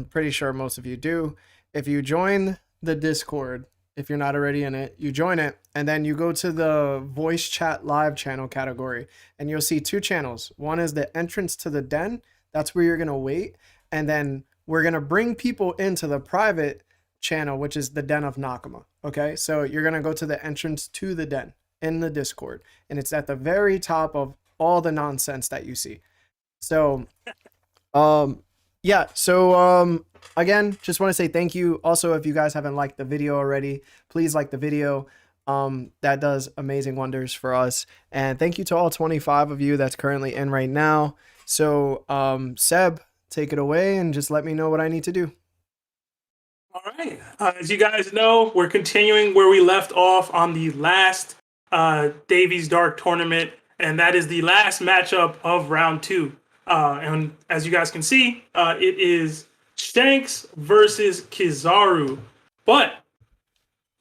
Pretty sure most of you do. If you join the Discord, if you're not already in it, you join it, and then you go to the voice chat live channel category, and you'll see two channels. One is the entrance to the den. That's where you're going to wait. And then we're going to bring people into the private channel, which is the Den of Nakama. Okay, so you're going to go to the entrance to the den in the Discord, and it's at the very top of all the nonsense that you see. So, yeah, so again, just want to say thank you. Also, if you guys haven't liked the video already, please like the video. That does amazing wonders for us. And thank you to all 25 of you that's currently in right now. So, Seb, take it away and just let me know what I need to do. All right. As you guys know, we're continuing where we left off on the last Davey's Dark tournament, and that is the last matchup of round 2. And as you guys can see, it is Shanks versus Kizaru. But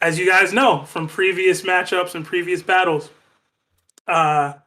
as you guys know from previous matchups and previous battles, there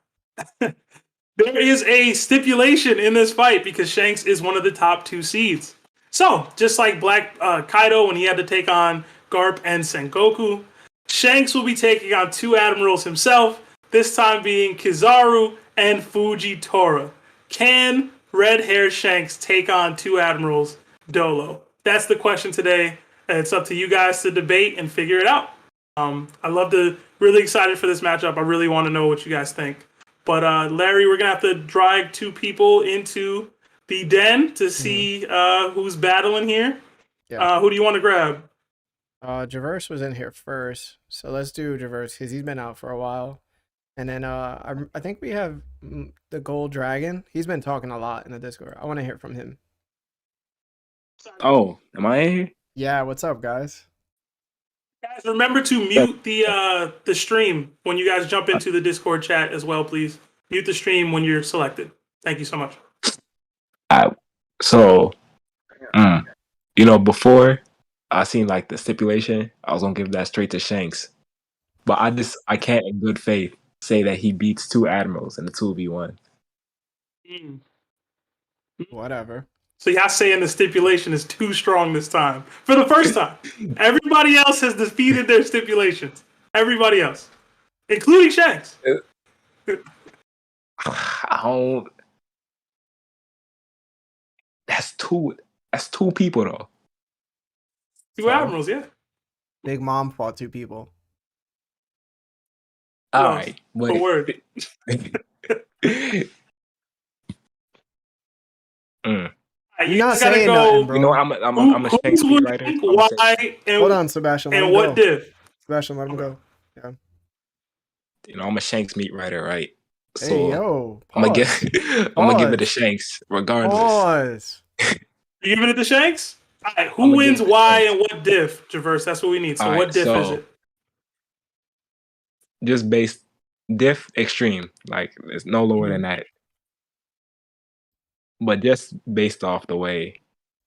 is a stipulation in this fight because Shanks is one of the top 2 seeds. So, just like Kaido when he had to take on Garp and Sengoku, Shanks will be taking on 2 admirals himself, this time being Kizaru and Fujitora. Can Red Hair Shanks take on 2 admirals Dolo? That's the question today. It's up to you guys to debate and figure it out. Really excited for this matchup. I really want to know what you guys think. But Larry, we're going to have to drag 2 people into the den to see who's battling here. Yeah. Who do you want to grab? Javerse was in here first, so let's do Javerse because he's been out for a while. And then I think we have the Gold Dragon. He's been talking a lot in the Discord. I want to hear from him. Oh, am I in here? Yeah, what's up, guys? Guys, remember to mute the stream when you guys jump into the Discord chat as well, please. Mute the stream when you're selected. Thank you so much. Before I seen like the stipulation, I was gonna give that straight to Shanks, but I can't in good faith say that he beats 2 admirals in the 2v1. Whatever. So y'all saying the stipulation is too strong this time for the first time. Everybody else has defeated their stipulations. Everybody else, including Shanks. That's two people though. 2 admirals, yeah. Big Mom fought 2 people. What All else? right, but A word. Mm. Right, You're you not guys gotta saying nothing, go. You know, bro. I'm a Shanks Who's beat would writer. think I'm gonna say, why Hold on, Sebastian. Let him what go. diff? Sebastian, let him Okay. go. Yeah. you know, I'm a Shanks meat writer, right? Hey, So yo. I'm gonna give Pause. I'm gonna give it to Pause. Shanks regardless. Pause. You giving it to Shanks? All right. I'm Who gonna give wins? it to Why Shanks. and what diff? Traverse. That's what we need. So All what right, diff is so it? just based diff extreme, like it's no lower than Mhm. that. But just based off the way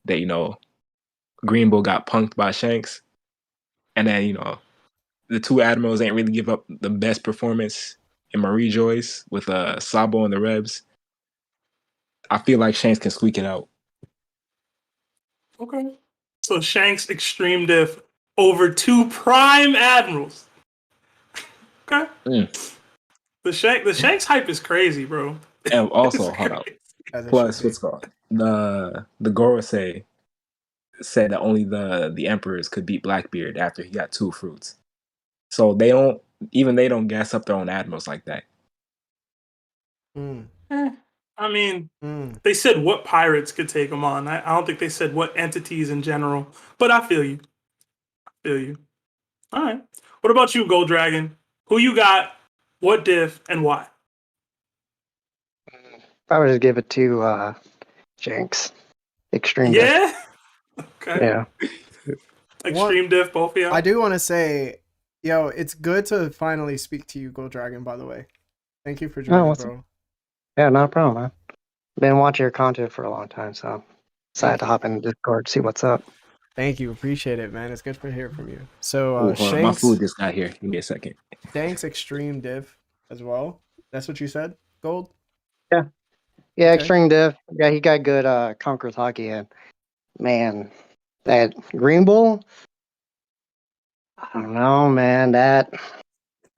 that Green Bull got punked by Shanks, and then the two admirals ain't really give up the best performance in Marie Joyce with Sabo and the Rebs. I feel like Shanks can squeak it out. Okay. So Shanks extreme diff over two prime admirals. Okay. Mm. The Shanks hype is crazy, bro. And It's also, hold up. crazy. As it should Plus, be. what's called the Gorosei said that only the emperors could beat Blackbeard after he got two fruits. So they don't gas up their own admirals like that. Mm. I mean, Mm. they said what pirates could take them on. I don't think they said what entities in general. But I feel you. I feel you. All right. What about you, Gold Dragon? Who you got? What diff and why? I would just give it to Shanks. Extreme diff. Yeah. Okay. Yeah. What Extreme diff, both of y'all. I do want to say, yo, it's good to finally speak to you, Gold Dragon, by the way. Thank you for Oh, joining, what's bro. Yeah, not a problem, man. Been watching your content for a long time, so decided Thank to you. hop in Discord, see what's up. Thank you. Appreciate it, man. It's good to hear from you. So Oh, hold on, my Shanks food just got here. Give me a second. Extreme Div as well. That's what you said, Gold? Yeah. Yeah, Okay. extreme diff. Yeah, he got good Conqueror's hockey, and man, that Green Bull, I don't know, man. That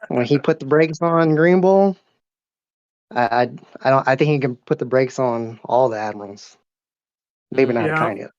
when he put the brakes on Green Bull, I think he can put the brakes on all the admirals. Maybe not Yeah. Akainu.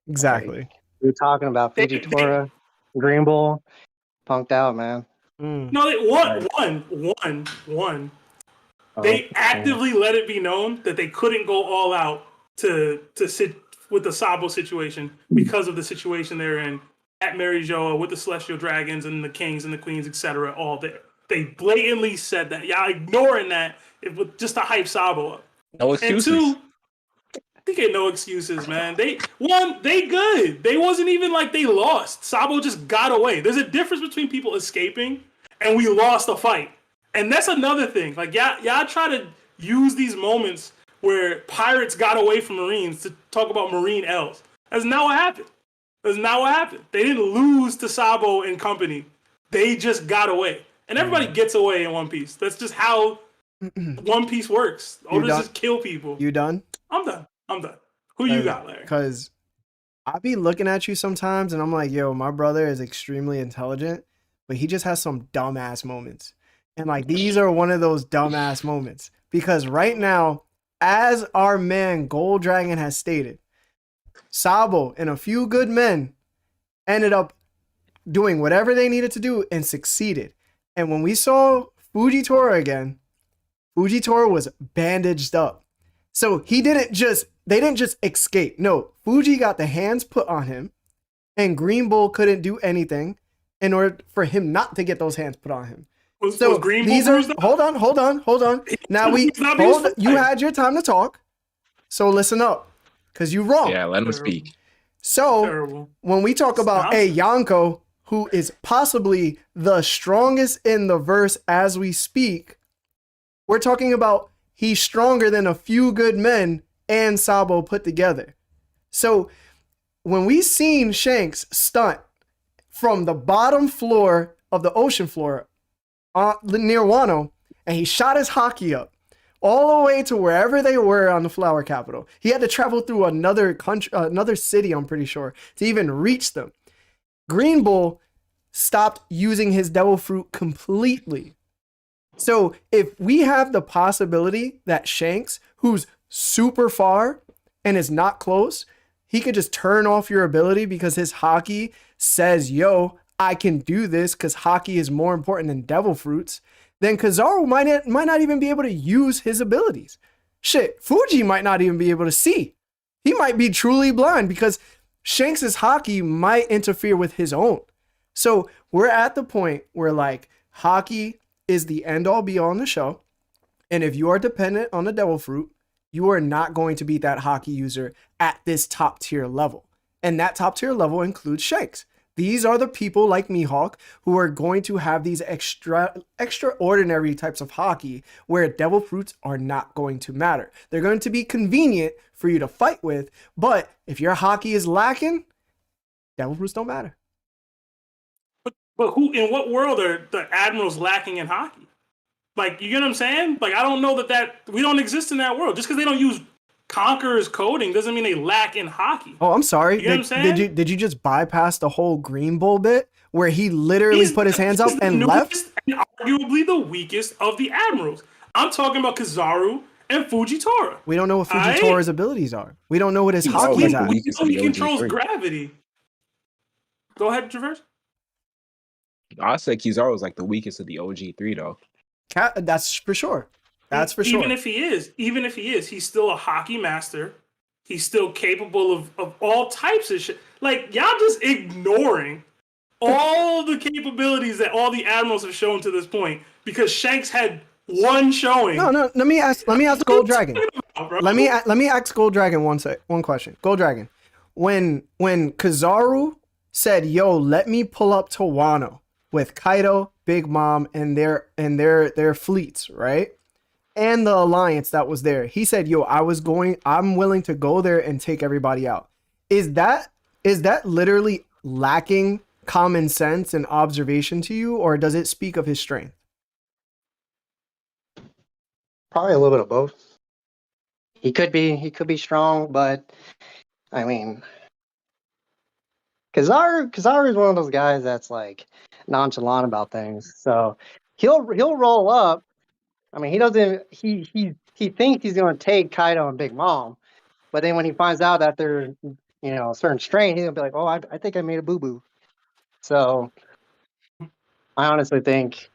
Exactly. We were talking about They Fujitora, Green Bull, punked out, man. Mm. no, they won, Right. won. Oh, They yeah. actively let it be known that they couldn't go all out to sit with the Sabo situation because of the situation they're in at Mary Joa with the Celestial Dragons and the Kings and the Queens, etc. All there. They blatantly said that. Y'all ignoring that just to hype Sabo up. No And excuses. two, they get no excuses, man. They good. They wasn't even like they lost. Sabo just got away. There's a difference between people escaping and we lost a fight. And that's another thing. Like y'all try to use these moments where pirates got away from Marines to talk about Marine L's. That's not what happened. That's not what happened. They didn't lose to Sabo and company. They just got away. And everybody gets away in One Piece. That's just how One Piece works. Others just kill people. You done? I'm done. Who you got, Larry? Because I be looking at you sometimes and I'm like, yo, my brother is extremely intelligent, but he just has some dumbass moments. And like, these are one of those dumbass moments. Because right now, as our man Gold Dragon has stated, Sabo and a few good men ended up doing whatever they needed to do and succeeded. And when we saw Fujitora again, Fujitora was bandaged up. So they didn't just escape. No, Fuji got the hands put on him, and Green Bull couldn't do anything in order for him not to get those hands put on him. Was Green Bull hold on. Now you had your time to talk, so listen up, because you wrong. Yeah, let him speak. So when we talk about a Yonko, who is possibly the strongest in the verse as we speak, we're talking about he's stronger than a few good men and Sabo put together. So when we seen Shanks stunt from the bottom floor of the ocean floor near Wano, and he shot his hockey up all the way to wherever they were on the flower capital. He had to travel through another country, another city, I'm pretty sure, to even reach them. Green Bull stopped using his devil fruit completely. So if we have the possibility that Shanks, who's super far and is not close, he could just turn off your ability because his hockey says, yo, I can do this because hockey is more important than devil fruits, then Kizaru might not even be able to use his abilities. Shit, Fuji might not even be able to see. He might be truly blind because Shanks' hockey might interfere with his own. So we're at the point where like hockey is the end all be all in the show. And if you are dependent on the devil fruit, you are not going to beat that hockey user at this top tier level. And that top tier level includes Shanks. These are the people like Mihawk who are going to have these extraordinary types of hockey where devil fruits are not going to matter. They're going to be convenient for you to fight with, but if your hockey is lacking, devil fruits don't matter. But who in what world are the admirals lacking in hockey? Like, you get what I'm saying? Like, I don't know that we don't exist in that world. Just because they don't use Conqueror's coding doesn't mean they lack in hockey. Oh, I'm sorry. You know what I'm saying? Did you just bypass the whole Green Bull bit where he literally put his hands up and left? And arguably the weakest of the admirals. I'm talking about Kizaru and Fujitora. We don't know what Fujitora's abilities are. We don't know what his hockey is at. He controls gravity. Go ahead, Traverse. I said Kizaru was like the weakest of the OG3 though. That's for sure. That's for sure. Even if he is, he's still a hockey master. He's still capable of all types of shit. Like, y'all just ignoring all the capabilities that all the admirals have shown to this point because Shanks had one showing. No. Let me ask Gold Dragon. Let me ask Gold Dragon one question. Gold Dragon, when Kizaru said, "Yo, let me pull up to Wano with Kaido, Big Mom, and their fleets, right? And the alliance that was there. He said, yo, I'm willing to go there and take everybody out." Is that literally lacking common sense and observation to you, or does it speak of his strength? Probably a little bit of both. He could be strong, but I mean, Kizaru is one of those guys that's like nonchalant about things. So he'll roll up. I mean, he thinks he's going to take Kaido and Big Mom, but then when he finds out that they're, a certain strain, he's going to be like, "Oh, I think I made a boo-boo." So I honestly think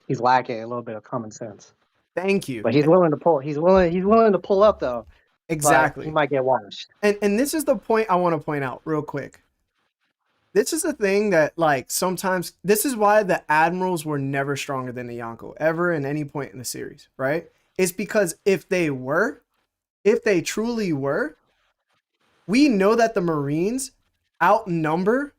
he's lacking a little bit of common sense. Thank you. But he's willing to pull. He's willing to pull up though. Exactly. He might get washed. And this is the point I want to point out real quick. this is the thing that like sometimes this is why the admirals were never stronger than the Yonko ever in any point in the series, right? It's because if they truly were, we know that the Marines outnumber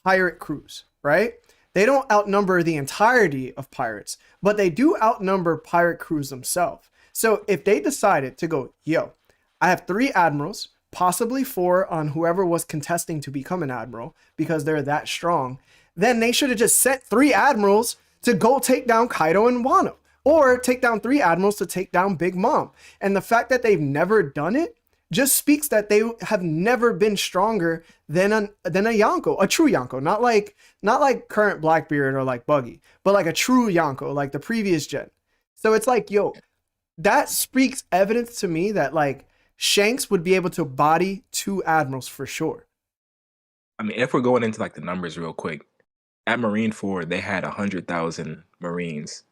pirate crews, right? They don't outnumber the entirety of pirates, but they do outnumber pirate crews themselves. So if they decided to go, yo, I have 3 admirals, possibly 4 on whoever was contesting to become an admiral because they're that strong, then they should have just sent 3 admirals to go take down Kaido and Wano, or take down 3 admirals to take down Big Mom. And the fact that they've never done it just speaks that they have never been stronger than a Yonko, a true Yonko, not like current Blackbeard or like Buggy, but like a true Yonko, like the previous gen. So it's like, yo, that speaks evidence to me that like Shanks would be able to body 2 admirals for sure. I mean, if we're going into like the numbers real quick, at Marine 4, they had 100,000 Marines,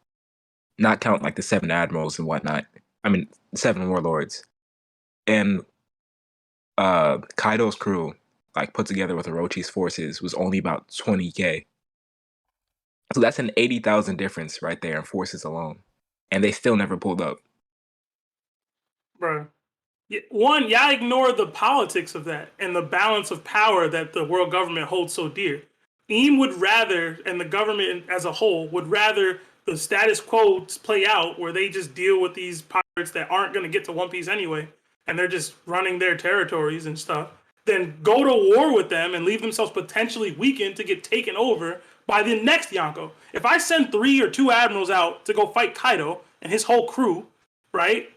not count like the 7 admirals and whatnot. I mean, 7 warlords. And Kaido's crew, like put together with Orochi's forces, was only about 20K. So that's an 80,000 difference right there in forces alone. And they still never pulled up. Bro. One, y'all ignore the politics of that and the balance of power that the world government holds so dear. Eam would rather, and the government as a whole, would rather the status quo play out where they just deal with these pirates that aren't going to get to One Piece anyway, and they're just running their territories and stuff, then go to war with them and leave themselves potentially weakened to get taken over by the next Yonko. If I send 3 or 2 admirals out to go fight Kaido and his whole crew, right?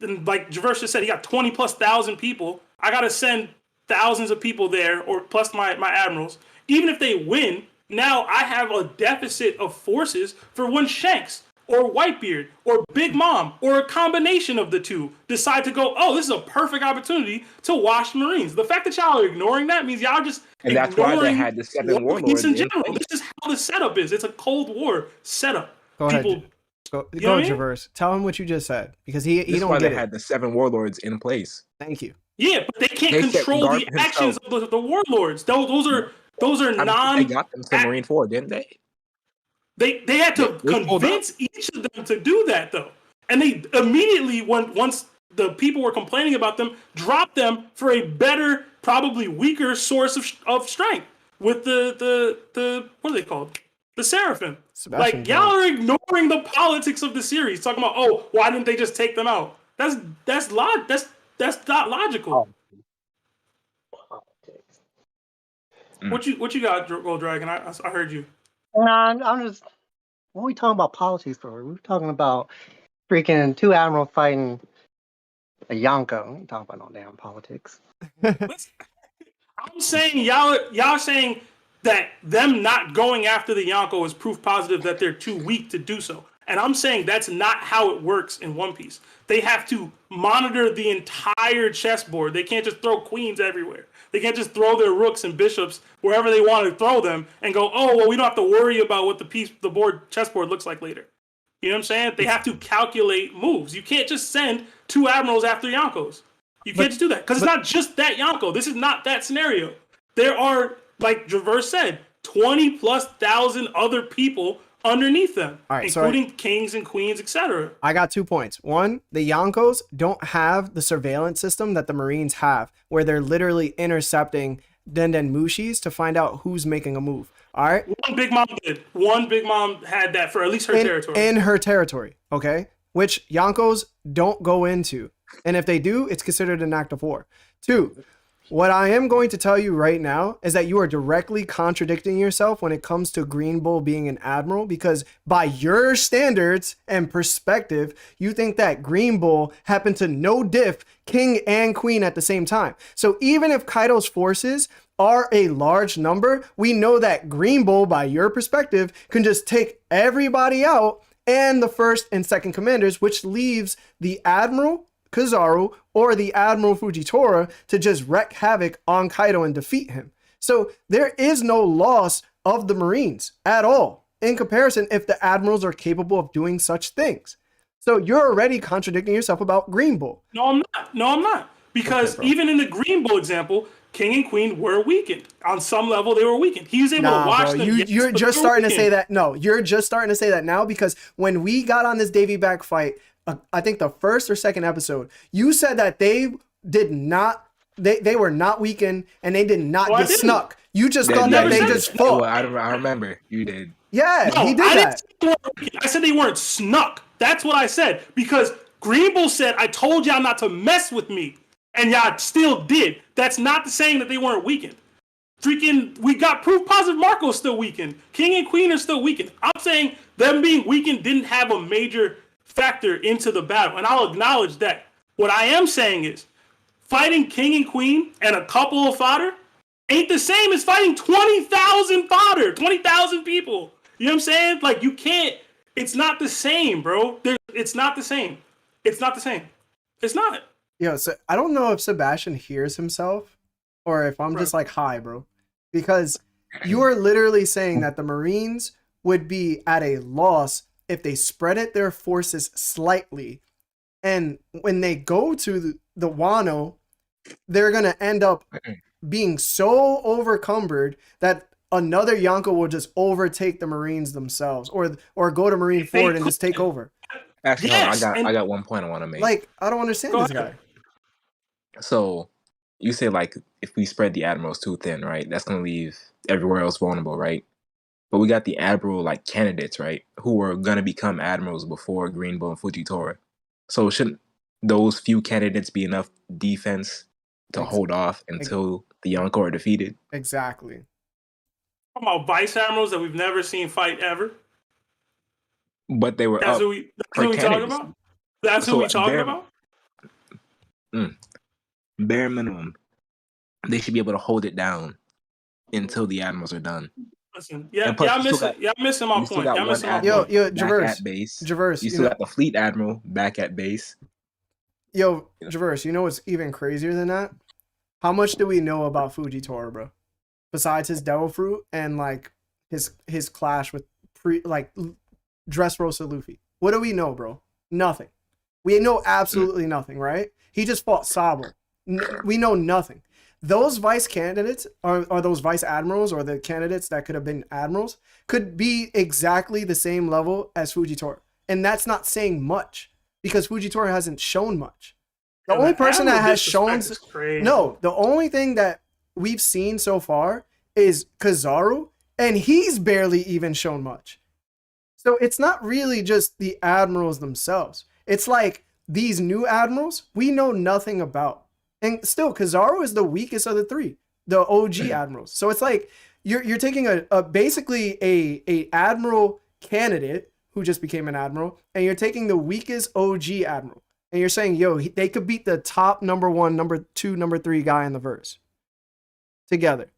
Then like Javerse just said, he got 20,000+ people. I got to send thousands of people there, or plus my admirals. Even if they win, now I have a deficit of forces for when Shanks or Whitebeard or Big Mom or a combination of the two decide to go, oh, this is a perfect opportunity to wash Marines. The fact that y'all are ignoring that means y'all just And that's why they had the 7 warlords in general. This is how the setup is. It's a Cold War setup. Go ahead. Go Javerse. Tell him what you just said, because he That's don't why get they had the 7 warlords in place. Thank you. Yeah, but they can't control the actions of the warlords. Those are non. They got them to Marine 4, didn't they? They had to convince each of them to do that though, and they immediately once the people were complaining about them, dropped them for a better, probably weaker source of strength with the what are they called? The Seraphim. Like y'all are ignoring the politics of the series, talking about, oh, why didn't they just take them out? That's not logical. Politics. What you got, Gold Dragon? I heard you. Nah, I'm just. What are we talking about politics for? We're talking about freaking 2 admirals fighting a Yonko. We ain't talking about no damn politics. I'm saying y'all saying that them not going after the Yonko is proof positive that they're too weak to do so. And I'm saying that's not how it works in One Piece. They have to monitor the entire chessboard. They can't just throw queens everywhere. They can't just throw their rooks and bishops wherever they want to throw them and go, oh, well, we don't have to worry about what the chessboard looks like later. You know what I'm saying? They have to calculate moves. You can't just send 2 admirals after Yonkos. You can't just do that, because it's not just that Yonko. This is not that scenario. There are, like Javerse said, 20,000+ other people underneath them, including kings and queens, etc. I got 2 points. One, the Yonkos don't have the surveillance system that the Marines have, where they're literally intercepting Den Mushis to find out who's making a move. All right? One Big Mom did. One Big Mom had that for at least her territory. In her territory, okay? Which Yonkos don't go into. And if they do, it's considered an act of war. 2, what I am going to tell you right now is that you are directly contradicting yourself when it comes to Green Bull being an admiral, because by your standards and perspective, you think that Green Bull happened to no diff king and queen at the same time. So even if Kaido's forces are a large number, we know that Green Bull, by your perspective, can just take everybody out and the first and second commanders, which leaves the admiral Kizaru or the Admiral Fujitora to just wreak havoc on Kaido and defeat him. So there is no loss of the Marines at all in comparison if the admirals are capable of doing such things. So you're already contradicting yourself about Green Bull. No, I'm not. Because bro. even in the Green Bull example, King and Queen were weakened. On some level, they were weakened. He was able to watch Bro, them. you're just starting to say that. No, you're just starting to say that now because when we got on this Davey back fight, I think the first or second episode, you said that they did not, they were not weakened and they did not get snuck. You just thought that they just fought. Well, I remember you did. Yeah, No, he did I didn't that. say they weren't weakened. I said they weren't snuck. That's what I said. Because Green Bull said, I told y'all not to mess with me. And y'all still did. That's not the saying that they weren't weakened. Freaking, we got proof positive Marco's still weakened. King and Queen are still weakened. I'm saying them being weakened didn't have a major factor into the battle. And I'll acknowledge that. What I am saying is, fighting King and Queen and a couple of fodder ain't the same as fighting 20,000 fodder, 20,000 people. You know what I'm saying? Like, you can't, it's not the same, bro. It's not the same. It's not the same. It's not. Yo, so I don't know if Sebastian hears himself or if I'm just like high, bro. Because you are literally saying that the Marines would be at a loss if they spreaded their forces slightly. And when they go to the Wano, they're going to end up being so overcumbered that another Yonko will just overtake the Marines themselves or go to Marine Ford and just take over. Actually, Yes, I got one point I want to make. Like, I don't understand this guy. So you say like if we spread the admirals too thin, right? That's gonna leave everywhere else vulnerable, right? But we got the admiral like candidates, right? Who were gonna become admirals before Green Bull and Fujitora. So shouldn't those few candidates be enough defense to hold off until the Yonko are defeated? Exactly. Talking about vice admirals that we've never seen fight ever. But they were That's up who we for talking candidates. about. That's who we talking about. Bare minimum, they should be able to hold it down until the admirals are done. Listen, And plus, y'all missing my point. Y'all missing my Yo, point. Javerse. At base. Javerse, You still got the fleet admiral back at base. Yo, Javerse, you know what's even crazier than that? How much do we know about Fujitora, bro? Besides his devil fruit and like his clash with Dressrosa Luffy. What do we know, bro? Nothing. We know absolutely nothing, right? He just fought Sabo. We know nothing. Those vice candidates or those vice admirals or the candidates that could have been admirals could be exactly the same level as Fujitora. And that's not saying much because Fujitora hasn't shown much. The only person that has shown the only thing that we've seen so far is Kizaru, and he's barely even shown much. So it's not really just the admirals themselves. It's like these new admirals we know nothing about. And still, Kizaru is the weakest of the three, the OG admirals. So it's like you're taking a basically a admiral candidate who just became an admiral, and you're taking the weakest OG admiral, and you're saying, yo, they could beat the top number 1, number 2, number 3 guy in the verse together.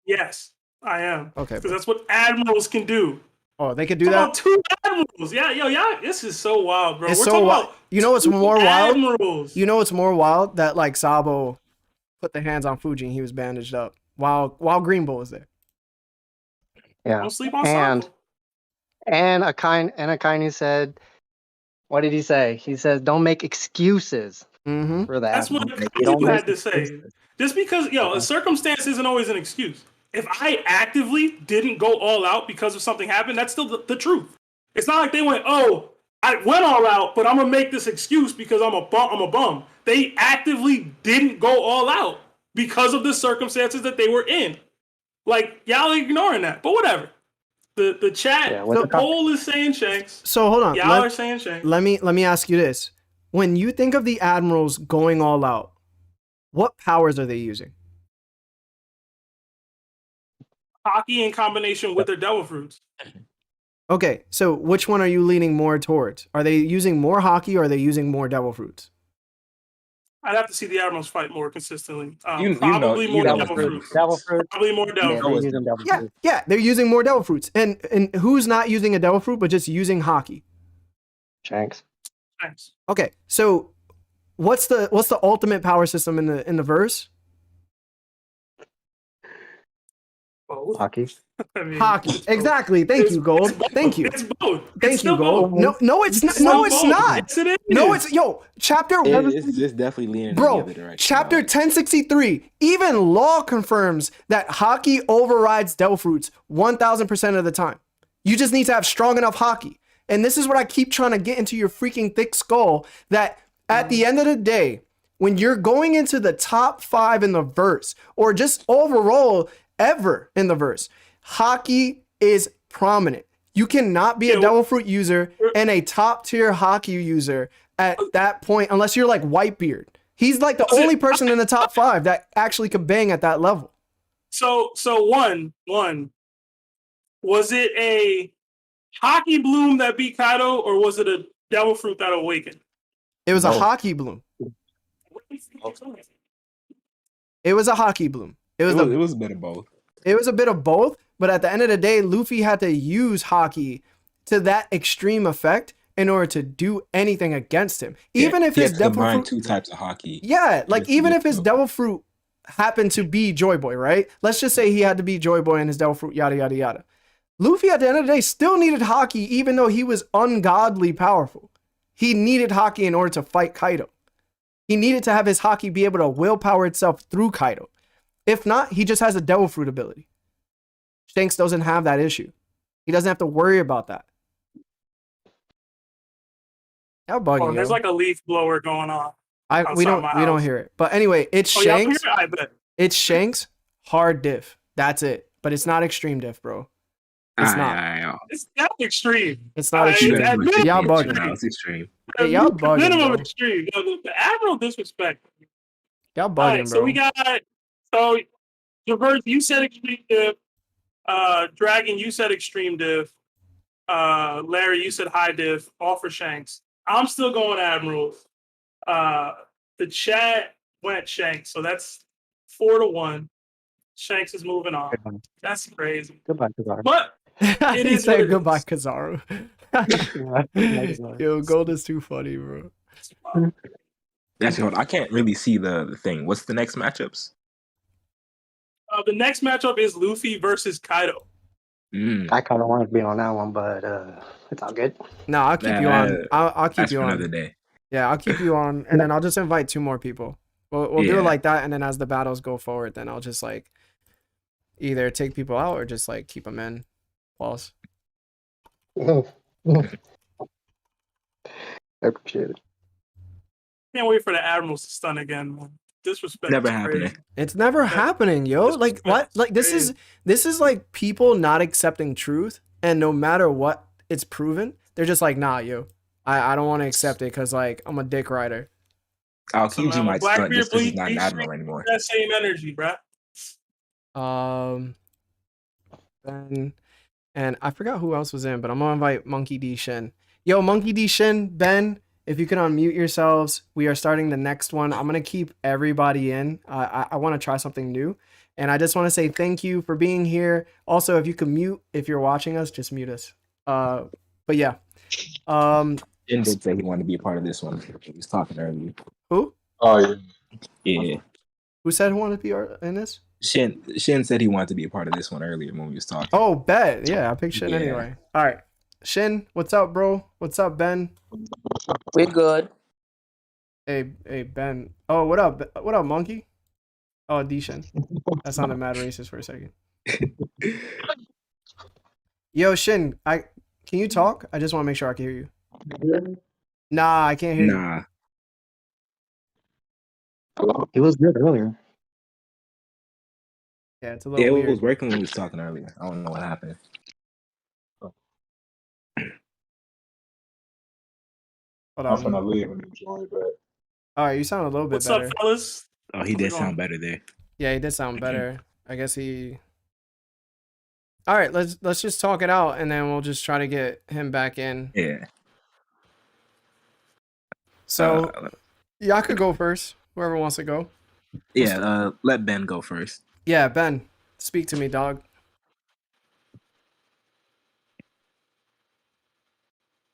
Yes, I am. Okay, because that's what admirals can do. Oh, they could do that. About 2 admirals. Yeah. This is so wild, bro. It's We're so talking wild. about You know what's more wild? Admirals. You know what's more wild? That like Sabo put the hands on Fuji and he was bandaged up while Green Bull was there. Yeah. Don't sleep on Sabo. And Akainu said, what did he say? He says, don't make excuses for that. That's what Akainu had to say. Just because, a circumstance isn't always an excuse. If I actively didn't go all out because of something happened, that's still the truth. It's not like they went, oh, I went all out, but I'm going to make this excuse because I'm a bum. They actively didn't go all out because of the circumstances that they were in. Like, y'all are ignoring that, but whatever. The chat, the poll is saying Shanks. So hold on. Y'all are saying Shanks. Let me ask you this. When you think of the admirals going all out, what powers are they using? Hockey in combination with their devil fruits. Okay, so which one are you leaning more towards? Are they using more hockey or are they using more devil fruits? I'd have to see the admirals fight more consistently. More devil fruits. Probably more devil fruits. Yeah, they're using more devil fruits. And who's not using a devil fruit but just using hockey? Shanks. Okay, so what's the ultimate power system in the verse? Both. Hockey. I mean, Hockey. it's both. Exactly. Thank you, Gold. It's both. Thank you. It's both. It's Thank you, still Gold. both. No, it's not. It's No, still it's both. not. Yes, it is. No, it's chapter It's definitely leaning in the Bro, other direction. chapter though. 1063, even Law confirms that hockey overrides Devil Fruits 1000% of the time. You just need to have strong enough hockey. And this is what I keep trying to get into your freaking thick skull, that at the end of the day, when you're going into the top 5 in the verse, or just overall ever in the verse, hockey is prominent. You cannot be a Devil Fruit user and a top tier hockey user at that point, unless you're like Whitebeard. He's like the only person in the top 5 that actually could bang at that level. So one, was it a hockey bloom that beat Kaido, or was it a Devil Fruit that awakened? It was a Both. hockey bloom. It was a hockey bloom. It was a bit of both. It was a bit of both, but at the end of the day, Luffy had to use hockey to that extreme effect in order to do anything against him. Even if his Devil Fruit, two types of hockey. yeah, like even if his Devil Fruit happened to be Joy Boy, right? Let's just say he had to be Joy Boy and his Devil Fruit, yada yada yada. Luffy at the end of the day still needed hockey, even though he was ungodly powerful. He needed hockey in order to fight Kaido. He needed to have his hockey be able to willpower itself through Kaido. If not, he just has a Devil Fruit ability. Shanks doesn't have that issue. He doesn't have to worry about that. Y'all bugging, There's yo. like a leaf blower going on. We don't hear it. But anyway, it's Shanks. Yeah, I bet. It's Shanks hard diff. That's it. But it's not extreme diff, bro. It's not. It's not extreme. It's not extreme. Y'all bugging. No, it's extreme. Hey, y'all bugging, Minimum bro. extreme. The Admiral disrespect. Y'all All bugging, right, bro. so we got Traverse, you said extreme diff. Dragon, you said extreme diff. Larry, you said high diff. All for Shanks. I'm still going Admiral. The chat went Shanks, so that's 4-1. Shanks is moving on. That's crazy. Goodbye, Kizaru. But He is said what it goodbye, is. Kizaru. Kizaru. Yo, Gold is too funny, bro. Actually, I can't really see the thing. What's the next matchups? The next matchup is Luffy versus Kaido. I kind of wanted to be on that one, but it's all good. No, I'll keep you on. I'll keep That's you for on. another day. Yeah, I'll keep you on, and then I'll just invite 2 more people. We'll do Yeah. it like that, and then as the battles go forward, then I'll just like either take people out or just like keep them in. Pause. I appreciate it. Can't wait for the Admirals to stun again, man. Disrespect. Never is happening. crazy. It's never happening, yo. This Like was what? Like this is like people not accepting truth, and no matter what it's proven, they're just like, nah, yo. I don't want to accept it because like I'm a dick rider. Aokiji might stunt Blackbeard just because he's bleed, not an bleed admiral anymore. That same energy, bruh. Ben, and I forgot who else was in, but I'm gonna invite Monkey D Shin. Yo, Monkey D Shin, Ben, if you can unmute yourselves, we are starting the next one. I'm gonna keep everybody in. I want to try something new, and I just want to say thank you for being here. Also, if you could mute, if you're watching us, just mute us. But yeah, Jin did say he wanted to be a part of this one. He was talking earlier. who? Oh yeah. Yeah. Who said who wanted to be in this? Shin said he wanted to be a part of this one earlier when we was talking. Oh, bet. Yeah, I picked Shin Yeah. anyway. All right, Shin, what's up, bro? What's up, Ben? We good. Hey, Ben. Oh, what up? What up, Monkey? Oh, D-Shin. That sounded mad racist for a second. Yo, Shin, can you talk? I just want to make sure I can hear you. Nah, I can't hear you. Nah. He was good earlier. Yeah, it's a little Yeah, weird. it was working when we was talking earlier. I don't know what happened. Hold I'm gonna on. leave and enjoy that. All right, you sound a little bit What's better. up, fellas? Oh, he did sound better there. Yeah, he did sound better. I guess he. All right, let's just talk it out, and then we'll just try to get him back in. Yeah. So, y'all could go first. Whoever wants to go. Yeah, let Ben go first. Yeah, Ben, speak to me, dog.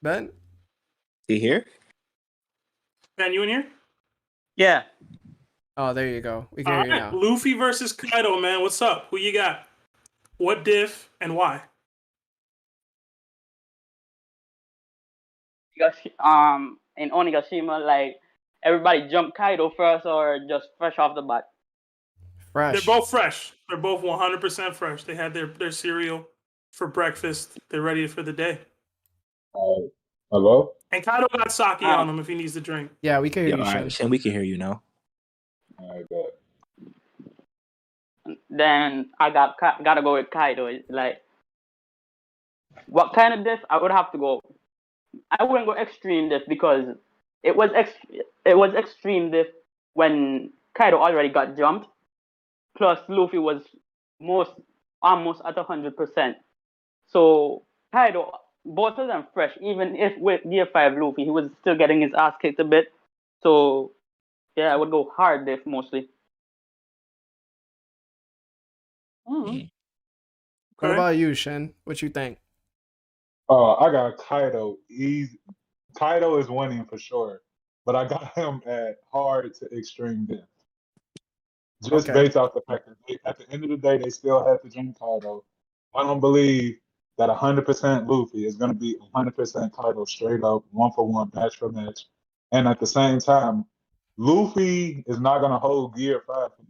Ben? You here? Man, you in here? Yeah. Oh, there you go. We can All hear you right, now. Luffy versus Kaido, man. What's up? Who you got? What diff and why? In Onigashima, like everybody jumped Kaido first or just fresh off the bat? Fresh. They're both fresh. They're both 100% fresh. They had their cereal for breakfast. They're ready for the day. Hello? And Kaido got sake Um, on him if he needs to drink. Yeah, we can hear Yeah, you, all Shin. right, Shin, we can hear you now. All right, good. Then I gotta go with Kaido. It's like, what kind of diff? I would have to go. I wouldn't go extreme diff because it was extreme diff when Kaido already got jumped. Plus Luffy was almost at 100%. So Kaido, both of them fresh. Even if with Gear 5 Luffy, he was still getting his ass kicked a bit. So yeah, I would go hard diff mostly. Mhm. What Okay. about you, Shin? What you think? I got Kaido. Kaido is winning for sure, but I got him at hard to extreme death. Just Okay. based off the fact that at the end of the day, they still had to drink Kaido. I don't believe that 100% Luffy is going to be 100% Kaido straight up, one for one, match for match. And at the same time, Luffy is not going to hold Gear 5 for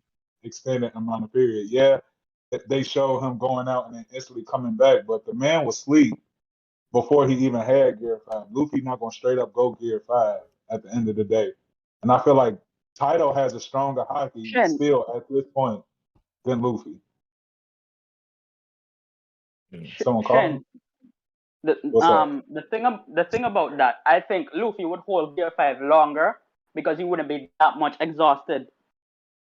extended amount of period. Yeah, they show him going out and then instantly coming back, but the man was asleep before he even had Gear 5. Luffy not going to straight up go Gear 5 at the end of the day. And I feel like Kaido has a stronger hockey Shin, still at this point than Luffy. Someone call him? Shin, the What's up? the thing about that, I think Luffy would hold Gear 5 longer because he wouldn't be that much exhausted.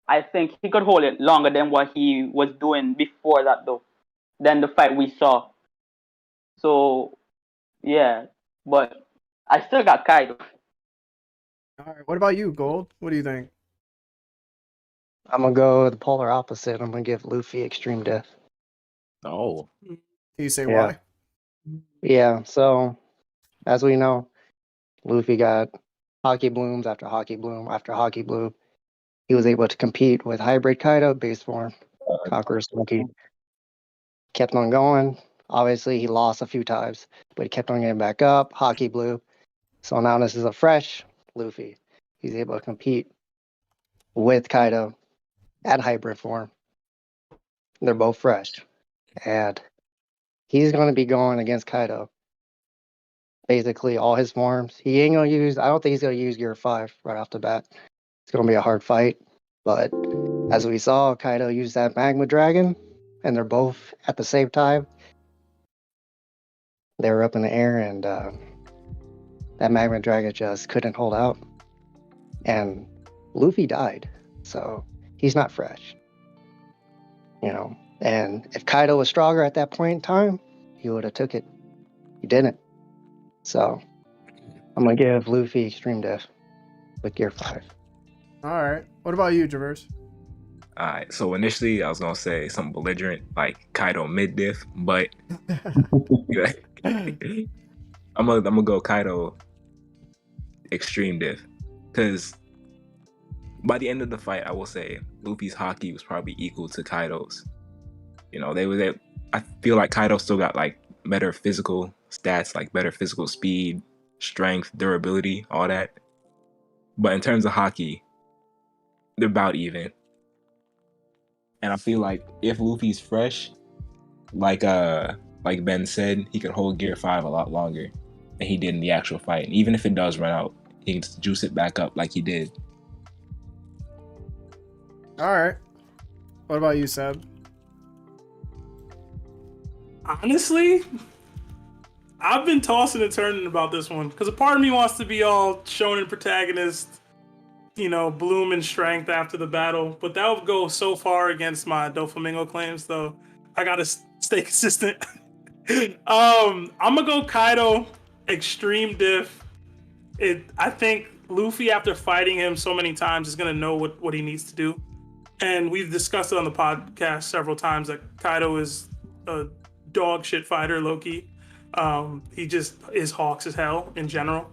I think he could hold it longer than what he was doing before that, though, than the fight we saw. So yeah, but I still got Kaido. All right. What about you, Gold? What do you think? I'm gonna go the polar opposite. I'm gonna give Luffy extreme death. Oh, Can you say Yeah. why? Yeah, so as we know, Luffy got hockey blooms after hockey bloom after hockey bloom. He was able to compete with hybrid Kaido, base form, Conqueror Monkey. Kept on going. Obviously, he lost a few times, but he kept on getting back up. Hockey blue. So now this is a fresh Luffy. He's able to compete with Kaido at hybrid form. They're both fresh. And he's going to be going against Kaido. Basically, all his forms. He ain't going to use, I don't think he's going to use Gear 5 right off the bat. It's going to be a hard fight. But as we saw, Kaido used that Magma Dragon, and they're both at the same time. They were up in the air, and that Magma Dragon just couldn't hold out. And Luffy died. So he's not fresh. You know, and if Kaido was stronger at that point in time, he would have took it. He didn't. So I'm gonna give Luffy extreme death with Gear 5. All right. What about you, Traverse? all right. So initially, I was gonna say something belligerent like Kaido mid diff, but I'm gonna go Kaido extreme diff, because by the end of the fight, I will say Luffy's hockey was probably equal to Kaido's. You know, I feel like Kaido still got like better physical stats, like better physical speed, strength, durability, all that. But in terms of hockey, they're about even. And I feel like if Luffy's fresh, like Ben said, he could hold Gear 5 a lot longer than he did in the actual fight. And even if it does run out, he can just juice it back up like he did. All right. What about you, Seb? Honestly, I've been tossing and turning about this one because a part of me wants to be all shonen protagonist, bloom in strength after the battle, but that would go so far against my Doflamingo claims, though. I gotta stay consistent. I'm gonna go Kaido extreme diff. I think Luffy, after fighting him so many times, is gonna know what he needs to do, and we've discussed it on the podcast several times that Kaido is a dog shit fighter, low-key. He just is hawks as hell in general.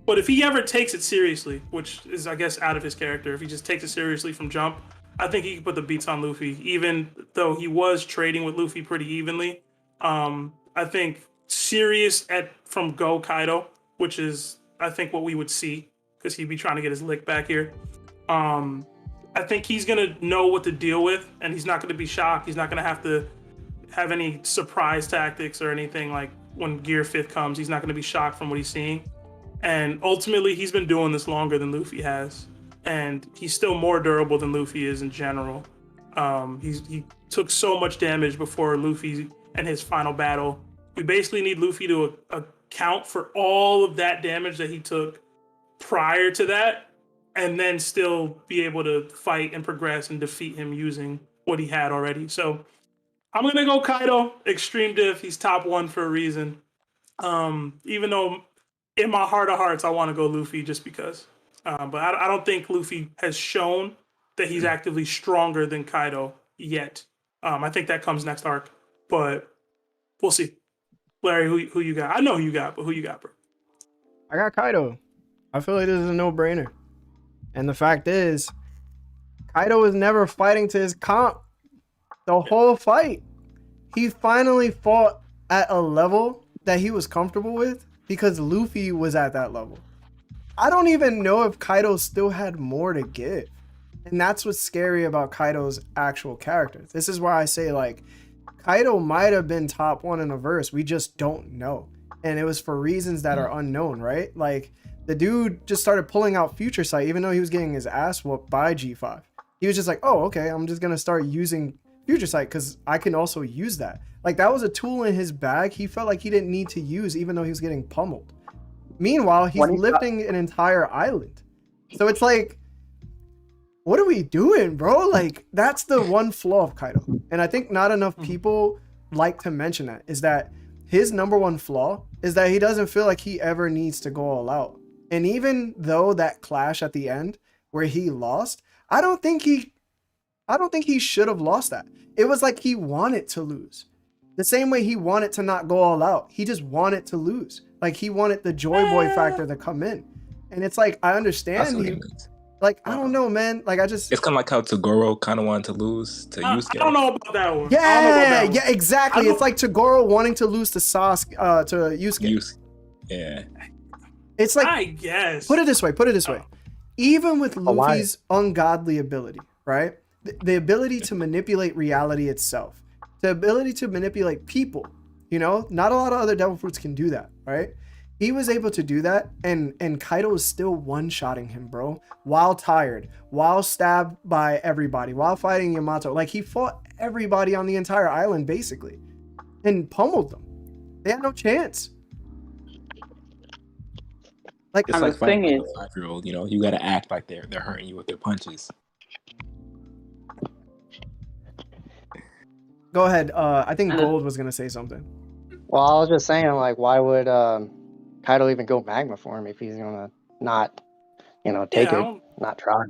But if he ever takes it seriously, which is, I guess, out of his character, if he just takes it seriously from jump, I think he could put the beats on Luffy, even though he was trading with Luffy pretty evenly. I think serious from Go Kaido, which is I think what we would see because he'd be trying to get his lick back here. I think he's gonna know what to deal with, and he's not gonna be shocked. He's not gonna have to have any surprise tactics or anything like when Gear 5th comes. He's not gonna be shocked from what he's seeing. And ultimately, he's been doing this longer than Luffy has, and he's still more durable than Luffy is in general. He took so much damage before Luffy and his final battle. We basically need Luffy to account for all of that damage that he took prior to that, and then still be able to fight and progress and defeat him using what he had already. So I'm gonna go Kaido, extreme diff. He's top 1 for a reason. Even though in my heart of hearts, I want to go Luffy just because. But I don't think Luffy has shown that he's actively stronger than Kaido yet. I think that comes next arc, but we'll see. Larry, who you got? I know who you got, but who you got, bro? I got Kaido. I feel like this is a no-brainer. And the fact is, Kaido was never fighting to his comp the whole fight. He finally fought at a level that he was comfortable with because Luffy was at that level. I don't even know if Kaido still had more to give. And that's what's scary about Kaido's actual character. This is why I say, like, Kaido might have been top 1 in a verse. We just don't know. And it was for reasons that are unknown, right? Like, the dude just started pulling out Future Sight, even though he was getting his ass whooped by G5. He was just like, oh, okay, I'm just going to start using Future Sight because I can also use that. Like, that was a tool in his bag he felt like he didn't need to use, even though he was getting pummeled. Meanwhile, he's lifting an entire island. So it's like, what are we doing, bro? Like, that's the one flaw of Kaido. And I think not enough people like to mention that, is that his number one flaw is that he doesn't feel like he ever needs to go all out. And even though that clash at the end where he lost, I don't think he should have lost that. It was like he wanted to lose. The same way he wanted to not go all out. He just wanted to lose. Like, he wanted the Joy Boy factor to come in. And it's like, I understand. Like, I don't know, man. Like, it's kind of like how Toguro kind of wanted to lose to Yusuke. I don't know about that one. Yeah, exactly. It's like Toguro wanting to lose to Sasuke, to Yusuke. Yeah. It's like, I guess. Put it this way. Even with Luffy's ungodly ability, right? The ability to manipulate reality itself, the ability to manipulate people, you know, not a lot of other devil fruits can do that, right? He was able to do that, and Kaido is still one-shotting him, bro, while tired, while stabbed by everybody, while fighting Yamato. Like, he fought everybody on the entire island, basically, and pummeled them. They had no chance. Like, it's like the thing fighting is, a 5-year-old, you know, you got to act like they're hurting you with their punches. Go ahead. I think Gold was gonna say something. Well, I was just saying, like, why would Kaido even go magma form if he's gonna not, take it, not try,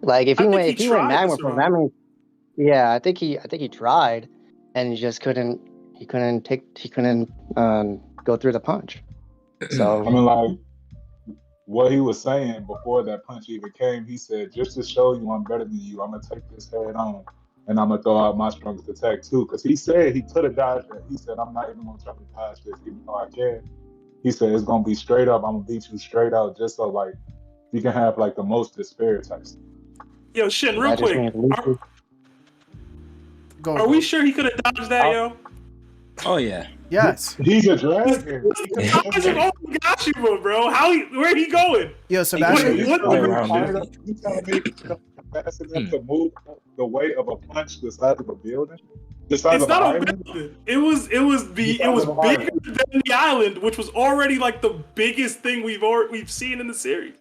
Like, if he went magma form, that means, yeah, I think he tried, and he just couldn't go through the punch. So I mean, like, what he was saying before that punch even came, he said, just to show you I'm better than you, I'm gonna take this head on. And I'm going to throw out my strongest attack, too. Because he said he could have dodged that. He said, I'm not even going to try to dodge this, even though I can. He said, it's going to be straight up. I'm going to beat you straight out just so, like, you can have, like, the most despair type stuff. Yo, Shin, real quick. Are we sure he could have dodged that, yo? Oh, yeah. Yes. He's a dragon. Gashima, bro. Where he going? Yo, Sebastian. You telling me fast enough to move the weight of a punch the size of a building? The size of not an a building. It was bigger than the island, which was already like the biggest thing we've seen in the series.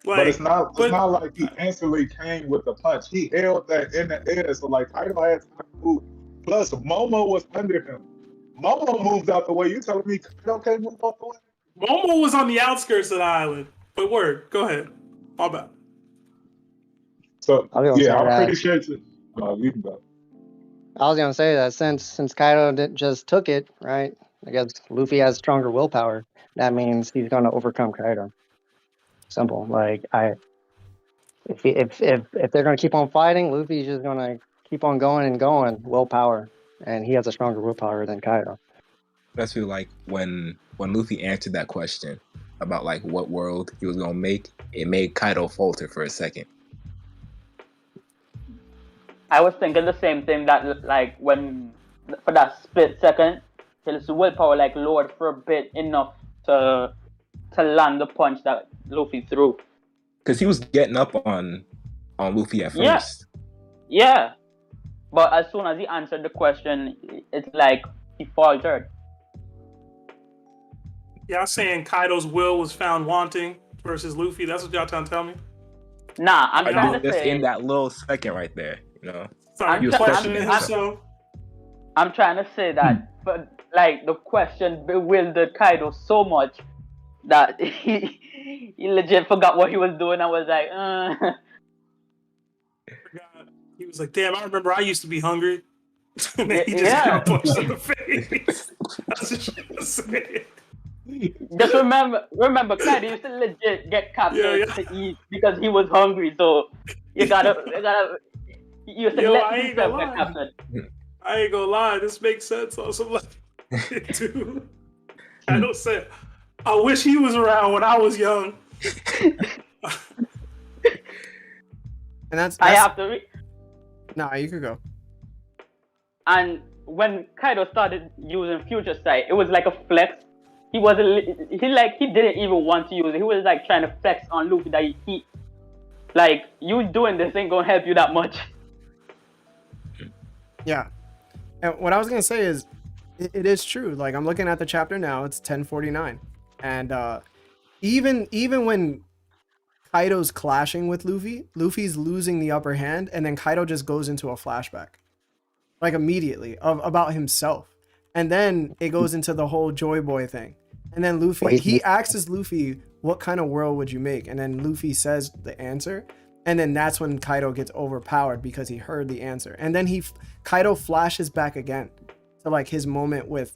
Like, but it's not like he instantly came with the punch. He held that in the air, so like Kaido had time to move. Plus, Momo was under him. Momo moved out the way. You telling me Kaido can't move out the way? Momo was on the outskirts of the island. But go ahead. My bad. So I'm pretty sure you can go. I was gonna say that since Kaido just took it, right? I guess Luffy has stronger willpower. That means he's gonna overcome Kaido. Simple. Like If they're gonna keep on fighting, Luffy's just gonna keep on going and going. Willpower, and he has a stronger willpower than Kaido. That's feel like when Luffy answered that question about like what world he was gonna make, it made Kaido falter for a second. I was thinking the same thing, that like when for that split second, his willpower like lowered for a bit enough to land the punch that Luffy threw. Because he was getting up on Luffy at Yeah. first. Yeah, but as soon as he answered the question, it's like he faltered. Y'all saying Kaido's will was found wanting versus Luffy? That's what y'all trying to tell me? Nah, I'm Like, trying to just say. in that little second right there, you know. Sorry, I'm he was try- questioning I'm- himself. I'm trying to say that, but like the question bewildered Kaido so much that he legit forgot what he was doing. I was like, Forgot. He was like, "Damn, I remember I used to be hungry." And then he just Yeah. got punched in the face. That's what she was saying. Just remember, Kaido used to legit get captured Yeah. to eat because he was hungry. So you gotta, you used to Yo, let I ain't himself gonna get lie. captured. I ain't gonna lie, this makes sense on some level too. I don't say. I wish he was around when I was young. And that's I have to. nah, you could go. And when Kaido started using Future Sight, it was like a flex. He didn't even want to use it. He was like trying to flex on Luffy that he like, you doing this ain't gonna help you that much. Yeah. And what I was gonna say is, it is true. Like, I'm looking at the chapter now. It's 10:49, and even when Kaido's clashing with Luffy, Luffy's losing the upper hand, and then Kaido just goes into a flashback, like immediately, about himself, and then it goes into the whole Joy Boy thing, and then Luffy he asks Luffy, "What kind of world would you make?" And then Luffy says the answer. And then that's when Kaido gets overpowered because he heard the answer. And then Kaido flashes back again to like his moment with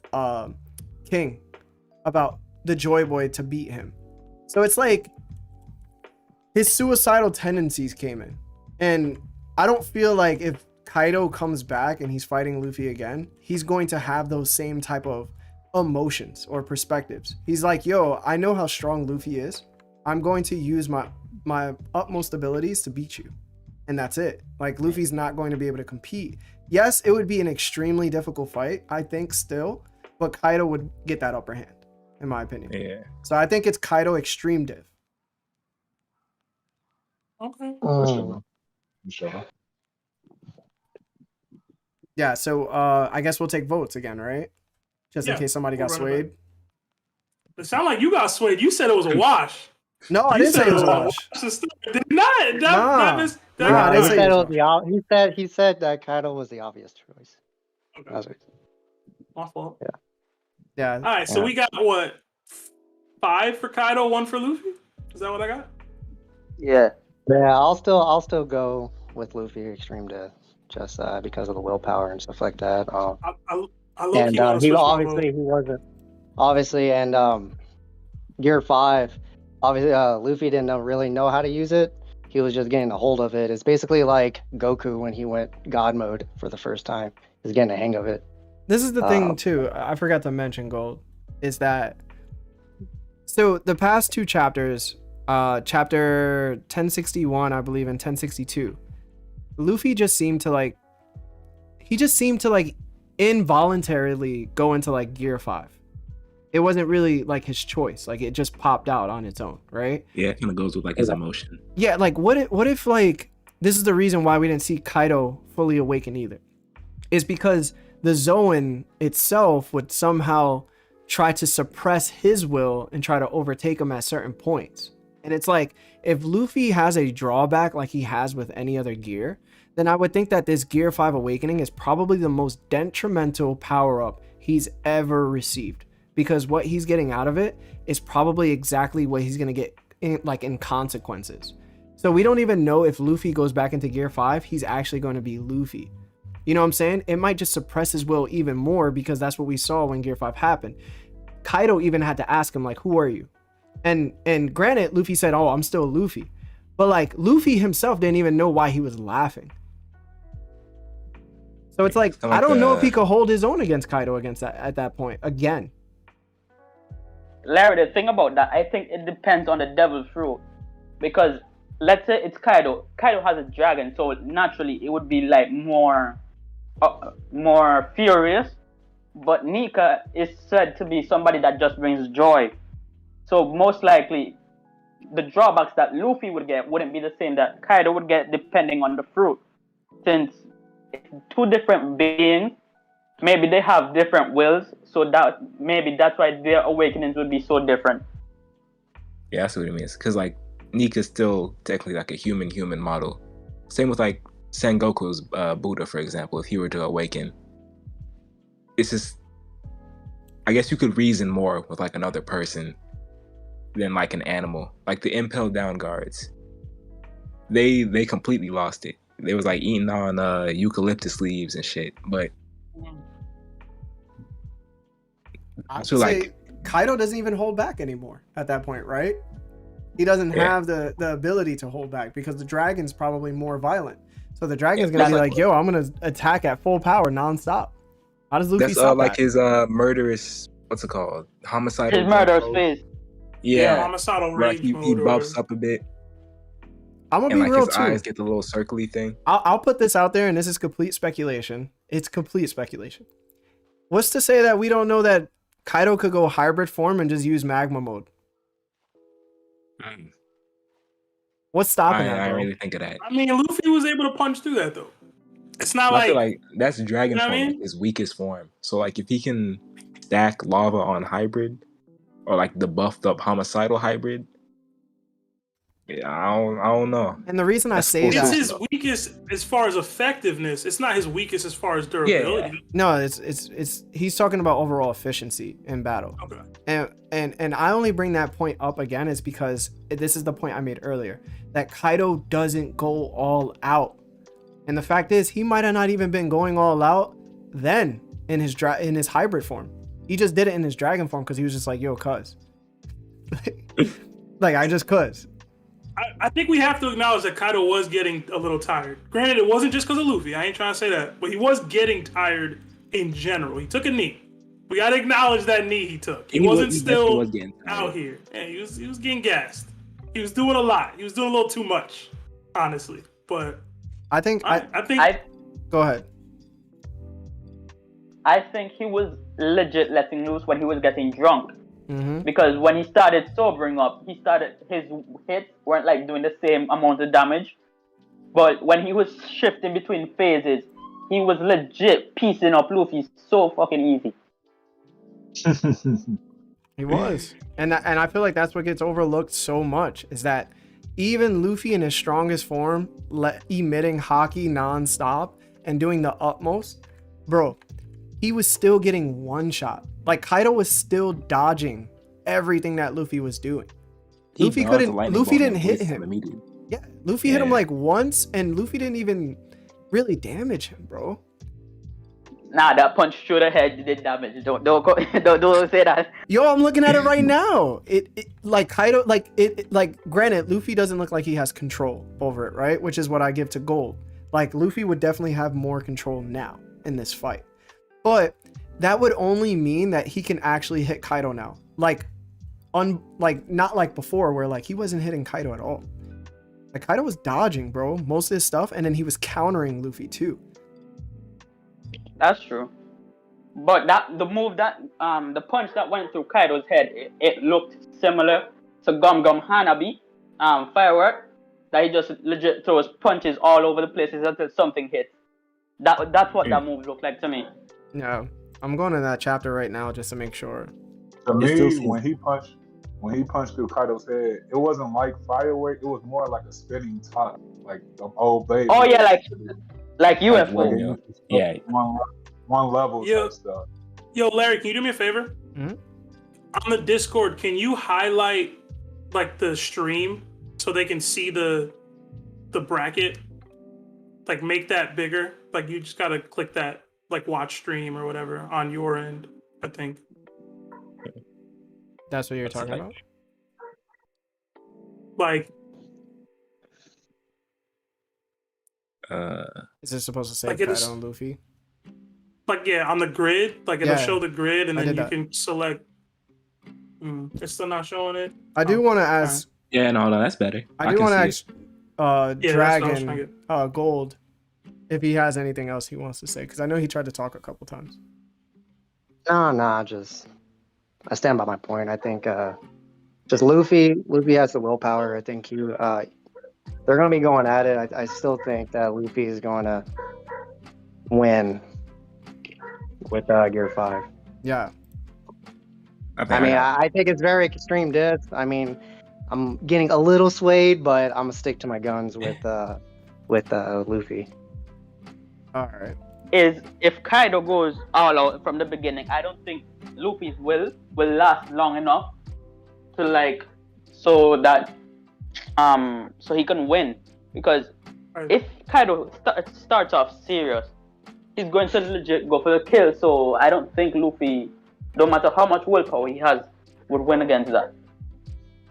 King about the Joy Boy to beat him. So it's like his suicidal tendencies came in. And I don't feel like if Kaido comes back and he's fighting Luffy again, he's going to have those same type of emotions or perspectives. He's like, yo, I know how strong Luffy is. I'm going to use my utmost abilities to beat you, and that's it. Like, Luffy's not going to be able to compete. Yes, it would be an extremely difficult fight, I think, still, but Kaido would get that upper hand, in my opinion. Yeah. So I think it's Kaido Extreme Div. Okay. For sure. Yeah, so I guess we'll take votes again, right? Just in Yeah, case somebody got we'll run it swayed. It sounded like you got swayed. You said it was a wash. No, I You didn't say said it was a wash. Did not. Nah. That Nah, I didn't He say said it it was was he said that Kaido was the obvious choice. Okay. That's what- My fault. Yeah. All right, so Yeah. we got what? 5 for Kaido, 1 for Luffy. Is that what I got? Yeah. Yeah, I'll still go with Luffy Extreme Death just because of the willpower and stuff like that. I low And key want to he switch my obviously vote. he wasn't and Gear 5, obviously Luffy didn't really know how to use it. He was just getting a hold of it. It's basically like Goku when he went God mode for the first time. He's getting a hang of it. This is the thing too. I forgot to mention, Gold, is that so the past 2 chapters, chapter 1061, I believe, and 1062, Luffy just seemed to like involuntarily go into like gear 5. It wasn't really like his choice. Like, it just popped out on its own, right? Yeah, it kind of goes with like his emotion. Yeah, like what if like this is the reason why we didn't see Kaido fully awaken either, is because the Zoan itself would somehow try to suppress his will and try to overtake him at certain points. And it's like, if Luffy has a drawback like he has with any other gear, then I would think that this Gear 5 awakening is probably the most detrimental power-up he's ever received, because what he's getting out of it is probably exactly what he's going to get in consequences. So we don't even know if Luffy goes back into Gear 5, he's actually going to be Luffy. You know what I'm saying? It might just suppress his will even more, because that's what we saw when Gear 5 happened. Kaido even had to ask him, like, who are you? And granted, Luffy said, oh, I'm still Luffy. But like Luffy himself didn't even know why he was laughing. So it's like, kinda I like don't know if he could hold his own against Kaido against that at that point again. Larry, the thing about that, I think it depends on the devil's fruit. Because let's say it's Kaido. Kaido has a dragon, so naturally it would be like more furious. But Nika is said to be somebody that just brings joy. So most likely, the drawbacks that Luffy would get wouldn't be the same that Kaido would get depending on the fruit. Since it's two different beings, maybe they have different wills, so that maybe that's why their awakenings would be so different. Yeah, that's what it means. Because like Nika's still technically like a human model. Same with like Sengoku's Buddha, for example. If he were to awaken, it's just, I guess you could reason more with like another person than like an animal. Like the impel down guards, they completely lost it. They was like eating on eucalyptus leaves and shit. But I feel would say like Kaido doesn't even hold back anymore at that point, right? He doesn't have the ability to hold back because the dragon's probably more violent. So the dragon's gonna be like, yo, I'm gonna attack at full power nonstop. How does Luffy that's stop like that? his murderous, what's it called? Homicidal. His murderous phase. Yeah, homicidal like rage he mode. buffs up a bit, I'm gonna and be like real his too. eyes get the little circly thing. I'll put this out there, and this is complete speculation. It's complete speculation. What's to say that we don't know that Kaido could go hybrid form and just use magma mode? What's stopping that, I bro? really think of that. I mean, Luffy was able to punch through that though. It's not I feel like like that's dragon You know what I form, mean? his weakest form. So like if he can stack lava on hybrid, or like the buffed up homicidal hybrid, yeah, I don't know. And the reason I That's say it's that, his weakest as far as effectiveness. It's not his weakest as far as Yeah, durability. no, it's he's talking about overall efficiency in battle. Okay. And I only bring that point up again is because this is the point I made earlier, that Kaido doesn't go all out. And the fact is, he might have not even been going all out then in his hybrid form. He just did it in his dragon form because he was just like, yo, cuz. Like, I just cuz. I think we have to acknowledge that Kaido was getting a little tired. Granted, it wasn't just because of Luffy. I ain't trying to say that. But he was getting tired in general. He took a knee. We got to acknowledge that knee he took. He wasn't still out here. Yeah, he was getting gassed. He was doing a lot. He was doing a little too much, honestly. But I think go ahead. I think he was legit letting loose when he was getting drunk. Mm-hmm. Because when he started sobering up, his hits weren't like doing the same amount of damage. But when he was shifting between phases, he was legit piecing up Luffy so fucking easy. He was. And I feel like that's what gets overlooked so much is that even Luffy in his strongest form, emitting Haki nonstop and doing the utmost, bro, he was still getting one shot. Like Kaido was still dodging everything that Luffy was doing. Luffy didn't hit him. Yeah, Luffy hit him like once, and Luffy didn't even really damage him, bro. Nah, that punch through the head did damage. Don't say that. Yo, I'm looking at it right now. It like Kaido, granted, Luffy doesn't look like he has control over it, right? Which is what I give to Gold. Like Luffy would definitely have more control now in this fight. But that would only mean that he can actually hit Kaido now. Like not like before where like he wasn't hitting Kaido at all. Like Kaido was dodging, bro, most of his stuff, and then he was countering Luffy too. That's true. But the punch that went through Kaido's head, it looked similar to Gum Gum Hanabi firework. That he just legit throws punches all over the places until something hits. That's what that move looked like to me. Yeah, I'm going to that chapter right now just to make sure. To me, when he punched through Kaido's head, it wasn't like firework. It was more like a spinning top, like the old baby. Oh yeah, like UFO. Yeah. One level type stuff. Yo, Larry, can you do me a favor? Mm-hmm. On the Discord, can you highlight like the stream so they can see the bracket? Like make that bigger. Like you just gotta click that like watch stream or whatever on your end, I think. That's what you're talking about? Like Is it supposed to say Like it is- Kaido and Luffy? Like yeah, on the grid, like it'll Yeah, show the grid, and I then did you that. can select. It's still not showing it. I do want to ask. Yeah, no, that's better. I do can want to see it. ask Yeah, that's what I was trying to Dragon Gold if he has anything else he wants to say, because I know he tried to talk a couple times. Nah, just I stand by my point. I think just Luffy has the willpower. I think they're gonna be going at it. I still think that Luffy is going to win with Gear 5. Yeah, I think it's very extreme diss. I mean, I'm getting a little swayed, but I'm gonna stick to my guns with Luffy. all right. Is if Kaido goes all out from the beginning, I don't think Luffy's will last long enough to like so that so he can win. Because if Kaido starts off serious, he's going to legit go for the kill. So I don't think Luffy, no matter how much willpower he has, would win against that.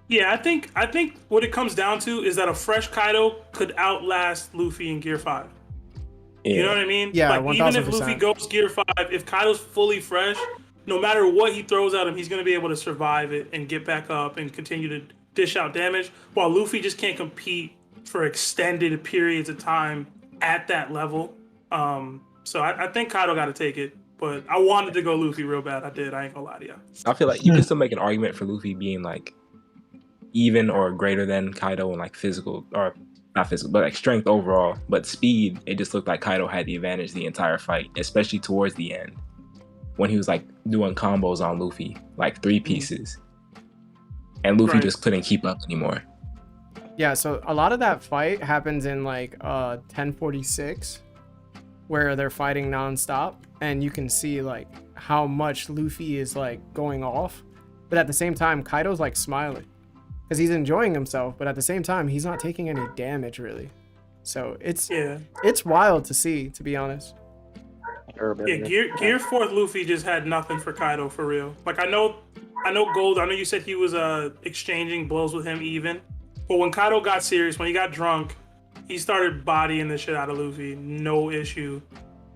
Yeah, I think what it comes down to is that a fresh Kaido could outlast Luffy in Gear 5. You know what I mean? Yeah, like even if 1000%. Luffy goes Gear 5, if Kaido's fully fresh, no matter what he throws at him, he's going to be able to survive it and get back up and continue to dish out damage, while Luffy just can't compete for extended periods of time at that level. So I think Kaido got to take it, but I wanted to go Luffy real bad. I did. I ain't gonna lie to you. I feel like you can still make an argument for Luffy being like even or greater than Kaido in like physical, or not physical, but like strength overall. But speed, it just looked like Kaido had the advantage the entire fight, especially towards the end when he was like doing combos on Luffy, like 3 pieces, and Luffy just couldn't keep up anymore. Yeah, so a lot of that fight happens in like 1046, where they're fighting nonstop, and you can see like how much Luffy is like going off, but at the same time Kaido's like smiling because he's enjoying himself, but at the same time he's not taking any damage really. So it's wild to see, to be honest. Yeah, Gear 4th Luffy just had nothing for Kaido for real. Like I know Gold, I know you said he was exchanging blows with him even, but when Kaido got serious, when he got drunk, he started bodying the shit out of Luffy, no issue.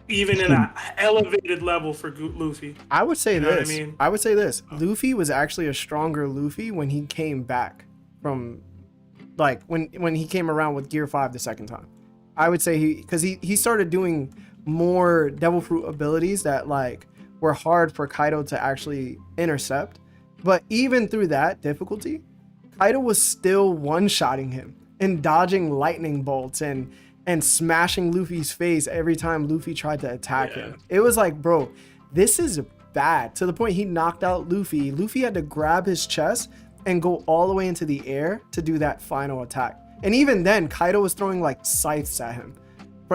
Even in an elevated level for Luffy. I would say this. What I mean? I would say this. Luffy was actually a stronger Luffy when he came back from, like, when he came around with Gear 5 the second time. I would say because he started doing more Devil Fruit abilities that, like, were hard for Kaido to actually intercept. But even through that difficulty, Kaido was still one-shotting him and dodging lightning bolts and smashing Luffy's face every time Luffy tried to attack him. It was like, bro, this is bad. To the point he knocked out Luffy. Luffy had to grab his chest and go all the way into the air to do that final attack. And even then, Kaido was throwing like scythes at him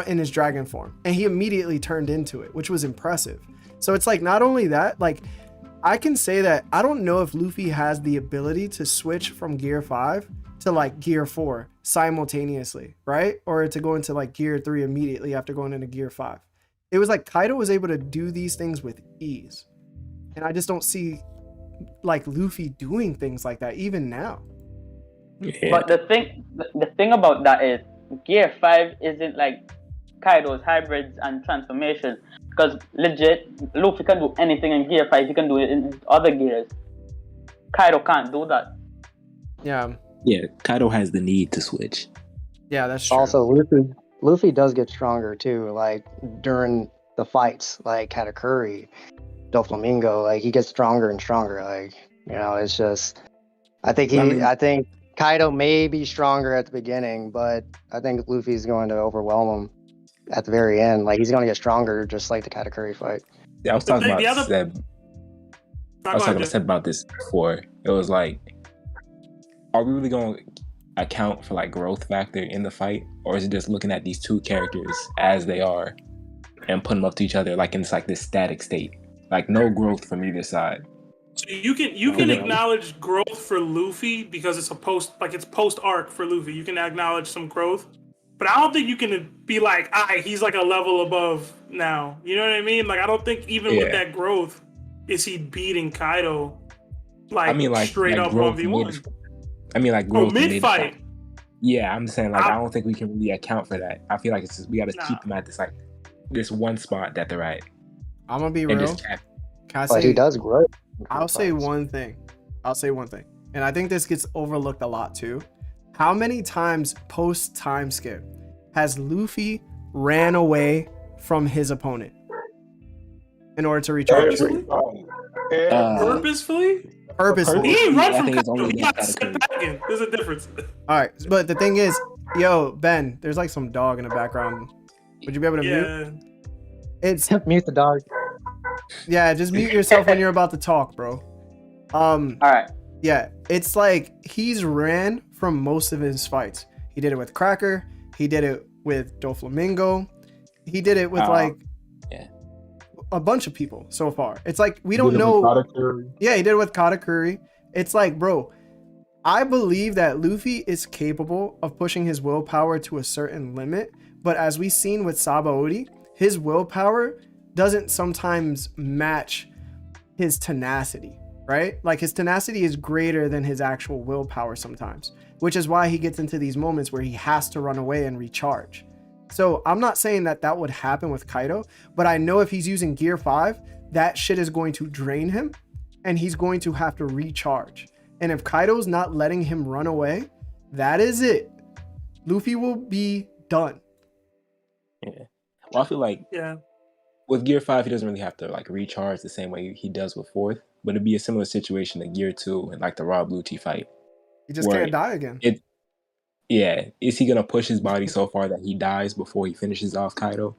in his dragon form. And he immediately turned into it, which was impressive. So it's like, not only that, like, I can say that I don't know if Luffy has the ability to switch from Gear 5 to like Gear 4 simultaneously, right? Or to go into like Gear 3 immediately after going into Gear 5. It was like Kaido was able to do these things with ease. And I just don't see like Luffy doing things like that even now. Yeah. But the thing about that is Gear 5 isn't like Kaido's hybrids and transformation, because legit Luffy can do anything in Gear 5. He can do it in his other gears. Kaido can't do that. Yeah, Kaido has the need to switch. Yeah, that's true. Also, Luffy does get stronger too. Like during the fights, like Katakuri, Doflamingo, like he gets stronger and stronger. Like, you know, it's just, I think Kaido may be stronger at the beginning, but I think Luffy's going to overwhelm him at the very end. Like he's going to get stronger, just like the Katakuri fight. Yeah, I was talking to Seb about this before. It was like, are we really going to account for like growth factor in the fight, or is it just looking at these two characters as they are and putting them up to each other like in this static state, like no growth from either side? So you can acknowledge growth for Luffy because it's post arc for Luffy. You can acknowledge some growth, but I don't think you can be like, he's like a level above now. You know what I mean? Like I don't think even with that growth is he beating Kaido like straight up 1v1. I mean, like growth mid fight. Yeah, I'm saying like I don't think we can really account for that. I feel like it's just we got to Nah. keep them at this one spot that they're at. I'm gonna be And real. just cap. Can I But he say? does grow. I'll say one thing. And I think this gets overlooked a lot too. How many times post time skip has Luffy ran away from his opponent in order to recharge? Purposefully? Purposely. He didn't run I from think it's only Kaido. He got to against step Katakuri. back again. There's a difference. All right, but the thing is, yo, Ben, there's like some dog in the background. Would you be able to mute? Yeah. It's Mute the dog. yeah, just mute yourself when you're about to talk, bro. All right. Yeah, it's like he's ran from most of his fights. He did it with Cracker. He did it with Doflamingo. He did it with yeah. a bunch of people so far. It's like we don't know. Yeah, he did it with Katakuri. It's like, bro, I believe that Luffy is capable of pushing his willpower to a certain limit, but as we've seen with Sabaody, his willpower doesn't sometimes match his tenacity, right? Like his tenacity is greater than his actual willpower sometimes, which is why he gets into these moments where he has to run away and recharge. So I'm not saying that that would happen with Kaido, but I know if he's using Gear 5, that shit is going to drain him and he's going to have to recharge. And if Kaido's not letting him run away, that is it. Luffy will be done. Yeah. Well, I feel like Yeah. with Gear 5, he doesn't really have to like recharge the same way he does with 4th, but it'd be a similar situation to Gear 2 and like the Rob Lucci fight. He just Where can't die again. Yeah, is he gonna push his body so far that he dies before he finishes off Kaido?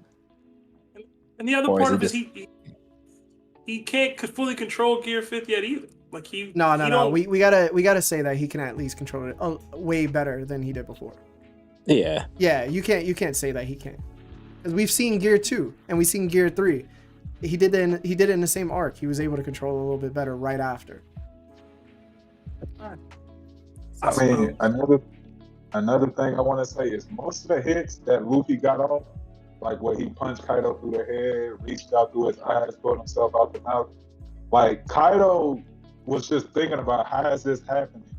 And the other Or is part it of it is just- he can't fully control Gear 5 yet either. Like he No. don't- We gotta say that he can at least control it way better than he did before. Yeah. Yeah, you can't say that he can't. Because we've seen Gear 2 and we've seen Gear 3. He did it in the same arc. He was able to control it a little bit better right after. I mean, another thing I want to say is most of the hits that Luffy got off, like where he punched Kaido through the head, reached out through his eyes, pulled himself out the mouth, like Kaido was just thinking about how is this happening?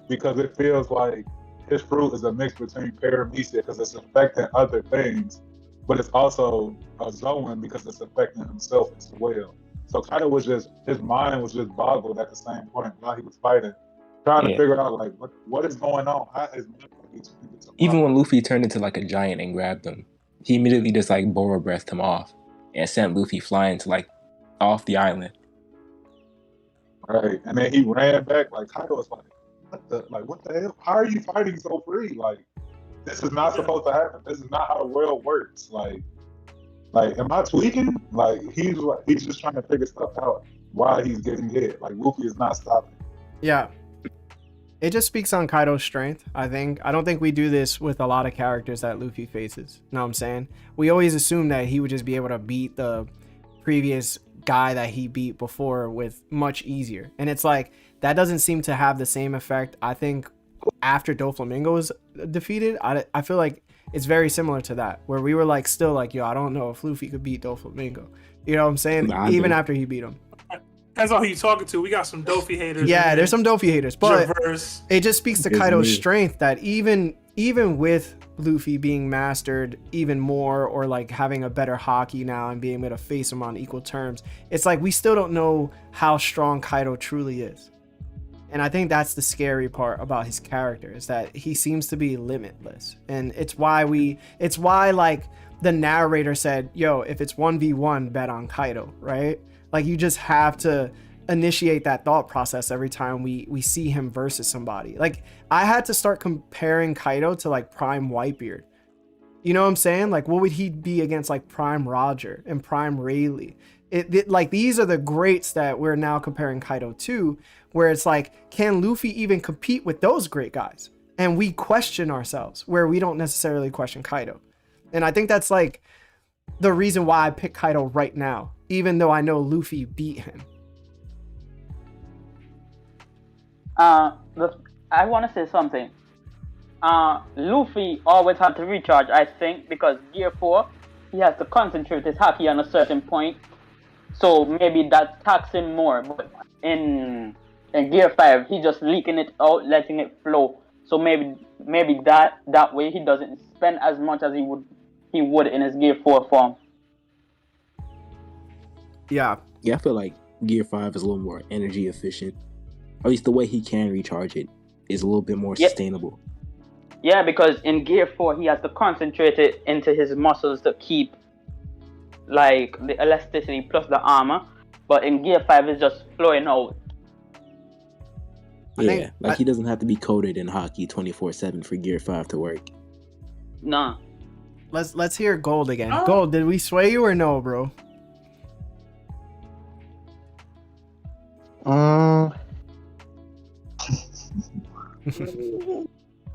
Because it feels like his fruit is a mix between paramecia because it's affecting other things, but it's also a Zoan because it's affecting himself as well. So Kaido was just, his mind was just boggled at the same point while he was fighting, trying to figure out like what is going on. How is Even when Luffy turned into like a giant and grabbed him, he immediately just like Boro breathed him off and sent Luffy flying to like off the island. Right, and then he ran back. Like Kaido was like, what the hell? How are you fighting so free? Like, this is not supposed to happen. This is not how the world works. Like, am I tweaking? Like, he's just trying to figure stuff out while he's getting hit. Like, Luffy is not stopping. Yeah. It just speaks on Kaido's strength, I think. I don't think we do this with a lot of characters that Luffy faces. You know what I'm saying? We always assume that he would just be able to beat the previous guy that he beat before with much easier. And it's like, that doesn't seem to have the same effect. I think after Doflamingo was defeated, I feel like it's very similar to that, where we were like, still like, yo, I don't know if Luffy could beat Doflamingo. You know what I'm saying? Even after he beat him. That's all he's talking to. We got some Dofi haters. Yeah, there's some Dofi haters, but Reverse. it just speaks to Kaido's strength that even with Luffy being mastered even more, or like having a better hockey now and being able to face him on equal terms, it's like we still don't know how strong Kaido truly is. And I think that's the scary part about his character, is that he seems to be limitless. And it's why like the narrator said, yo, if it's 1v1, bet on Kaido, right? Like, you just have to initiate that thought process every time we see him versus somebody. Like, I had to start comparing Kaido to like Prime Whitebeard. You know what I'm saying? Like, what would he be against like Prime Roger and Prime Rayleigh? Like, these are the greats that we're now comparing Kaido to, where it's like, can Luffy even compete with those great guys? And we question ourselves, where we don't necessarily question Kaido. And I think that's like the reason why I pick Kaido right now, even though I know Luffy beat him. I want to say something. Luffy always had to recharge, I think, because Gear 4, he has to concentrate his haki on a certain point. So maybe that taxes him more. But in Gear 5, he's just leaking it out, letting it flow So maybe that way he doesn't spend as much as he would in his Gear 4 form. Yeah. Yeah, I feel like Gear 5 is a little more energy efficient. At least the way he can recharge it is a little bit more sustainable. Yeah, because in Gear 4 he has to concentrate it into his muscles to keep like the elasticity plus the armor. But in Gear 5 it's just flowing out. Yeah, he doesn't have to be coded in hockey 24/7 for Gear 5 to work. Nah. Let's hear Gold again. Gold, did we sway you or no, bro?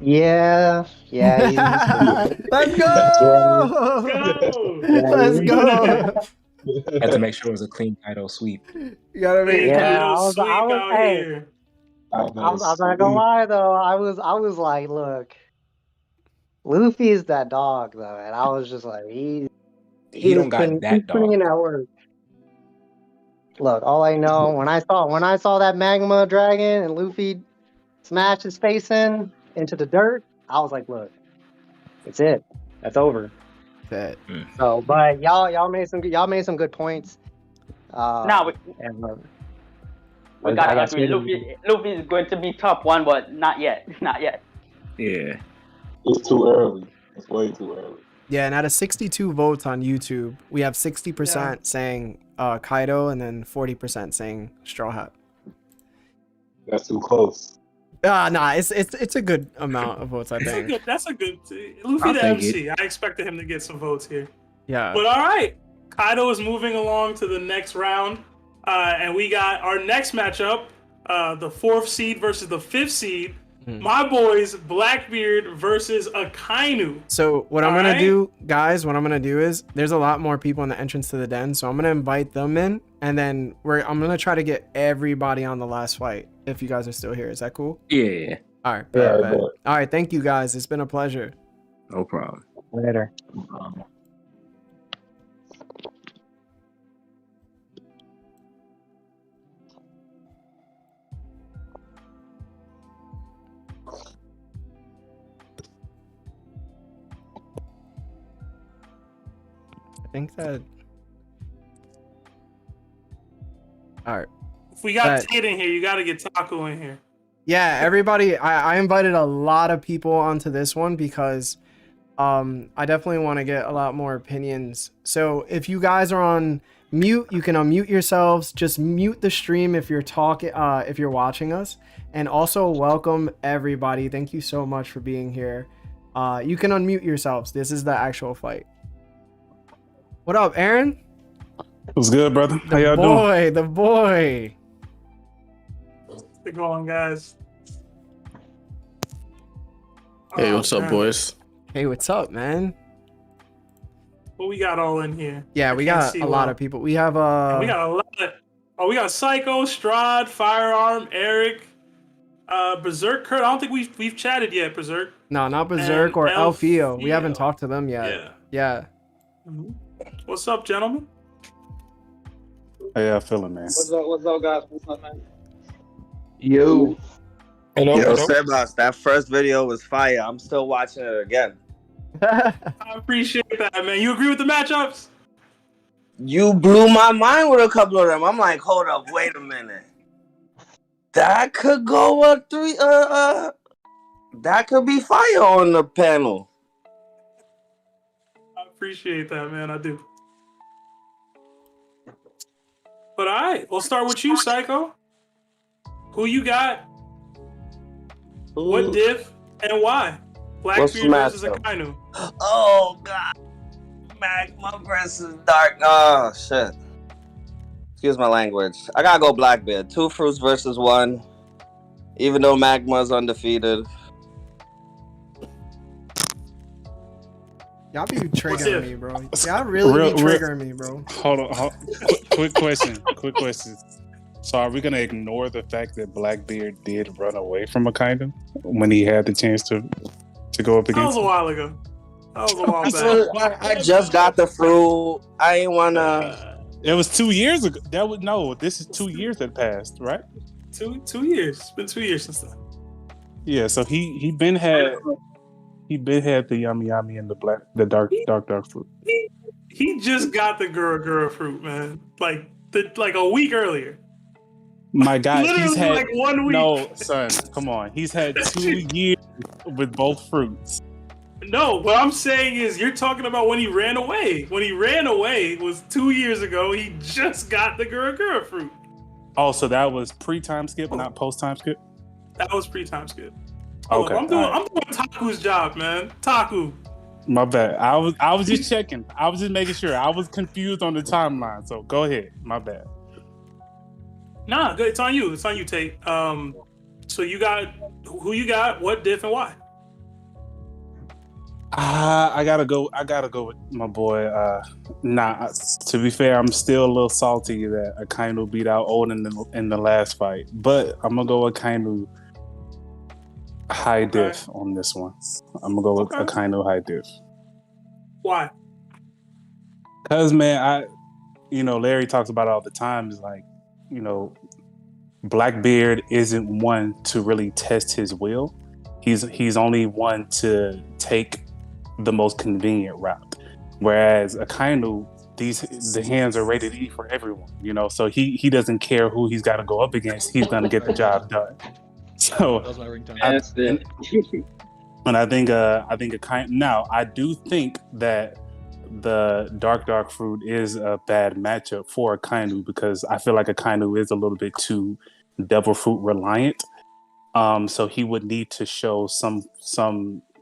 Yeah. Let's go! Let's go! I had to make sure it was a clean Kaido sweep. You gotta make Yeah, I was hey, I'm not gonna lie though. I was like, look, Luffy is that dog though, and I was just like, he don't got that dog. putting in that work. Look, all I know when I saw that magma dragon and Luffy smash his face into the dirt, I was like, look, it's it. That's over. that. So, but y'all made some good points. Now we gotta agree. Luffy is going to be top 1, but not yet. Not yet. Yeah. It's too early. It's way too early. Yeah, and out of 62 votes on YouTube, we have 60% saying Kaido and then 40% saying Straw Hat. That's too close. Nah, it's a good amount of votes, I think. That's a good. Luffy the MC. I expected him to get some votes here. Yeah. But all right, Kaido is moving along to the next round, and we got our next matchup: the 4th seed versus the 5th seed. My boys, Blackbeard versus Akainu. So what I'm gonna do, guys, is there's a lot more people in the entrance to the den, so I'm gonna invite them in, and then I'm gonna try to get everybody on the last fight if you guys are still here. Is that cool? Yeah. All right. Bet. All right. Thank you, guys. It's been a pleasure. No problem. Later. I think that. All right. If we got Tate in here, you got to get Taco in here. Yeah, everybody. I invited a lot of people onto this one because I definitely want to get a lot more opinions. So if you guys are on mute, you can unmute yourselves. Just mute the stream if you're talking, if you're watching us. And also welcome everybody. Thank you so much for being here. You can unmute yourselves. This is the actual fight. What up, Aaron? What's good, brother? How y'all doing? The boy. What's going, guys? Hey, what's up, boys? Hey, what's up, man? What we got all in here? Yeah, we got a lot of people. We have we got a lot of. We got Psycho, Strahd, Firearm, Eric, Berserk, Kurt. I don't think we've chatted yet, Berserk. No, not Berserk or Elfio. We haven't talked to them yet. Yeah. Mm-hmm. What's up, gentlemen? How y'all feeling, man? What's up, guys? What's up, man? Yo, Sebas, that first video was fire. I'm still watching it again. I appreciate that, man. You agree with the matchups? You blew my mind with a couple of them. I'm like, hold up, wait a minute. That could go that could be fire on the panel. I appreciate that, man. I do. But all right, we'll start with you, Psycho. Who you got? What diff and why? Blackbeard versus Akainu. Oh God, Magma versus Dark. Oh shit. Excuse my language. I gotta go Blackbeard. 2 fruits versus 1. Even though Magma's undefeated. Y'all be triggering me, bro. Y'all really be triggering me, bro. Hold on. Quick question. So are we gonna ignore the fact that Blackbeard did run away from Akainu when he had the chance to go up against him? That was a while ago. That was a while back. I just got the fruit. I ain't wanna. It was 2 years ago. This is 2 years that passed, right? 2 years. It's been 2 years since then. Yeah, so he been had the yummy yummy and the dark fruit. He just got the Gura fruit, man. Like a week earlier. My God, Literally he's had like 1 week. No, son, come on. He's had 2 years with both fruits. No, what I'm saying is you're talking about when he ran away. When he ran away was 2 years ago. He just got the Gura fruit. Oh, so that was pre-time skip, not post-time skip? That was pre-time skip. Okay. I'm doing Taku's job, man. Taku. My bad. I was just checking. I was just making sure. I was confused on the timeline. So go ahead. My bad. Nah, good. It's on you. It's on you, Tate. So you got who you got, what diff, and why? I gotta go with my boy. To be fair, I'm still a little salty that Akainu beat out Odin in the last fight, but I'm gonna go with Akainu high diff on this one. I'm gonna go with Akainu high diff. Why? Cause man, Larry talks about it all the time. Is like, Blackbeard isn't one to really test his will. He's only one to take the most convenient route. Whereas Akainu, the hands are rated E for everyone, so he doesn't care who he's got to go up against. He's gonna get the job done. So That was my ringtone. and I think Akainu. Now I do think that the dark fruit is a bad matchup for Akainu because I feel like Akainu is a little bit too devil fruit reliant. So he would need to show some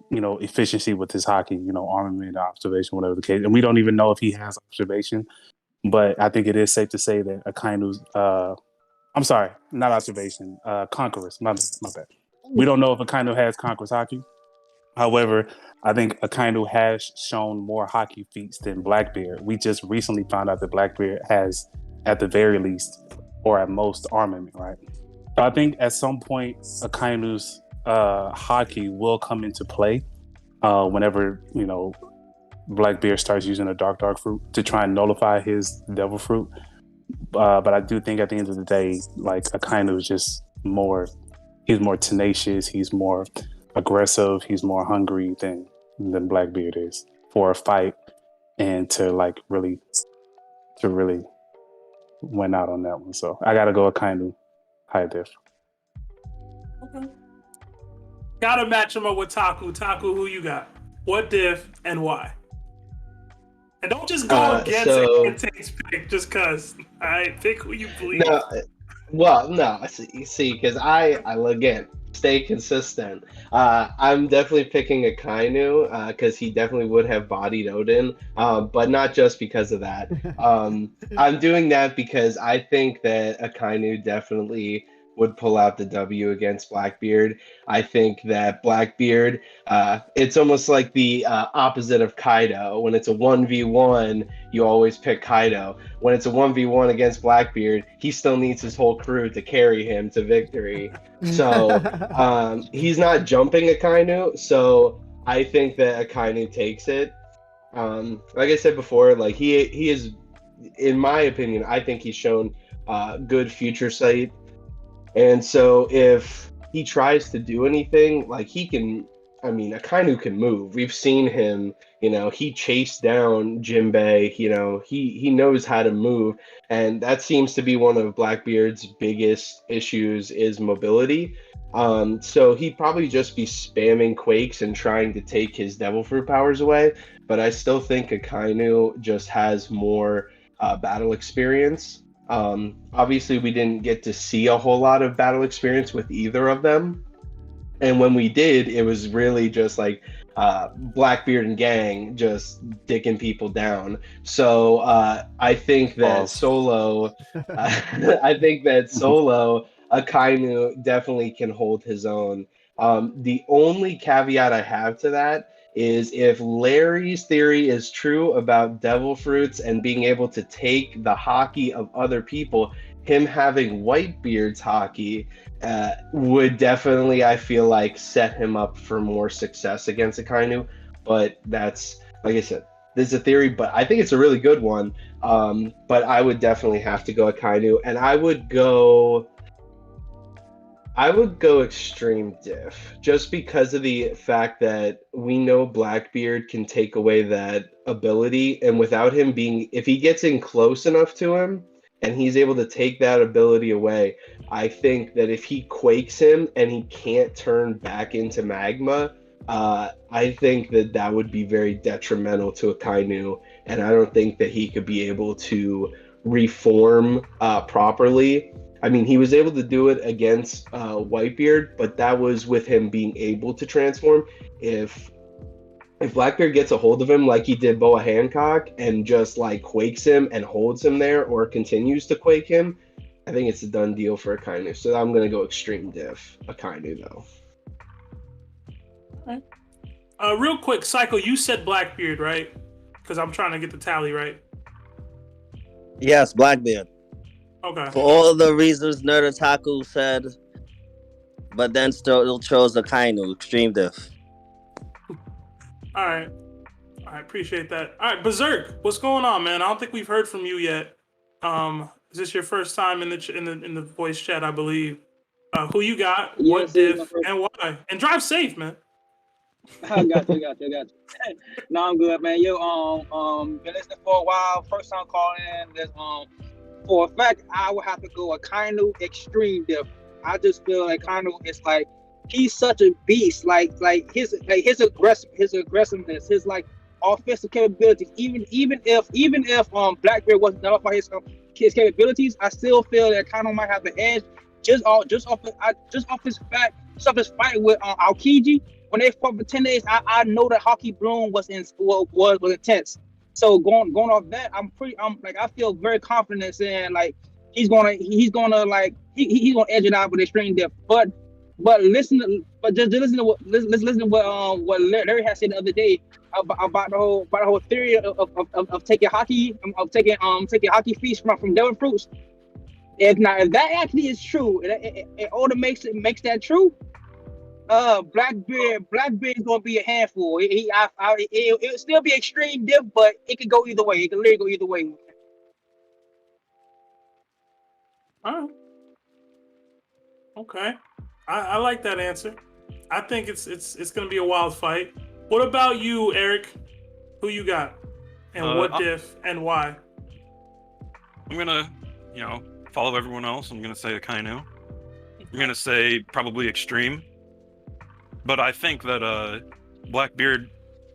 efficiency with his hockey, armament, observation, whatever the case. And we don't even know if he has observation, but I think it is safe to say that Akainu's I'm sorry, not observation, conquerors. My bad. We don't know if Akainu has conquerors hockey. However, I think Akainu has shown more hockey feats than Blackbeard. We just recently found out that Blackbeard has, at the very least, or at most, armament, right? So I think at some point, Akainu's hockey will come into play whenever, Blackbeard starts using a dark fruit to try and nullify his devil fruit. But I do think at the end of the day, like, Akainu is just he's more tenacious, he's more aggressive, he's more hungry than Blackbeard is for a fight and to really win out on that one. So I gotta go Akainu high diff. Okay. Gotta match him up with Taku. Taku, who you got? What diff and why? And don't just go against it and take pick just cause. All right, pick who you believe. No. See, because I again stay consistent. I'm definitely picking Akainu because he definitely would have bodied Odin, but not just because of that. I'm doing that because I think that Akainu definitely would pull out the W against Blackbeard. I think that Blackbeard, it's almost like the opposite of Kaido. When it's a 1v1, you always pick Kaido. When it's a 1v1 against Blackbeard, he still needs his whole crew to carry him to victory. So he's not jumping Akainu, so I think that Akainu takes it. Like I said before, like he is, in my opinion, I think he's shown good future sight. And so if he tries to do anything, like Akainu can move. We've seen him, he chased down Jinbei, he knows how to move. And that seems to be one of Blackbeard's biggest issues is mobility. So he'd probably just be spamming quakes and trying to take his devil fruit powers away. But I still think Akainu just has more battle experience. Obviously we didn't get to see a whole lot of battle experience with either of them, and when we did, it was really just like Blackbeard and gang just dicking people down. So I think that solo Akainu definitely can hold his own. The only caveat I have to that is if Larry's theory is true about devil fruits and being able to take the hockey of other people, him having Whitebeard's hockey would definitely, I feel like, set him up for more success against Akainu. But that's, like I said, this is a theory, but I think it's a really good one. But I would definitely have to go Akainu, and I would go I would go extreme diff just because of the fact that we know Blackbeard can take away that ability, and without him being, if he gets in close enough to him and he's able to take that ability away, I think that if he quakes him and he can't turn back into magma, I think that that would be very detrimental to Akainu, and I don't think that he could be able to reform properly. I mean, he was able to do it against Whitebeard, but that was with him being able to transform. If Blackbeard gets a hold of him like he did Boa Hancock and just like quakes him and holds him there or continues to quake him, I think it's a done deal for Akainu. So I'm going to go extreme diff Akainu, though. All right. Real quick, Psycho, you said Blackbeard, right? Because I'm trying to get the tally right. Yes, Blackbeard. Okay. For all the reasons Nerd Otaku said, but then still chose Akainu, extreme diff. All right. Appreciate that. All right, Berserk, what's going on, man? I don't think we've heard from you yet. Is this your first time in the voice chat? I believe. Who you got? Yeah, what diff and why? And drive safe, man. I got you. No, I'm good, man. Been listening for a while. First time calling in. This, for a fact, I would have to go Akainu extreme diff. I just feel like Akainu is like he's such a beast. Like his aggressiveness, his like offensive capabilities. Even if Blackbeard wasn't enough for his capabilities, I still feel that Akainu might have the edge just off his fight with Aokiji. When they fought for 10 days, I know that Hockey Bloom was intense. So going off that, I feel very confident saying like he's gonna edge it out with extreme depth. But just listen to what Larry had said the other day about the whole theory of taking hockey feast from devil fruits. If that actually is true, it only makes that true. Blackbeard is gonna be a handful. It'll still be extreme diff, but it could go either way. It can literally go either way. All right. Okay. I like that answer. I think it's gonna be a wild fight. What about you, Eric? Who you got? And what diff and why? I'm gonna, follow everyone else. I'm gonna say Akainu. I'm gonna say probably extreme. But I think that Blackbeard,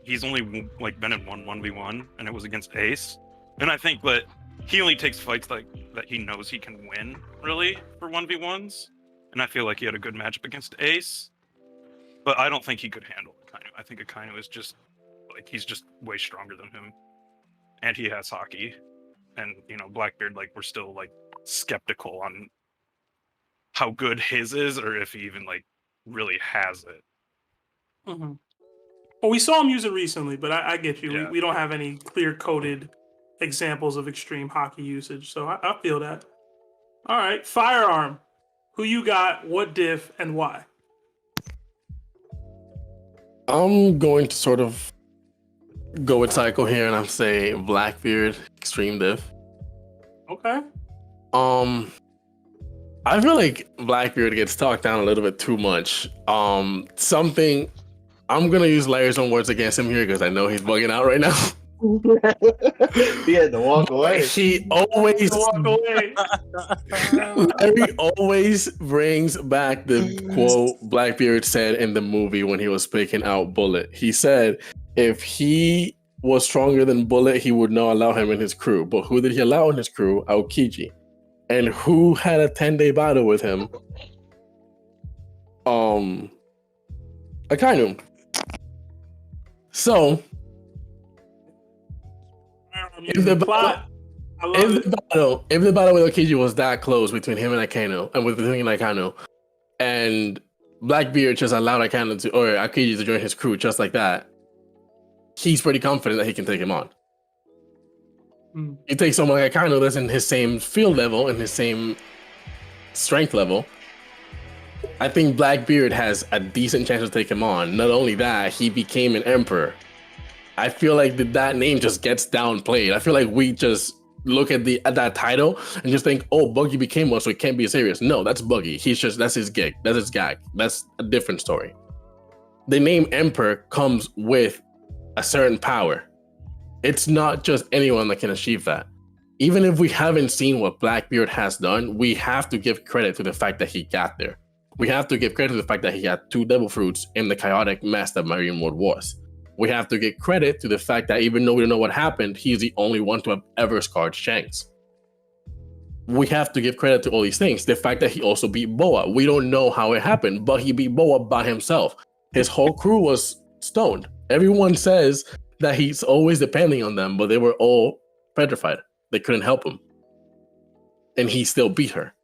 he's only been in 1v1, and it was against Ace. And I think that he only takes fights that he knows he can win, really, for 1v1s. And I feel like he had a good matchup against Ace. But I don't think he could handle Akainu. I think Akainu is just, he's just way stronger than him. And he has hockey. And, Blackbeard, we're still, skeptical on how good his is, or if he even, really has it. Mm-hmm. Well, we saw him use it recently, but I get you. Yeah. We don't have any clear-coded examples of extreme hockey usage, so I feel that. All right, Firearm. Who you got, what diff, and why? I'm going to sort of go with Psycho here, and I'm saying Blackbeard, extreme diff. Okay. I feel like Blackbeard gets talked down a little bit too much. I'm gonna use Larry's own words against him here because I know he's bugging out right now. He had to walk away. He always Larry always brings back the quote Blackbeard said in the movie when he was picking out Bullet. He said if he was stronger than Bullet, he would not allow him in his crew. But who did he allow in his crew? Aokiji. And who had a 10-day battle with him? Akainu. So if the battle with Aokiji was that close between him and Akainu, and Blackbeard just allowed Aokiji to join his crew just like that, he's pretty confident that he can take him on. You take someone like Akainu that's in his same field level, in his same strength level, I think Blackbeard has a decent chance to take him on. Not only that, he became an emperor. I feel like that name just gets downplayed. I feel like we just look at that title and just think, oh, Buggy became one, so it can't be serious. No, that's Buggy. That's his gig. That's his gag. That's a different story. The name Emperor comes with a certain power. It's not just anyone that can achieve that. Even if we haven't seen what Blackbeard has done, we have to give credit to the fact that he got there. We have to give credit to the fact that he had 2 devil fruits in the chaotic mess that Marine World was. We have to give credit to the fact that even though we don't know what happened, he's the only one to have ever scarred Shanks. We have to give credit to all these things. The fact that he also beat Boa. We don't know how it happened, but he beat Boa by himself. His whole crew was stoned. Everyone says that he's always depending on them, but they were all petrified. They couldn't help him. And he still beat her.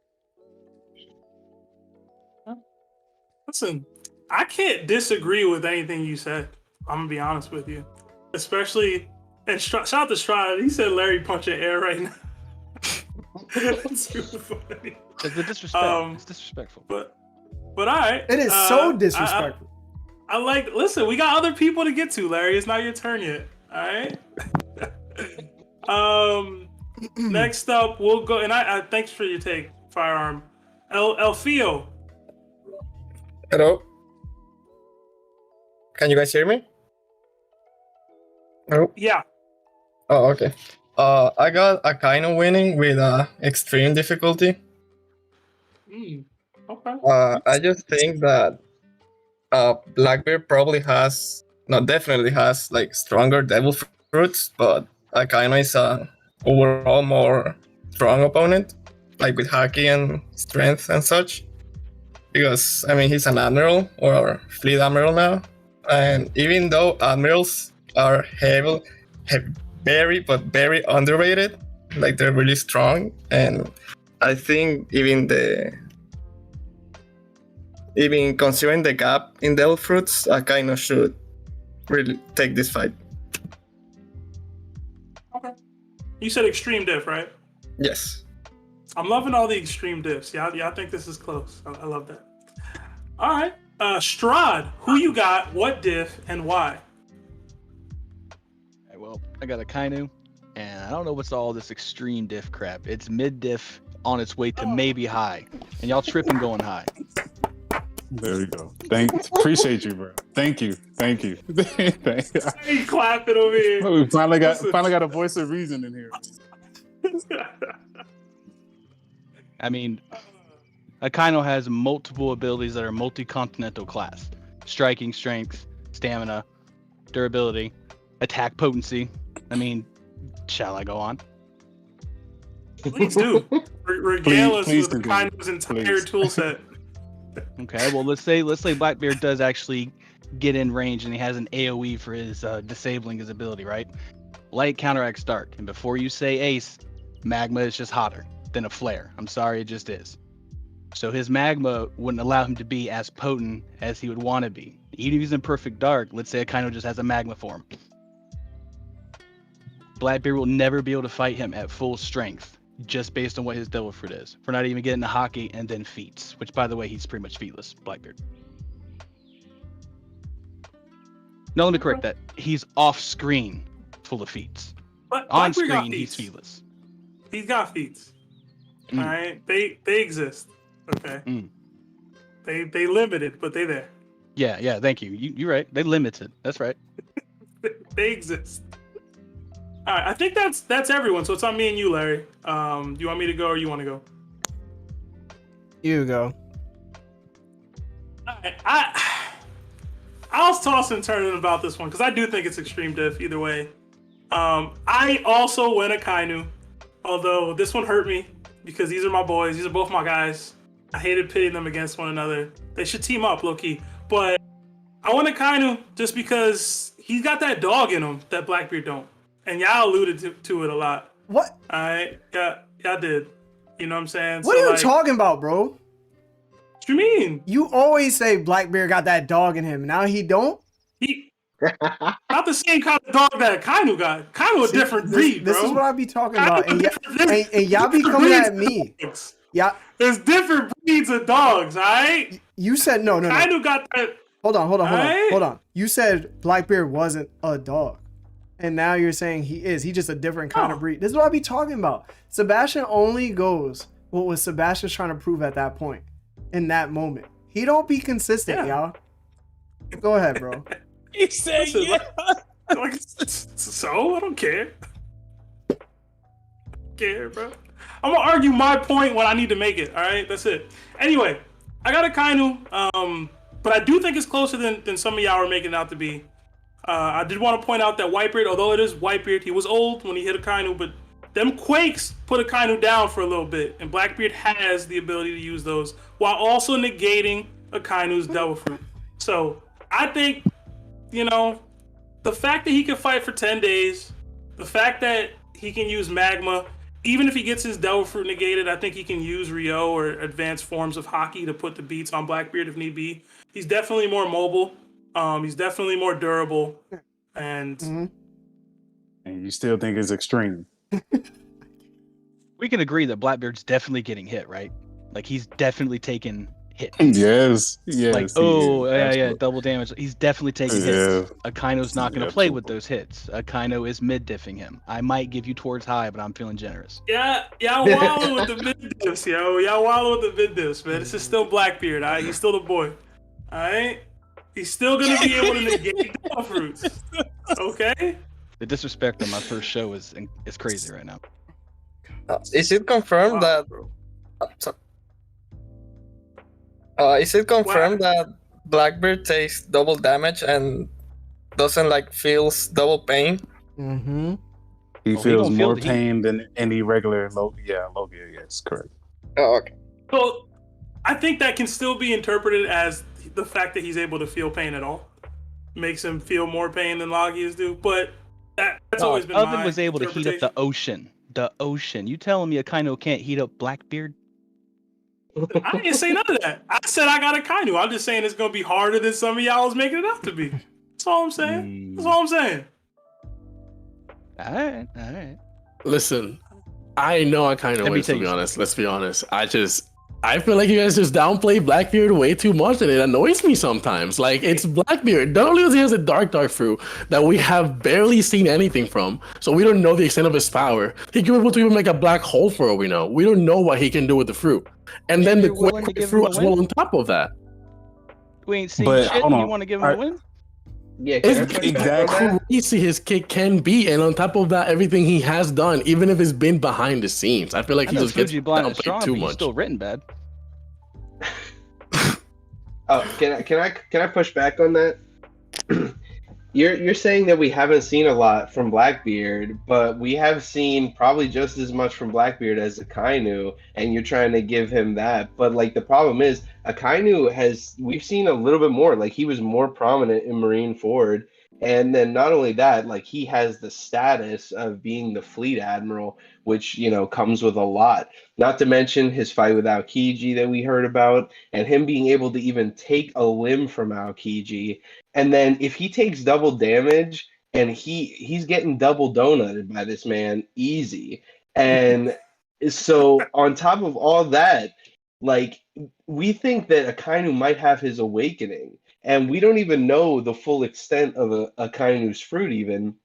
Listen, I can't disagree with anything you said. I'm going to be honest with you. Especially, and shout out to Stride. He said Larry punching air right now. That's too funny. It's the disrespect. It's disrespectful. But all right. It is so disrespectful. I like, listen, we got other people to get to, Larry. It's not your turn yet. All right. Next up, we'll go, and I thanks for your take, Firearm. Elfio. Hello. Can you guys hear me? No. Yeah. Oh, okay. I got Akainu winning with extreme difficulty. Okay. I just think that Blackbeard probably definitely has like stronger devil fruits, but Akainu is a overall more strong opponent, like with haki and strength and such. Because I mean he's an admiral or fleet admiral now, and even though admirals are very underrated, like they're really strong, and I think even considering the gap in devil fruits, Akainu should really take this fight. Okay. You said extreme diff, right? Yes. I'm loving all the extreme diffs. Y'all think this is close. I love that. All right. Strahd, who you got, what diff, and why? Well, I got Akainu, and I don't know what's all this extreme diff crap. It's mid diff on its way to maybe high, and y'all tripping going high. There we go. Appreciate you, bro. Thank you. Thank you. He clapping over here. We finally got a voice of reason in here. I mean, Akainu has multiple abilities that are multi-continental class. Striking strength, stamina, durability, attack potency. I mean, shall I go on? Please do. Regale us please with Akainu's entire tool set. Okay, well let's say Blackbeard does actually get in range and he has an AoE for his disabling his ability, right? Light counteracts dark, and before you say ace, magma is just hotter than a flare. I'm sorry, it just is. So his magma wouldn't allow him to be as potent as he would want to be. Even if he's in perfect dark, let's say Akainu just has a magma form. Blackbeard will never be able to fight him at full strength, just based on what his devil fruit is. For not even getting the hockey and then feats, which by the way, he's pretty much featless, Blackbeard. No, let me correct that. He's off screen full of feats. But on Blackbeard screen, he's featless. He's got feats. All right, they exist. Okay. They limited, but they there. Yeah. Thank you. You're right. They limited. That's right. They exist. All right, I think that's everyone. So it's on me and you, Larry. Do you want me to go or you want to go? You go. All right, I was tossing and turning about this one because I do think it's extreme diff either way. I also went Akainu, although this one hurt me because these are my boys. These are both my guys. I hated pitting them against one another. They should team up, low-key. But I went Akainu just because he's got that dog in him that Blackbeard don't. And y'all alluded to it a lot. What? All right, y'all did. You know what I'm saying? What are you talking about, bro? What you mean? You always say Blackbeard got that dog in him. Now he don't? He not the same kind of dog that Akainu got. Akainu a different breed, bro. This is what I be talking about. And y'all be coming at me. Yeah. There's different breeds of dogs, all right? You said no. Akainu got that. Hold on. You said Blackbeard wasn't a dog. And now you're saying he is. He's just a different kind of breed. This is what I be talking about. Sebastian only goes what was Sebastian's trying to prove at that point, in that moment. He don't be consistent, y'all. Go ahead, bro. He said, so I don't care. Bro. I'm gonna argue my point when I need to make it. All right, that's it. Anyway, I got Akainu, but I do think it's closer than some of y'all are making it out to be. I did want to point out that Whitebeard, although it is Whitebeard, he was old when he hit Akainu, but them quakes put Akainu down for a little bit, and Blackbeard has the ability to use those while also negating Akainu's Devil Fruit. So I think, the fact that he can fight for 10 days, the fact that he can use Magma, even if he gets his Devil Fruit negated, I think he can use Ryo or advanced forms of Haki to put the beats on Blackbeard if need be. He's definitely more mobile. He's definitely more durable. And And you still think it's extreme. We can agree that Blackbeard's definitely getting hit, right? Like he's definitely taking hits. Yes. Like, double damage. He's definitely taking hits. Akaino's not going to play with those hits. Akainu is mid-diffing him. I might give you towards high, but I'm feeling generous. Yeah, y'all wilding with the mid-diffs, yo. Y'all wilding with the mid-diffs, man. This is still Blackbeard, all right? He's still the boy, all right? He's still going to be able to negate Devil Fruits, okay? The disrespect on my first show is crazy right now. Is it confirmed that... is it confirmed that Blackbeard takes double damage and doesn't feels double pain? Mm-hmm. He feels more pain than any regular Logia. Yes, correct. Oh, okay. So I think that can still be interpreted as the fact that he's able to feel pain at all makes him feel more pain than Logias do. But that's always been Oven my was able to heat up the ocean. The ocean. You telling me Akainu can't heat up Blackbeard? I didn't say none of that. I said I got Akainu. I'm just saying it's gonna be harder than some of y'all was making it out to be. That's all I'm saying. That's all I'm saying. All right. Listen, I know Akainu wins, to be honest. Let's be honest. I feel like you guys just downplay Blackbeard way too much, and it annoys me sometimes. Like, it's Blackbeard. Not only does he have a dark fruit that we have barely seen anything from, so we don't know the extent of his power. He can be able to even make a black hole for all we know. We don't know what he can do with the fruit. And then the quick fruit as well on top of that. We ain't seen shit, and you want to give him a win? Yeah, Exactly. Crazy his kick can be, and on top of that, everything he has done, even if it's been behind the scenes, I feel like he just gets downplayed too much. Still written bad. Can I push back on that? You're saying that we haven't seen a lot from Blackbeard, but we have seen probably just as much from Blackbeard as Akainu, and you're trying to give him that. But the problem is Akainu we've seen a little bit more. He was more prominent in Marineford, and then not only that, he has the status of being the fleet admiral, which comes with a lot. Not to mention his fight with Aokiji that we heard about, and him being able to even take a limb from Aokiji. And then if he takes double damage, and he's getting double donutted by this man easy. And so on top of all that, we think that Akainu might have his awakening, and we don't even know the full extent of Akainu's fruit even.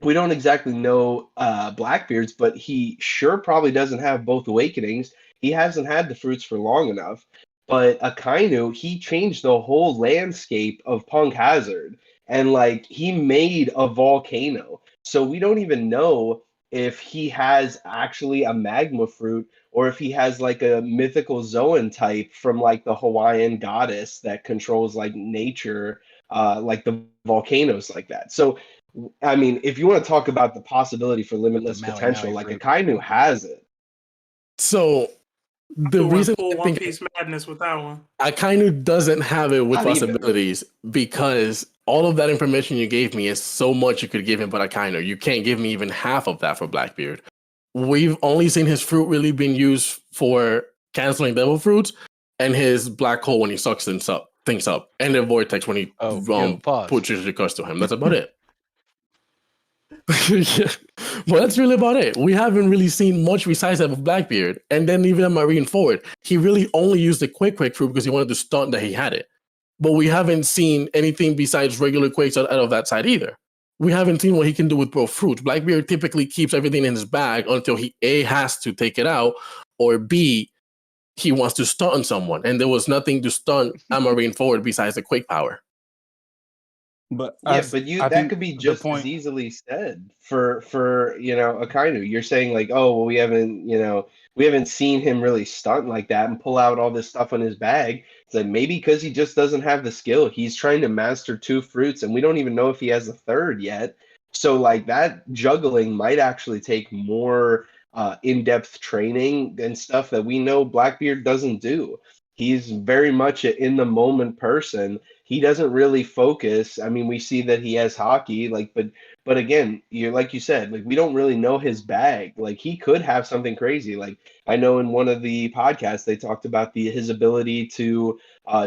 We don't exactly know Blackbeard's, but he sure probably doesn't have both awakenings. He hasn't had the fruits for long enough. But Akainu, he changed the whole landscape of Punk Hazard, and he made a volcano. So we don't even know if he has actually a magma fruit, or if he has a mythical Zoan type from the Hawaiian goddess that controls nature, the volcanoes like that. So I mean, if you want to talk about the possibility for limitless potential, Akainu has it. So the reason full I think OnePiece madness with that one. Akainu doesn't have it with Not even. possibilities because all of that information you gave me is so much you could give him, but Akainu, you can't give me even half of that for Blackbeard. We've only seen his fruit really being used for canceling devil fruits and his black hole when he sucks things up, and the vortex when he pushes the curse to him. That's about it. Yeah. Well, that's really about it. We haven't really seen much besides that with Blackbeard. And then even at Marineford, he really only used the quick fruit because he wanted to stunt that he had it. But we haven't seen anything besides regular quakes out of that side either. we haven't seen what he can do with both fruits. Blackbeard typically keeps everything in his bag until he A, has to take it out, or B, he wants to stun someone. And there was nothing to stun a Marine forward besides the Quake power. But Yeah, but that could be just as easily said for Akainu. You're saying like, oh well, we haven't seen him really stunt like that and pull out all this stuff on his bag. It's like maybe because he just doesn't have the skill. He's trying to master 2 fruits, and we don't even know if he has a third yet. So like that juggling might actually take more in-depth training and stuff that we know Blackbeard doesn't do. He's very much an in the moment person. He doesn't really focus. I mean, we see that he has hockey, but again, like you said, like we don't really know his bag. Like he could have something crazy. Like I know in one of the podcasts they talked about his ability to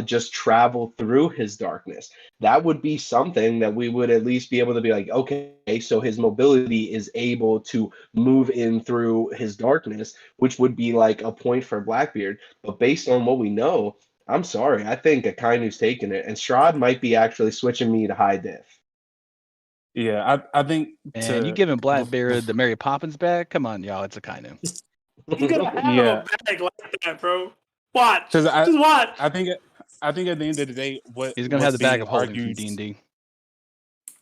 just travel through his darkness. That would be something that we would at least be able to be like, okay, so his mobility is able to move in through his darkness, which would be like a point for Blackbeard. But based on what we know, I'm sorry, I think Akainu's taking it, and Strahd might be actually switching me to high diff. Yeah, I think. And you giving Blackbeard the Mary Poppins bag? Come on, y'all, it's Akainu. You gotta have a bag like that, bro. Watch. Just watch. I think at the end of the day, he's gonna have the bag of holding from D&D.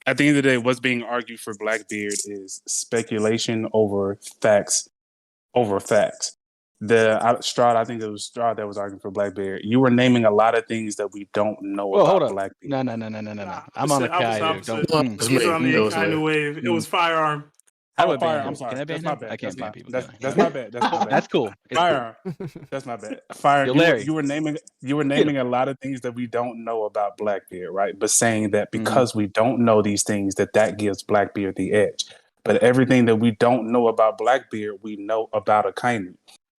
At the end of the day, what's being argued for Blackbeard is speculation over facts. Strahd, I think it was Strahd that was arguing for Blackbeard. You were naming a lot of things that we don't know about Blackbeard. No. I'm on Akainu. He's on the Akainu wave. It was firearm. I'm sorry. That's my bad. I can't ban people. That's my bad. That's cool. Firearm. That's my bad. Fire. You were naming a lot of things that we don't know about Blackbeard, right? But saying that because we don't know these things, that gives Blackbeard the edge. But everything that we don't know about Blackbeard, we know about Akainu.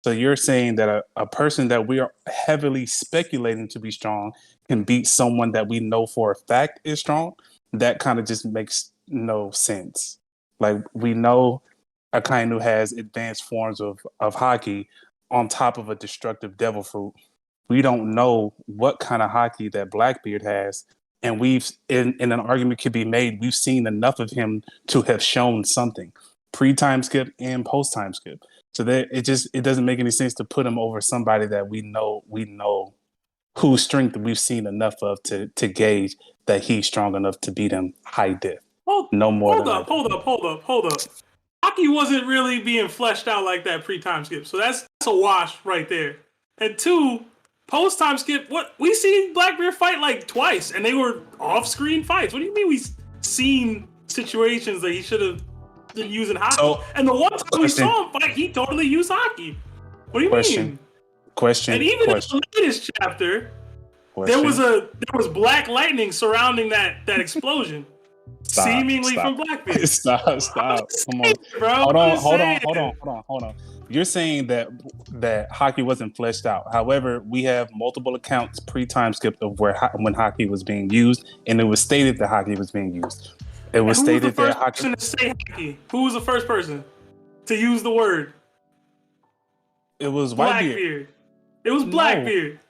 So you're saying that a person that we are heavily speculating to be strong can beat someone that we know for a fact is strong? That kind of just makes no sense. Like, we know Akainu has advanced forms of hockey on top of a destructive devil fruit. We don't know what kind of hockey that Blackbeard has. And we've, in an argument could be made, we've seen enough of him to have shown something. Pre-time skip and post-time skip. So that it doesn't make any sense to put him over somebody that we know whose strength we've seen enough of to gauge that he's strong enough to beat him high diff. Hold up. Hockey wasn't really being fleshed out like that pre-time skip. So that's a wash right there. And 2, post-time skip, what we seen Blackbeard fight like twice, and they were off-screen fights. What do you mean we seen situations that he should have been using hockey? And the one time we saw him fight, he totally used hockey. What do you mean? And even in the latest chapter, there was black lightning surrounding that explosion. Seemingly from Blackbeard. Stop. Come on. Bro, Hold on. You're saying that hockey wasn't fleshed out. However, we have multiple accounts pre-time skip of when hockey was being used, and it was stated that hockey was being used. It was stated that hockey. Who was the first person to say hockey? Who was the first person to use the word? It was Blackbeard. It was Blackbeard.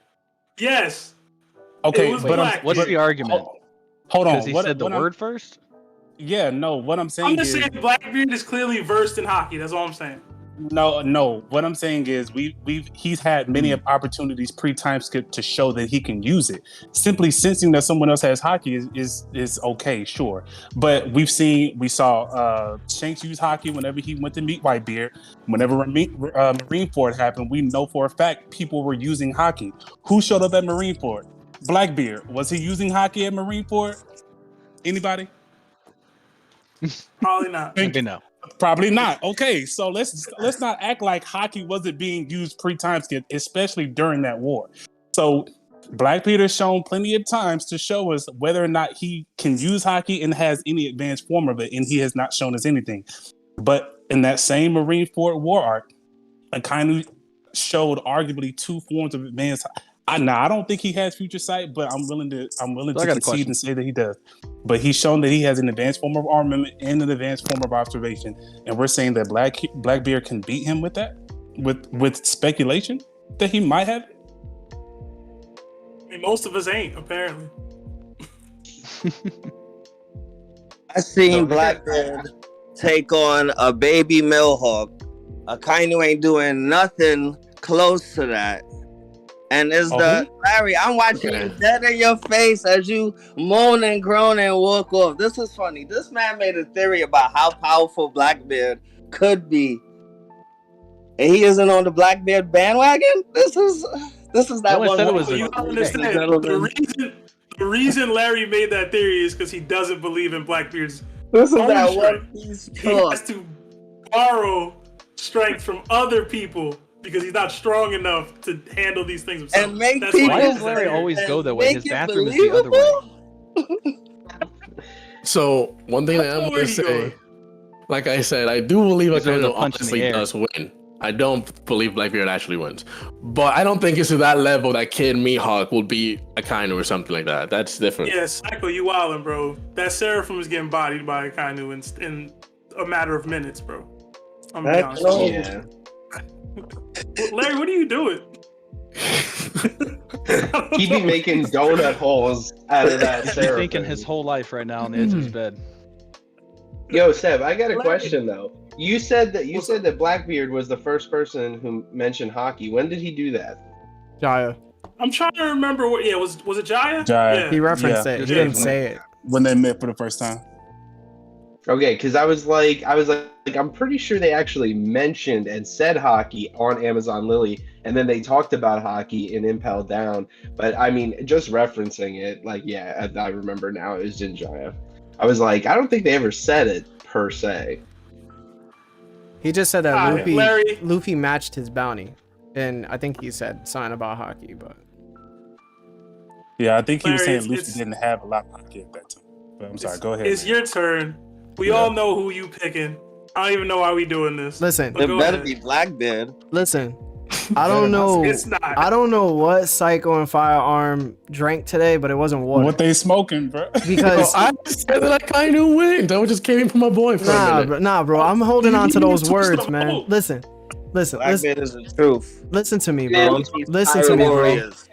Yes. Okay, but what's the argument? Hold on. Because he said the word first? Yeah, no. What I'm saying I'm just saying Blackbeard is clearly versed in hockey. That's all I'm saying. No. What I'm saying is he's had many opportunities pre-time skip to show that he can use it. Simply sensing that someone else has hockey is okay, sure. But we saw Shanks use hockey whenever he went to meet Whitebeard. Whenever Marineford happened, we know for a fact people were using hockey. Who showed up at Marineford? Blackbeard. Was he using hockey at Marineford? Anybody? Probably not. Maybe no. Probably not. Okay, so let's not act like hockey wasn't being used pre-time skip, especially during that war. So Blackbeard has shown plenty of times to show us whether or not he can use hockey and has any advanced form of it, and he has not shown us anything. But in that same Marineford war arc, Akainu showed arguably 2 forms of advanced. I don't think he has future sight, but I'm willing to concede and say that he does. But he's shown that he has an advanced form of armament and an advanced form of observation, and we're saying that Blackbeard can beat him with that, with speculation that he might have. I mean, most of us ain't apparently. I seen Blackbeard take on a baby Mihawk. Akainu ain't doing nothing close to that. And it's Larry, I'm watching you dead in your face as you moan and groan and walk off. This is funny. This man made a theory about how powerful Blackbeard could be. And he isn't on the Blackbeard bandwagon? This is that one. You don't understand. The reason Larry made that theory is because he doesn't believe in Blackbeard's This is own that strength. OnePiece He has to borrow strength from other people because he's not strong enough to handle these things himself. And make That's people- Why does Larry always go that way? His bathroom is the other way. So one thing that I'm gonna say, like I said, I do believe Akainu honestly does win. I don't believe Blackbeard actually wins, but I don't think it's to that level that Kid Mihawk will beat Akainu or something like that. That's different. Yeah, Psycho, you wildin', bro. That Seraphim is getting bodied by Akainu in a matter of minutes, bro. I'm gonna be honest with you. Larry, what are you doing? He be making donut holes out of that He's Seraphim. thinking his whole life right now on the edge of his bed. Yo, Seb, I got a question though. You said that Blackbeard was the first person who mentioned hockey. When did he do that? Jaya. I'm trying to remember what. Yeah, was it Jaya? Jaya. He referenced it. He didn't say it. When they met for the first time. Okay, because I was like, I'm pretty sure they actually mentioned and said hockey on Amazon Lily, and then they talked about hockey in Impel Down. But I mean, just referencing it, like, yeah, I remember now it was Jinjaya. I was like, I don't think they ever said it per se. He just said that Larry. Luffy matched his bounty, and I think he said something about hockey, but Yeah, I think he was Larry, saying Luffy didn't have a lot of hockey at that time. But I'm sorry, go ahead. It's your turn. We all know who you picking. I don't even know why we doing this. Listen, But It go better ahead. be Blackbeard. listen. I don't know. It's not. I don't know what Psycho and Firearm drank today, but it wasn't water. What they smoking, bro? Because I said that Akainu wins. That just came from my boy for a minute. bro. I'm holding on to those Twist words, the man. boat. Listen. Blackbeard is the truth. Listen to me, bro. One Piece Listen to Pirate me, bro. Warriors.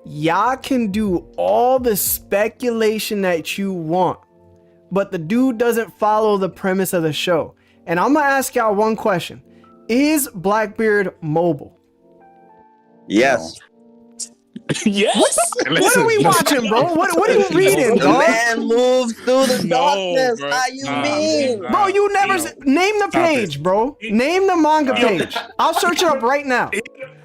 Y'all can do all the speculation that you want, but the dude doesn't follow the premise of the show. And I'm gonna ask y'all one question: is Blackbeard mobile? Yes. Yes. What are we watching, bro? What are you reading, The dog? man moves through the No, darkness. bro. How you Nah, mean? man. Bro, you never name the Stop page, it. bro. Name the manga page. I'll search it up right now.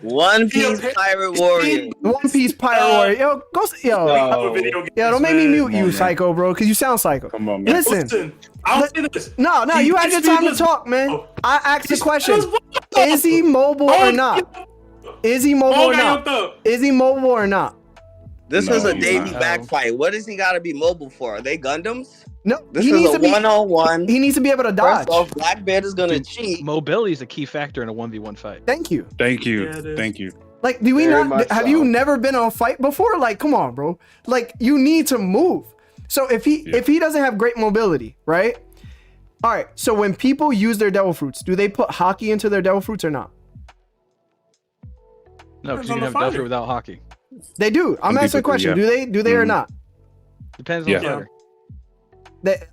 One Piece Pirate Warrior. One Piece Pirate Warrior. Yo, don't make me mute you, Psycho, bro, because you sound psycho. Come on, man. Listen. I'll say this. No, He you had your time to speaks- talk, man. I asked the question: What? is he mobile or not? Is he mobile or not? Is he mobile or not? This No, is a he's Davey not. back fight. What does he got to be mobile for? Are they Gundams? No, This he is needs a to be. one-on-one. He needs to be able to dodge. First off, Blackbeard is gonna cheat. Mobility is a key factor in a 1v1 fight. Thank you. Thank you. Yeah, it is. Thank you. Like, do we Very not? much Have so. you never been on a fight before? Like, come on, bro. Like, you need to move. So if he doesn't have great mobility, right? All right. So when people use their devil fruits, do they put hockey into their devil fruits or not? No, because Depends you on can the have fighter. Delphi without hockey. They do. I'm Some asking a people question. do, Do they or not? Depends on Yeah. the fighter.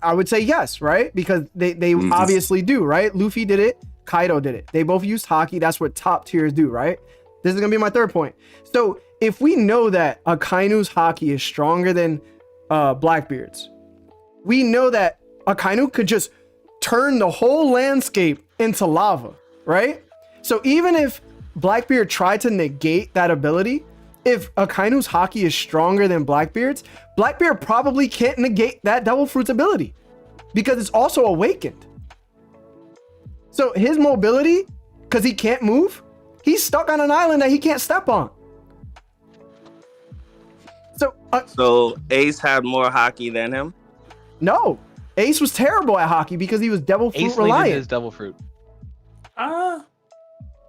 I would say yes, right? Because they obviously do, right? Luffy did it. Kaido did it. They both used hockey. That's what top tiers do, right? This is gonna be my third point. So if we know that Akainu's hockey is stronger than Blackbeard's, we know that Akainu could just turn the whole landscape into lava, right? So even if Blackbeard tried to negate that ability, if Akainu's hockey is stronger than Blackbeard's, Blackbeard probably can't negate that Devil Fruit's ability because it's also awakened. So his mobility, because he can't move, he's stuck on an island that he can't step on. So Ace had more hockey than him? No, Ace was terrible at hockey because he was Devil Fruit Ace leaned into reliant. his devil fruit.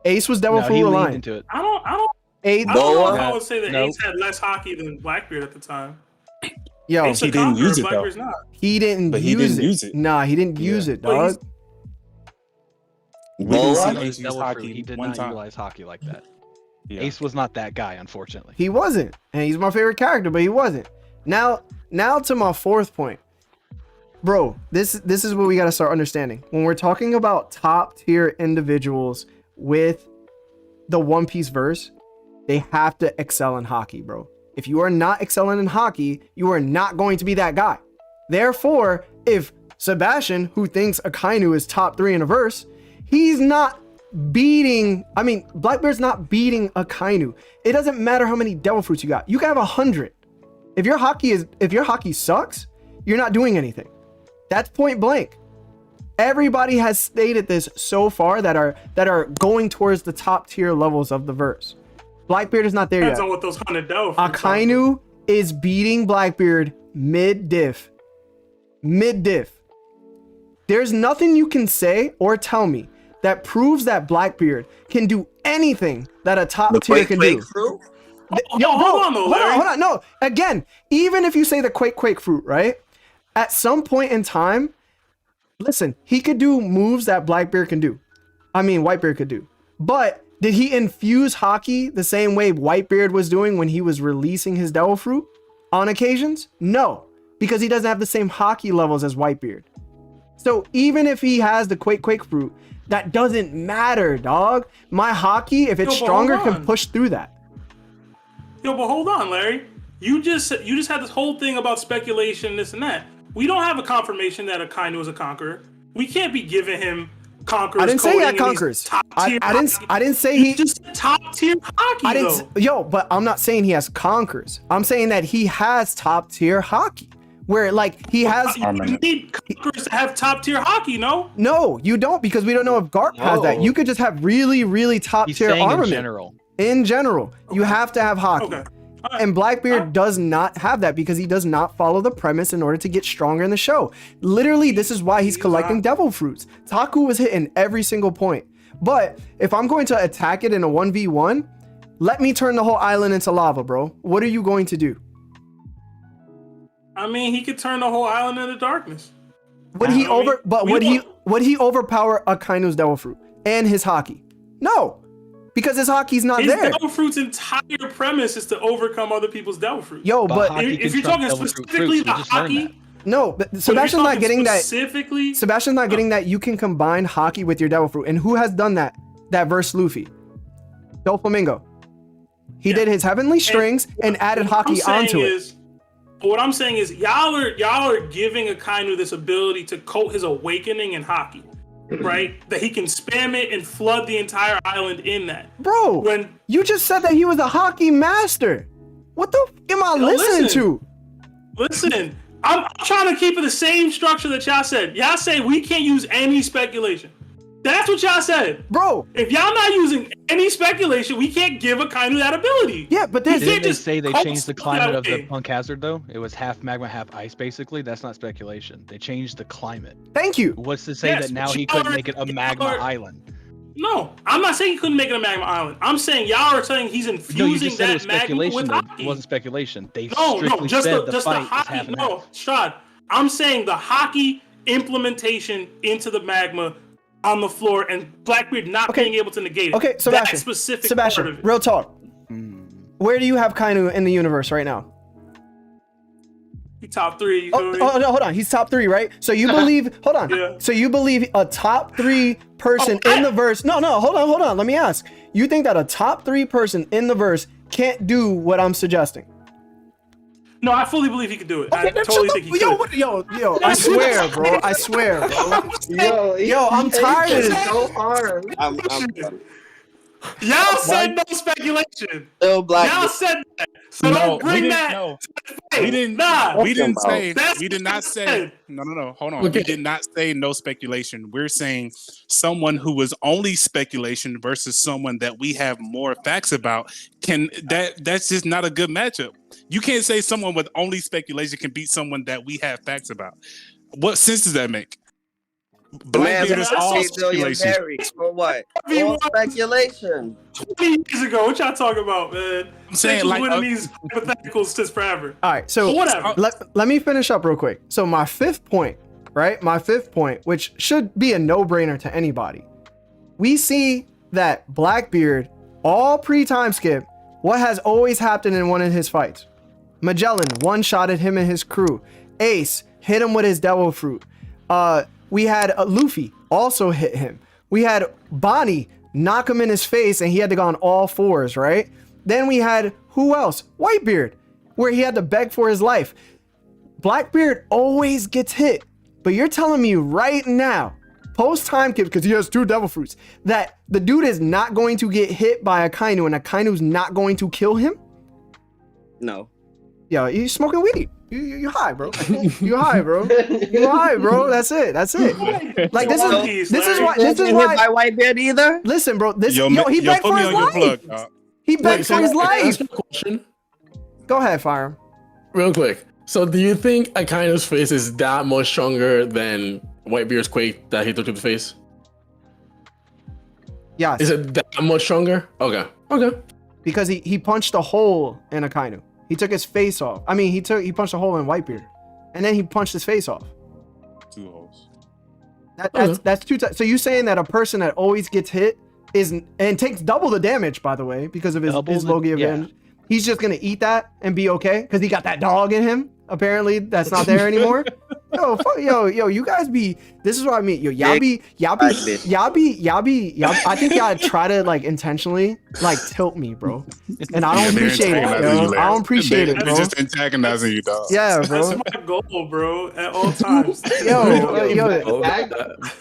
Ace was Devil No, Fruit he leaned reliant. into it. I don't Ace, know if I would say that Nope. Ace had less hockey than Blackbeard at the time. yo, Ace a he didn't conqueror, use it, though. Blackbeard's not. he didn't But he use didn't it. use it. Nah, he didn't use it, But he's- dog. We Boa? didn't see His Ace use devil fruit, hockey he did one not time. utilize hockey like that. Yeah. Ace was not that guy, unfortunately. He wasn't, and he's my favorite character, but he wasn't. Now to my fourth point. bro, this is what we got to start understanding. When we're talking about top tier individuals with the One Piece verse, they have to excel in hockey, bro. If you are not excelling in hockey, you are not going to be that guy. Therefore, if Sebastian, who thinks Akainu is top 3 in a verse, he's not beating, I mean, Blackbeard's not beating Akainu. It doesn't matter how many devil fruits you got. You can have 100. If your hockey sucks, you're not doing anything. That's point blank. Everybody has stated this so far that are going towards the top tier levels of the verse. Blackbeard is not there Depends yet. on what those 100 devil fruits Akainu is beating Blackbeard mid-diff. Mid-diff. There's nothing you can say or tell me that proves that Blackbeard can do anything that a top tier can do. Hold on. No, again, even if you say the quake fruit, right? At some point in time, listen, he could do moves that Blackbeard can do. I mean, Whitebeard could do. But did he infuse hockey the same way Whitebeard was doing when he was releasing his devil fruit on occasions? No, because he doesn't have the same hockey levels as Whitebeard. So even if he has the quake fruit, that doesn't matter, dog. My hockey, if it's stronger, can push through that. Yo, but hold on, Larry. You just had this whole thing about speculation, this and that. We don't have a confirmation that Akainu is a conqueror. We can't be giving him conquerors. I didn't say he had conquerors. I didn't say he just top tier hockey. But I'm not saying he has conquerors. I'm saying that he has top tier hockey. Where like he has. You need conquerors to have top tier hockey, no? No, you don't, because we don't know if Garp has that. You could just have really, really top tier armament. In general, you have to have hockey. Okay. And Blackbeard does not have that because he does not follow the premise in order to get stronger in the show. Literally, this is why he's collecting devil fruits. Taku was hitting every single point. But if I'm going to attack it in a 1v1, let me turn the whole island into lava, bro. What are you going to do? I mean, he could turn the whole island into darkness. Would he overpower Akainu's devil fruit and his hockey? No. Because his hockey's not there. His devil fruit's entire premise is to overcome other people's devil fruit. Yo, but if you're talking specifically the hockey, no, but Sebastian's not getting that. Specifically, Sebastian's not getting that. You can combine hockey with your devil fruit, and who has done that? That verse Luffy, Doflamingo. He did his heavenly strings and added hockey onto it. What I'm saying is, y'all are giving Akainu this ability to coat his awakening in hockey. Right, that he can spam it and flood the entire island in that. Bro, when you just said that he was a hockey master, what the f am I listening to? Listen, I'm trying to keep it the same structure that y'all said. Y'all say we can't use any speculation. That's what y'all said, bro. If y'all not using any speculation, we can't give Akainu that ability. Yeah, but didn't they say they changed the climate of the Punk Hazard though? It was half magma, half ice, basically. That's not speculation. They changed the climate. Thank you. What's to say that now he couldn't make it a magma island? No, I'm not saying he couldn't make it a magma island. I'm saying y'all are saying he's infusing that magma with hockey. It wasn't speculation. They no, just said the fight hockey. Is half No, Strahd, I'm saying the hockey implementation into the magma on the floor and Blackbeard not being able to negate it. Okay, Sebastian. That specific Sebastian, part of it. real talk. Where do you have Kainu in the universe right now? He top 3. No, hold on. He's top 3, right? So you believe? Hold on. Yeah. So you believe a top 3 person in the verse? No. Hold on. Let me ask. You think that a top 3 person in the verse can't do what I'm suggesting? No, I fully believe he could do it. Okay, I totally think he could. Yo, I swear, bro. I swear, bro. Yo, I'm tired of this. So hard. Y'all said no speculation. Y'all said that. So don't bring that. We did not say. No. Hold on. We did not say no speculation. We're saying someone who was only speculation versus someone that we have more facts about. That's just not a good matchup. You can't say someone with only speculation can beat someone that we have facts about. What sense does that make? Blackbeard is all speculation. For what? All speculation. 20 years ago, what y'all talking about, man? I'm saying like winning these hypotheticals just forever. All right, so whatever. Let me finish up real quick. So my fifth point, which should be a no-brainer to anybody. We see that Blackbeard, all pre-time skip, what has always happened in one of his fights? Magellan one-shotted him and his crew. Ace hit him with his devil fruit. We had Luffy also hit him. We had Bonnie knock him in his face and he had to go on all fours, right? Then we had, who else? Whitebeard, where he had to beg for his life. Blackbeard always gets hit, but you're telling me right now, post-time skip, because he has 2 devil fruits, that the dude is not going to get hit by Akainu and Akainu's not going to kill him? No. Yo, you smoking weed. You high, bro. You high, bro. You high, bro. That's it. Like this is why Whitebeard either. Listen, bro. He begged for his life. He begged for his life. Go ahead, Fire. Real quick. So, do you think Akainu's face is that much stronger than Whitebeard's quake that he took to the face? Yes. Is it that much stronger? Okay. Because he punched a hole in Akainu. He took his face off. I mean, he punched a hole in Whitebeard, and then he punched his face off. 2 holes. That's 2 times. So you saying that a person that always gets hit and takes double the damage, by the way, because of his Logie advantage, he's just gonna eat that and be okay because he got that dog in him. Apparently, that's not there anymore. Yo, you guys be. This is what I mean. Yo, y'all be. I think y'all try to like intentionally like tilt me, bro. And I don't appreciate it. Yo. I don't appreciate it, bro. Just antagonizing you, dog. Yeah, bro. That's my goal, bro, at all times. yo.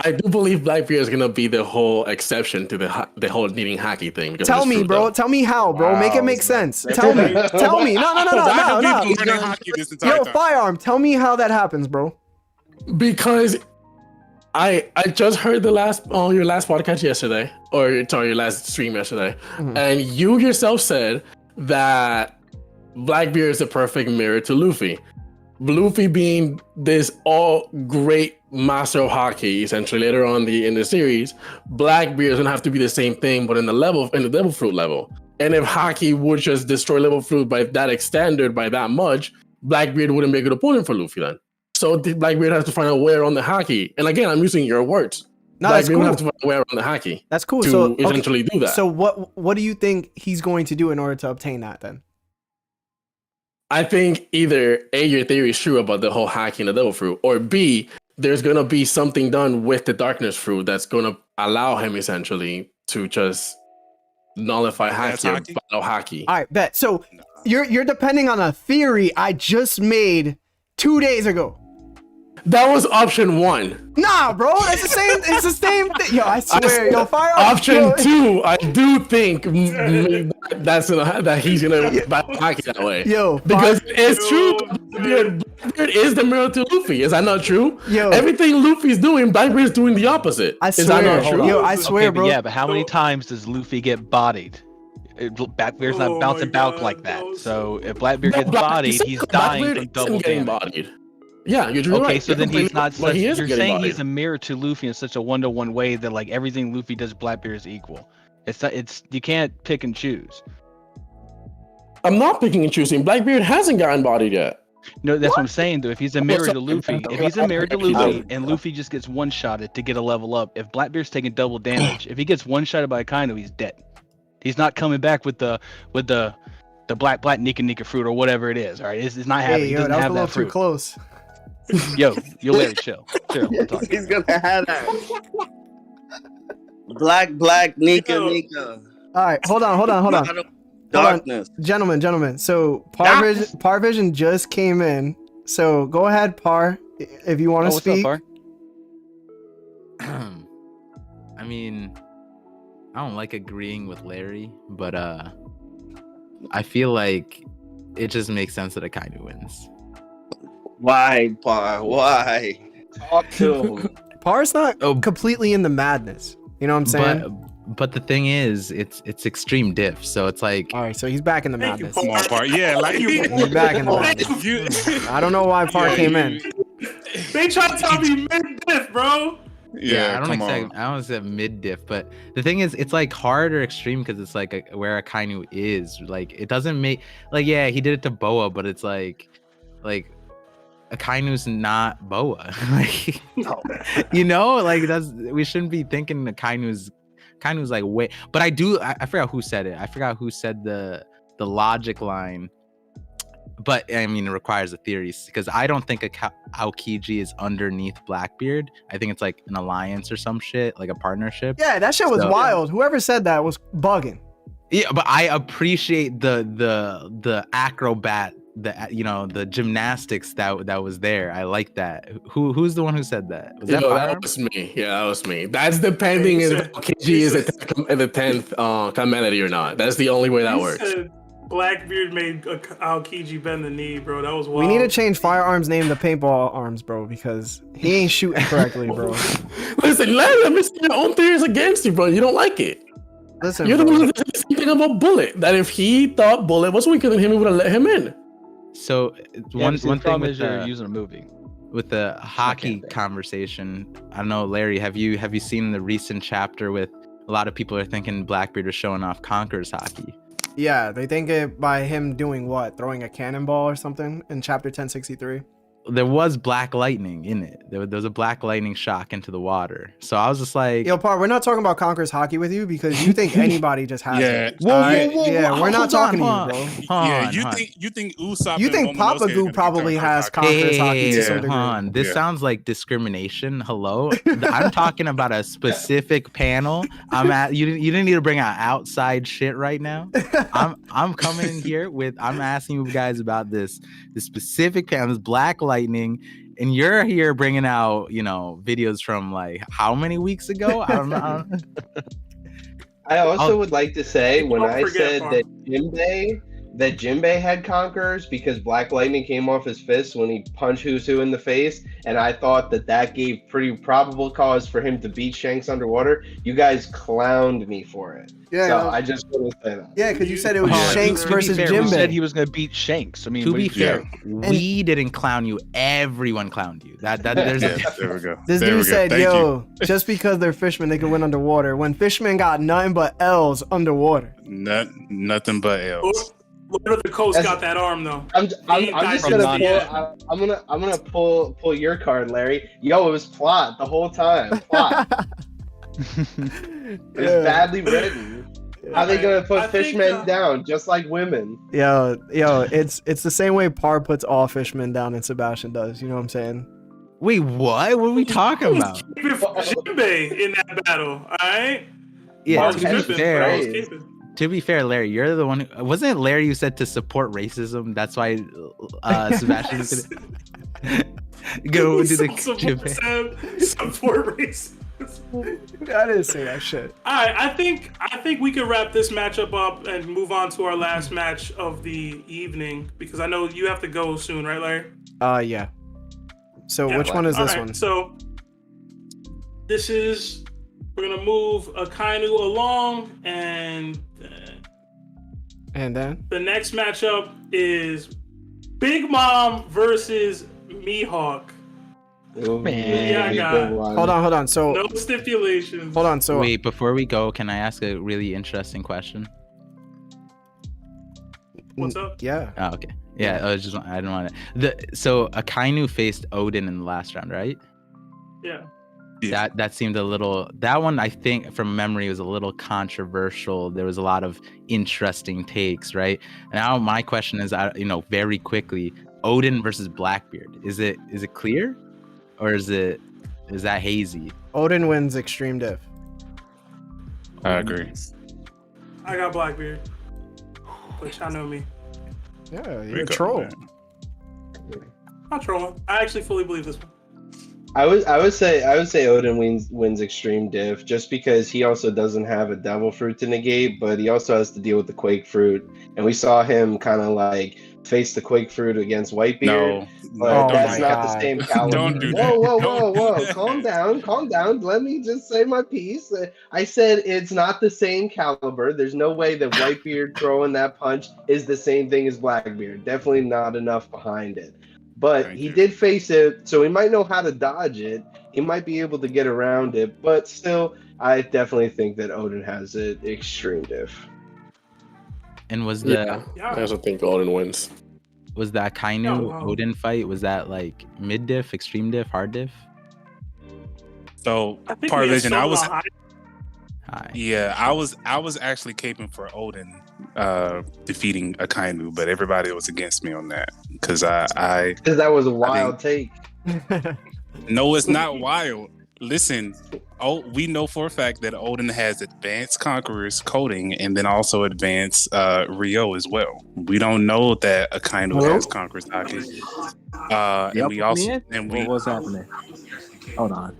I do believe Blackbeard is gonna be the whole exception to the whole needing haki thing. Tell me, bro. Tell me how, bro. Make it make sense. Tell me. No. Yo, Firearm. Tell me how that happens, bro. Because I just heard your last podcast yesterday, or sorry, your last stream yesterday, and you yourself said that Blackbeard is a perfect mirror to Luffy. Luffy being this all great master of hockey, essentially later on in the series, Blackbeard is gonna have to be the same thing, but in the devil fruit level. And if hockey would just destroy level fruit by that standard by that much, Blackbeard wouldn't be a good opponent for Luffy then. So Blackbeard has to find a way around the hockey. And again, I'm using your words. No, that's cool. Have to find a way around the hockey. That's cool. To essentially do that. So what do you think he's going to do in order to obtain that then? I think either A, your theory is true about the whole hockey and the devil fruit, or B, there's gonna be something done with the darkness fruit that's gonna allow him essentially to just nullify hockey or battle hockey. All right, bet. So you're depending on a theory I just made 2 days ago. That was option 1. Nah, bro, it's the same. It's the same thing. Yo, I swear. Yo, Fire. Option 2, I do think that he's gonna battle hockey that way. Yo, because it's true. Blackbeard is the mirror to Luffy. Is that not true? Yo, everything Luffy's doing, Blackbeard is doing the opposite. I swear. Is that not true? Yo, I swear, bro. Yeah, but how many times does Luffy get bodied? Blackbeard's not bouncing back like that. So if Blackbeard gets bodied, he's dying from double damage. Bodied. Yeah, you're right. Okay, so then he's not. Such, you're saying bodied. he's a mirror to Luffy in such a 1-to-1 way that like everything Luffy does, Blackbeard is equal. It's you can't pick and choose. I'm not picking and choosing. Blackbeard hasn't gotten bodied yet. No, that's what I'm saying though. If he's a mirror to Luffy, and Luffy just gets one-shotted to get a level up, if Blackbeard's taking double damage, if he gets one-shotted by Akainu, he's dead. He's not coming back with the black Nika fruit or whatever it is. All right, it's not happening. He doesn't that was have a little that fruit. too close. Yo, Larry, chill. He's gonna have that. Black Nika. All right, hold on. Darkness. Gentlemen. So Parvision just came in. So go ahead, Par, if you want to speak. What's up, Par? I mean, I don't like agreeing with Larry, but I feel like it just makes sense that Akainu wins. Why, Par? Why? Talk to him. Par's not completely in the madness. You know what I'm saying? But the thing is, it's extreme diff, so it's like. All right, so he's back in the madness. Come on, Par. Yeah, like he's back in the madness. I don't know why Par came in. They try to tell me mid-diff, bro. Yeah, I don't accept mid diff, but the thing is, it's like hard or extreme because it's like where Akainu is. Like it doesn't make like he did it to Boa, but it's like Akainu's not Boa. Like you know, like we shouldn't be thinking Akainu's like way. But I forgot who said it. I forgot who said the logic line. But I mean, it requires a theory because I don't think Aokiji is underneath Blackbeard. I think it's like an alliance or some shit, like a partnership. Yeah, that shit was wild. Whoever said that was bugging. Yeah, but I appreciate the acrobat, the gymnastics that was there. I like that. Who's the one who said that? Was that that was me. Yeah, that was me. That's depending if Aokiji is in the 10th Kamenity or not. That's the only way that works. Blackbeard made Aokiji bend the knee, bro. That was wild. We need to change firearms name to paintball arms, bro, because he ain't shooting correctly, bro. Listen, let me see your own theories against you, bro. You don't like it. Listen, you're the one who said the same thing about Bullet. That if he thought Bullet was weaker than him, he would have let him in. So one thing with you're using a movie. With the hockey conversation, I don't know, Larry, have you seen the recent chapter with a lot of people are thinking Blackbeard is showing off Conqueror's hockey? Yeah, they think it by him doing what? Throwing a cannonball or something in chapter 1063? There was black lightning in it. There was a black lightning shock into the water. So I was just like, yo, Par, we're not talking about Conqueror's hockey with you because you think anybody just has it. Whoa, we're not talking to you, bro. You think Usopp? You think Papa Goo probably has Conqueror's hockey to some degree. This sounds like discrimination. Hello, I'm talking about a specific panel. You didn't need to bring out outside shit right now. I'm coming in here I'm asking you guys about this specific panel, this black lightning, and you're here bringing out videos from like how many weeks ago? I don't know. I also would like to say when I said that Jinbei had conquerors because Black Lightning came off his fist when he punched Husu in the face, and I thought that gave pretty probable cause for him to beat Shanks underwater. You guys clowned me for it. Yeah, so I just want to say that. Yeah, because you said it was Shanks versus Jinbei. We said he was going to beat Shanks. I mean, to be fair, we didn't clown you. Everyone clowned you. There's there we go. This dude said, just because they're fishmen, they can win underwater. When fishmen got nothing but L's underwater. Nothing but L's. Lord of the Coast got that arm though. I'm just gonna pull your card, Larry. Yo, it was plot the whole time. Plot. It was badly written. How are they gonna put fishmen down just like women? Yo, it's the same way Par puts all fishmen down and Sebastian does. You know what I'm saying? Wait, what? What are we talking about? Jinbei in that battle, all right? Yeah, to be fair, Larry, you're the one who wasn't it Larry who said to support racism? That's why Sebastian is gonna go to the support racism. I didn't say that shit. All right, I think we could wrap this matchup up and move on to our last match of the evening because I know you have to go soon, right, Larry? Yeah. So which one is this one? So this is we're gonna move Akainu along, and then the next matchup is Big Mom versus Mihawk. Man. Hold on. So no stipulations. Hold on. So wait, before we go, can I ask a really interesting question? What's up? Yeah. Oh, okay. Yeah, I didn't want it. So Akainu faced Odin in the last round, right? Yeah. That seemed a little. That one, I think, from memory, was a little controversial. There was a lot of interesting takes, right? Now my question is, very quickly, Odin versus Blackbeard. Is it clear, or is that hazy? Odin wins extreme diff. I agree. I got Blackbeard, which I know me. Yeah, you're a troll. I'm trolling. I actually fully believe this one. I would say Odin wins extreme diff just because he also doesn't have a devil fruit to negate, but he also has to deal with the quake fruit, and we saw him kind of like face the quake fruit against Whitebeard. But that's not the same caliber. Don't do that. Whoa! Calm down. Let me just say my piece. I said it's not the same caliber. There's no way that Whitebeard throwing that punch is the same thing as Blackbeard. Definitely not enough behind it. But he did face it, so he might know how to dodge it. He might be able to get around it, but still, I definitely think that Odin has it extreme diff. And was I also think Odin wins. Was that Akainu Odin fight? Was that like mid diff, extreme diff, hard diff? So part of vision, I was Hi. Yeah, I was actually caping for Odin defeating Akainu, but everybody was against me on that because I Because that was a wild take. No, it's not wild. Listen, we know for a fact that Oden has advanced Conqueror's coding and then also advanced Ryo as well. We don't know that Akainu has Conqueror's Haki. And we also what's happening? Hold on.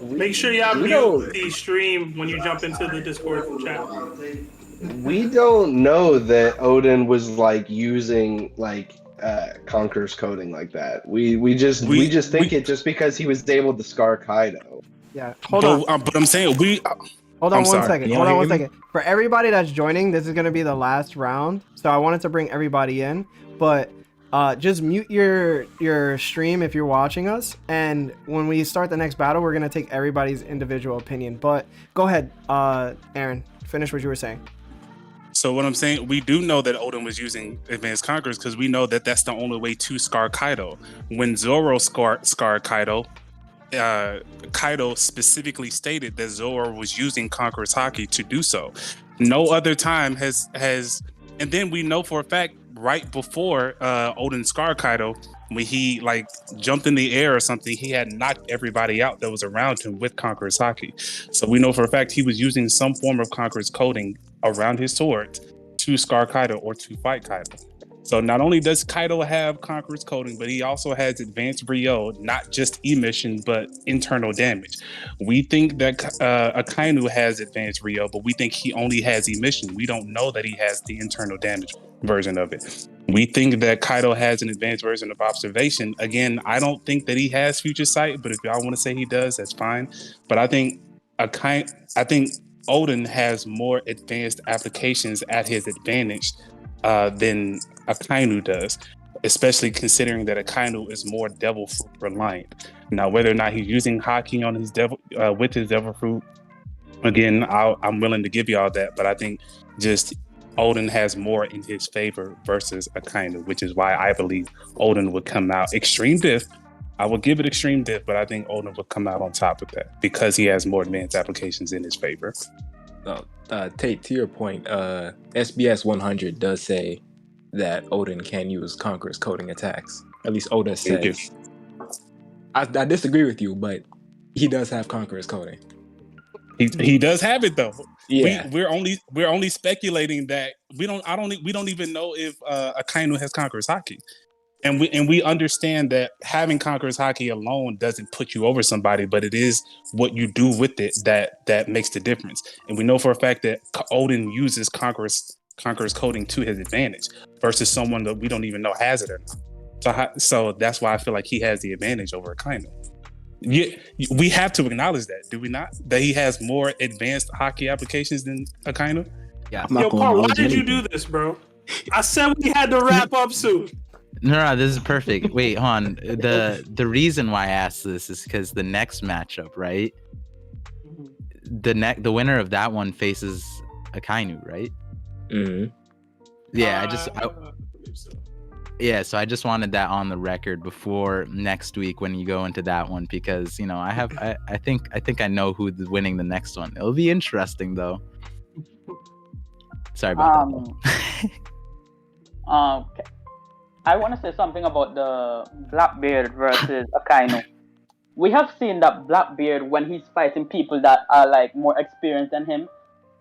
Make sure y'all mute the stream when you jump into the Discord chat. We don't know that Oden was like using like Conqueror's coding like that. We just think it just because he was able to scar Kaido. Yeah. Hold on. But I'm saying Hold on one second. Hold on one second. For everybody that's joining, this is gonna be the last round. So I wanted to bring everybody in, but just mute your stream if you're watching us. And when we start the next battle, we're gonna take everybody's individual opinion. But go ahead, Aaron. Finish what you were saying. So what I'm saying, we do know that Oden was using advanced conquerors because we know that that's the only way to scar Kaido. When Zoro scarred Kaido, Kaido specifically stated that Zoro was using Conqueror's Haki to do so. No other time has, and then we know for a fact right before Oden scarred Kaido, when he like jumped in the air or something, he had knocked everybody out that was around him with Conqueror's Haki. So we know for a fact he was using some form of Conqueror's coding around his sword to scar Kaido or to fight Kaido. So not only does Kaido have Conqueror's coding, but he also has advanced Ryo, not just emission, but internal damage. We think that Akainu has advanced Ryo, but we think he only has emission. We don't know that he has the internal damage version of it. We think that Kaido has an advanced version of observation. Again, I don't think that he has future sight, but if y'all want to say he does, that's fine. But I think Oden has more advanced applications at his advantage than Akainu does, especially considering that Akainu is more devil fruit reliant. Now, whether or not he's using Haki on his with his devil fruit, again, I'm willing to give y'all that, but I think just Oden has more in his favor versus Akainu, which is why I believe Oden would come out extreme diff. I would give it extreme diff, but I think Oden would come out on top of that because he has more advanced applications in his favor. Tate, to your point, SBS 100 does say that Oden can use Conqueror's coding attacks. At least Oda says. I disagree with you, but he does have Conqueror's coding. He does have it though. Yeah. We're only speculating that we don't even know if Akainu has Conqueror's Haki. And we understand that having Conqueror's Haki alone doesn't put you over somebody, but it is what you do with it that makes the difference. And we know for a fact that Oden uses Conqueror's coding to his advantage versus someone that we don't even know has it or not. So that's why I feel like he has the advantage over Akainu. We have to acknowledge that, do we not? That he has more advanced Haki applications than Akainu? Yeah. Yo, Paul, why did you do this, bro? I said we had to wrap up soon. No, this is perfect. Wait, hold on. The reason why I asked this is because the next matchup, right? The winner of that one faces Akainu, right? Mm-hmm. Yeah, so I just wanted that on the record before next week when you go into that one, because I think I know who's winning the next one. It'll be interesting though. Sorry about that. I want to say something about the Blackbeard versus Akainu. We have seen that Blackbeard, when he's fighting people that are like more experienced than him,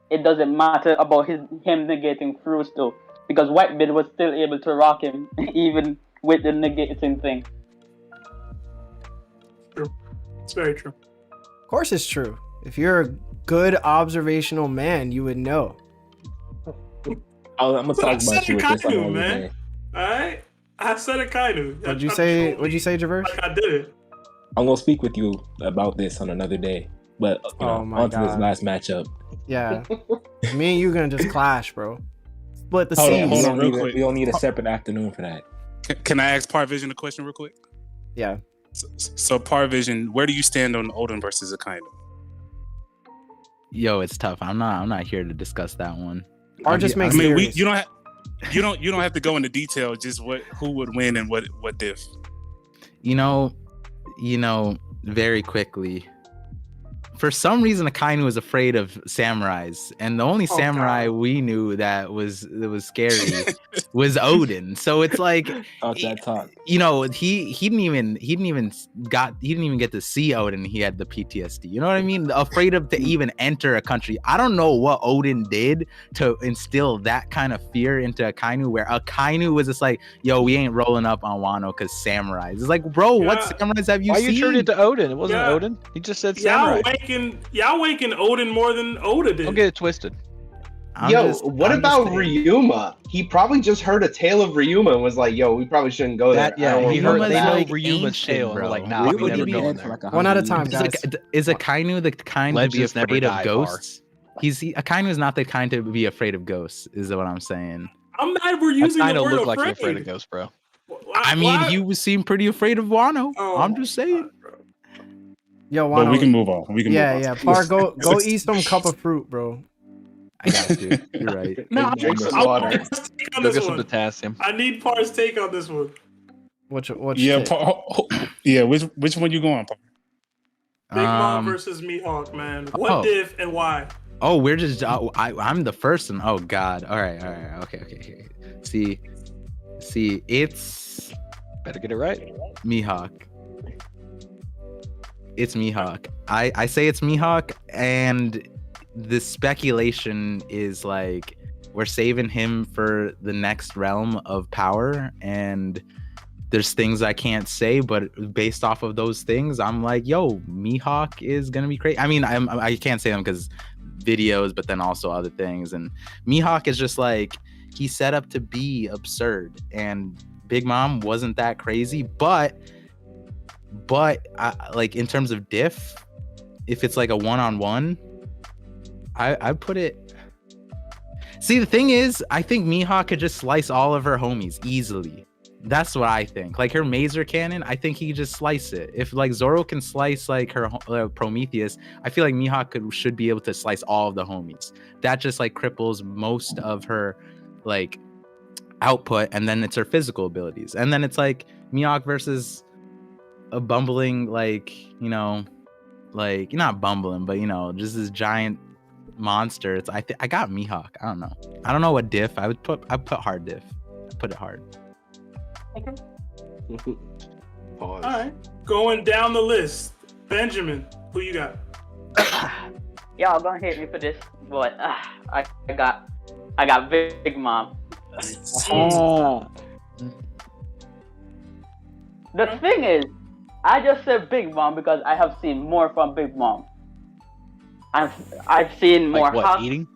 it doesn't matter about him negating fruits though, because Whitebeard was still able to rock him even with the negating thing. True. It's very true. Of course it's true. If you're a good observational man, you would know. I'm gonna talk about you with this Akainu, another man. day. Alright? I said Akainu. What'd you say, Javerse? Like I did it. I'm gonna speak with you about this on another day. But on to this last matchup. Yeah. Me and you gonna just clash, bro. Split the Hold scenes. on, real quick. We don't need a separate afternoon for that. Can I ask Parvision a question real quick? Yeah. So Parvision, where do you stand on Oden versus Akainu? Yo, it's tough. I'm not here to discuss that one. Or just make serious. You don't have to go into detail. Just who would win and what diff. Very quickly. for some reason Akainu was afraid of samurais, and the only samurai God. we knew that was scary was Odin. So it's like, Talk that talk. you know, he didn't even get to see Odin. He had the PTSD. You know what I mean? Afraid of to even enter a country. I don't know what Odin did to instill that kind of fear into Akainu, where Akainu was just like, yo, we ain't rolling up on Wano because samurais. It's like, bro, what samurais have you Why seen? you turned it to Odin? It wasn't Odin. He just said samurai. Y'all wanking Odin more than Oda did. Don't get it twisted. What about Ryuma? He probably just heard a tale of Ryuma and was like, "Yo, we probably shouldn't go there." Yeah, he heard. They know Ryuma's ancient, tale, and bro. they're like, "Nah, we never going there." One at a time, Is, guys. is Akainu the kind to be Legends never afraid of die, ghosts? Akainu is not the kind to be afraid of ghosts, is what I'm saying. I'm mad we're using Akainu the word look like you're afraid. afraid of ghosts, bro. I mean, he seemed pretty afraid of Wano. I'm just saying. Yo, But Wano. we can move on. We can move on. Yeah. Par, go eat some cup of fruit, bro. I got you. You're right. No, Drink some I water. want Par's take on Go this get some one. potassium. I need Par's take on this one. Which Yeah, take? yeah. Which one you going, Paul? Big Mom versus Mihawk, man. What diff and why? Oh, we're just I'm the first one. Oh God. All right. Okay. See, it's better get it right. Mihawk. It's Mihawk. I say it's Mihawk, and the speculation is like we're saving him for the next realm of power, and there's things I can't say, but based off of those things, I'm like, yo, Mihawk is gonna be crazy. I mean, I can't say them because videos, but then also other things. And Mihawk is just like, he's set up to be absurd, and Big Mom wasn't that crazy, but like in terms of diff, if it's like a one-on-one, I put it. See, the thing is, I think Mihawk could just slice all of her homies easily. That's what I think. Like her Mazer cannon, I think he could just slice it. If like Zoro can slice like her Prometheus, I feel like Mihawk should be able to slice all of the homies. That just like cripples most of her like output, and then it's her physical abilities, and then it's like Mihawk versus a bumbling, like, you know, like, you're not bumbling, but you know, just this giant monster. It's I got Mihawk. I don't know what diff I put hard diff. I put it hard. Okay. All right, going down the list. Benjamin, who you got? Y'all gonna hate me for this, but I got Big Mom. The thing is, I just said Big Mom because I have seen more from Big Mom. I've seen more. Like what, eating?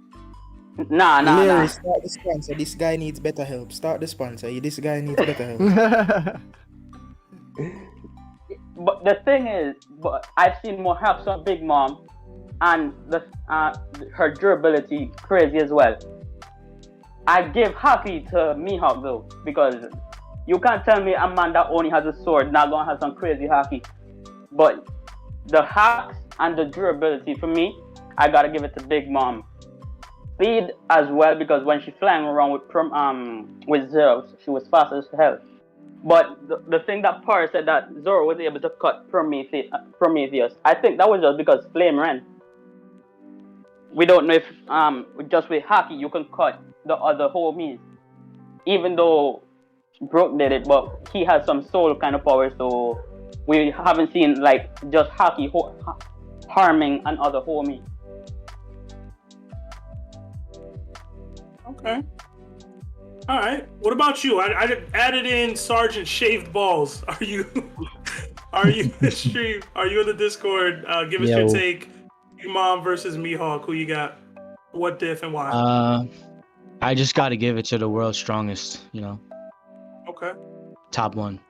Nah. Larry, start the sponsor. This guy needs better help. Start the sponsor. This guy needs better help. But the thing is, I've seen more help from Big Mom, and her durability crazy as well. I give Haki to Mihawk though, because you can't tell me a man that only has a sword not gonna have some crazy Haki. But the hacks and the durability, for me, I gotta give it to Big Mom. Speed as well, because when she flying around with Zoro, she was fast as hell. But the thing that Par said, that Zoro was able to cut Prometheus, I think that was just because Flame ran. We don't know if just with Haki you can cut the other homies. Even though Brook did it, but he has some soul kind of power, so we haven't seen like just Haki harming another homie. Okay. All right. What about you? I added in Sergeant Shaved Balls. Are you in the stream? Are you in the Discord? Give us your take. Big Mom versus Mihawk. Who you got? What diff and why? I just got to give it to the world's strongest. You know. Okay. Top one.